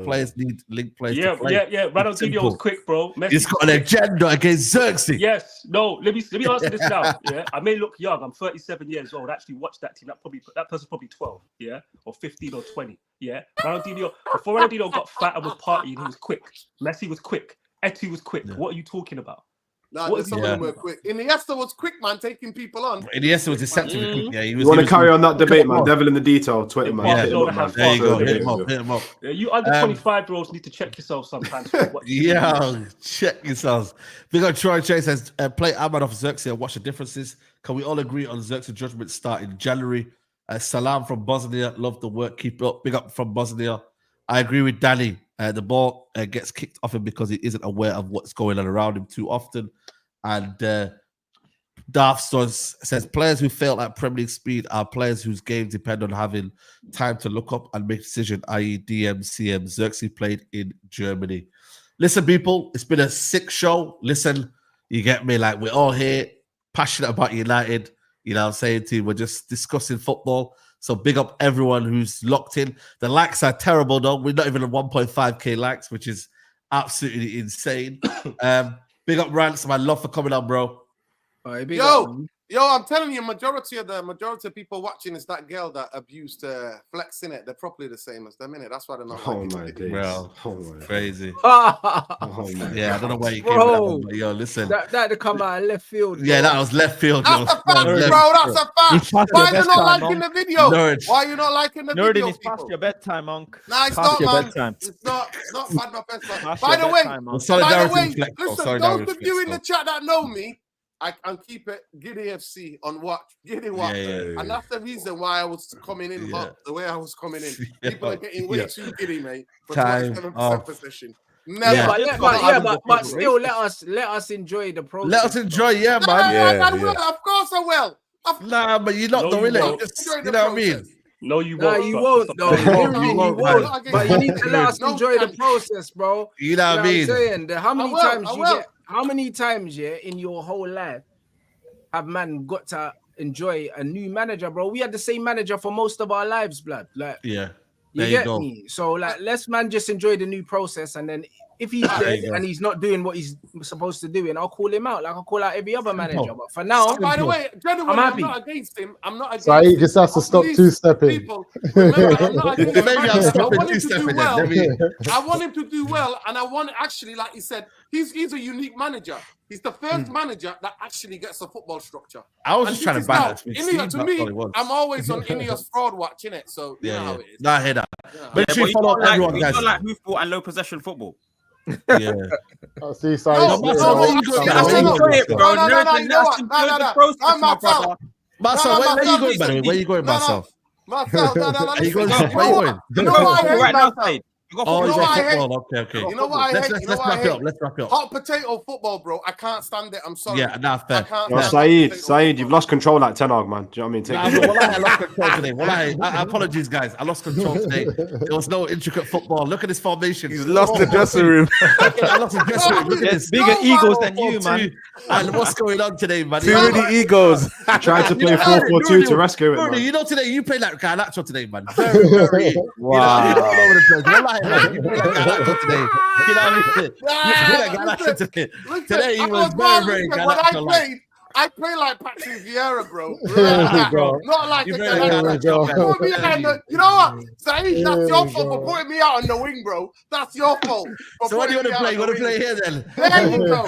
Speaker 1: players need link players.
Speaker 4: Yeah,
Speaker 1: to play.
Speaker 4: yeah. Ronaldinho was quick, bro.
Speaker 1: He's got an agenda against Xerxes.
Speaker 4: Yes. No, let me answer this now. Yeah, I may look young. I'm 37 years old. I actually watched that team. That person's probably 12, yeah, or 15 or 20. Yeah. Ronaldinho, before Ronaldinho got fat and was partying, he was quick. Messi was quick. Eto'o was quick. What are you talking about?
Speaker 8: Nah, some of them were quick. Iniesta was quick, man, taking people on.
Speaker 1: Iniesta was deceptively quick. Yeah,
Speaker 11: you want to carry on that debate, man? Devil in the detail, Twitter, man.
Speaker 1: Yeah. There you go. Hit him up.
Speaker 4: Yeah, you under 25-year-olds need to check yourself sometimes.
Speaker 1: Yeah, check yourselves. Big on Troy Chase says, play Ahmad off Xerxes and watch the differences. Can we all agree on Xerxes' judgment start in January? Salam from Bosnia. Love the work. Keep it up. Big up from Bosnia. I agree with Danny. The ball gets kicked off him because he isn't aware of what's going on around him too often. And Darth says players who fail at Premier League speed are players whose games depend on having time to look up and make decisions, i.e. DM, CM. Xerxes played in Germany. Listen, people, it's been a sick show. Listen, you get me? Like, we're all here, passionate about United. You know what I'm saying to you? We're just discussing football. So big up everyone who's locked in. The likes are terrible, though. We're not even at 1.5k likes, which is absolutely insane. Big up Rants, man. Love for coming on, bro.
Speaker 8: Yo, I'm telling you, majority of people watching is that girl that abused Flex in it. They're probably the same as them in it. That's why they're not.
Speaker 11: Oh my days,
Speaker 1: bro. Crazy.
Speaker 11: Yeah,
Speaker 1: I don't know where you came from that one, but yo, listen.
Speaker 2: That to come out of left field.
Speaker 1: Yeah, that was left field.
Speaker 8: That's a fact, bro. That's a fact. Why are you not liking the video? Why are you not liking the video?
Speaker 9: It's past your bedtime, Monk.
Speaker 8: Nah, it's not, man. It's not past my bedtime. By the way, listen, those of you in the chat that know me, I can keep it Giddy FC on watch. Giddy watch. Yeah. And that's the reason why I was coming in hot, the way I was coming in. People are getting way too giddy, mate. For 27% possession. Never.
Speaker 2: But still, let us enjoy the process.
Speaker 1: Let us enjoy, man.
Speaker 8: I will. Of course I will.
Speaker 1: Nah, but you're not doing it. You know what I mean?
Speaker 4: No, you won't.
Speaker 2: You won't. No, you won't. But you need to let us enjoy the process, bro.
Speaker 1: You know what I mean?
Speaker 2: I'm saying? How many times, in your whole life have man got to enjoy a new manager, bro? We had the same manager for most of our lives, blood. Like,
Speaker 1: yeah,
Speaker 2: you get me. So, like, let's just enjoy the new process, and then if he's dead and he's not doing what he's supposed to do, and I'll call him out, like I'll call out every other manager. But for now,
Speaker 8: by the way,
Speaker 2: I'm happy.
Speaker 8: I'm not against him. I'm not against
Speaker 6: him. So he just has to stop two-stepping.
Speaker 8: Remember, I'm not against him. I want him to do well. I want him to do well, and I want actually, like he said, he's a unique manager. He's the first manager that actually gets a football structure.
Speaker 1: I was just trying to balance.
Speaker 8: To me, I'm always on Ineos fraud watching it. So you know how it is.
Speaker 1: Nah, I hear that. Make sure you follow everyone, guys.
Speaker 10: You don't like hoofball and low possession football.
Speaker 1: Yeah.
Speaker 6: See, sorry.
Speaker 8: No,
Speaker 1: Marcel, where you going, by the way? Where you going, Marcel?
Speaker 8: Marcel,
Speaker 1: Are you going right
Speaker 8: now?
Speaker 1: Football. Okay.
Speaker 8: You know what I hate?
Speaker 1: Let's wrap it up. Let's wrap it up.
Speaker 8: Hot potato football, bro. I can't stand it. I'm sorry.
Speaker 1: Yeah, nah, fair.
Speaker 11: Saeed, you've lost control like Ten Hag, man. Do you know what I mean?
Speaker 1: I lost control today. I apologize, guys. I lost control today. There was no intricate football. Look at this formation.
Speaker 5: He's lost the dressing room.
Speaker 1: I lost the dressing room. Look at this.
Speaker 9: Bigger egos than you, man.
Speaker 1: And what's going on today, man?
Speaker 5: Too many egos.
Speaker 11: Tried to play 4-4-2 to rescue it, man.
Speaker 1: You know, today you played like Garnacho today, man. Very, wow. You know, all over the place. You played like Garnacho today. You know what I mean? You played like Garnacho today. Today he was very Garnacho.
Speaker 8: I play like Patrick Vieira, bro. Not like
Speaker 1: you
Speaker 8: know what? Saeed, that's your fault for putting me out on the wing, bro. That's your fault.
Speaker 1: So what do you want to play? You want to play here then?
Speaker 8: There you go.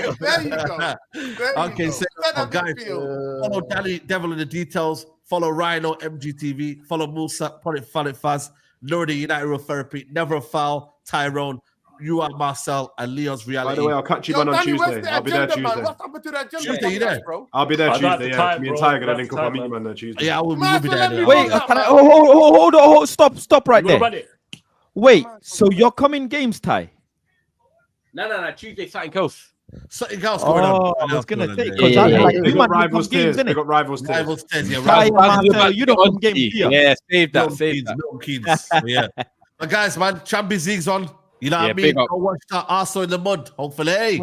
Speaker 1: Okay, so guys, follow Danny Devil in the details. Follow Rhino MGTV. Follow Musa. Follow Faz. Lord United Real Therapy. Never a Foul. Tyrone. You are Marcel and Leon's Reality.
Speaker 11: By the way, I'll catch you on Tuesday. I'll be there Tuesday.
Speaker 8: What's happened to that
Speaker 1: Tuesday, you there?
Speaker 11: I'll be there Tuesday. Yeah, me and Ty gonna link up. I'll meet you on there Tuesday.
Speaker 1: Yeah, I will be there.
Speaker 9: Wait, hold on, stop right there. Wait, so you're coming games, Ty?
Speaker 7: No. Tuesday, something else.
Speaker 1: Something else going on.
Speaker 9: I was gonna say,
Speaker 11: we got rivals tears. We got rivals tears.
Speaker 1: Yeah,
Speaker 9: you don't come games here.
Speaker 7: Yeah, save that.
Speaker 1: Yeah. But guys, man, Champions League's on. You know what I mean? Go watch that Arsenal in the mud. Hopefully.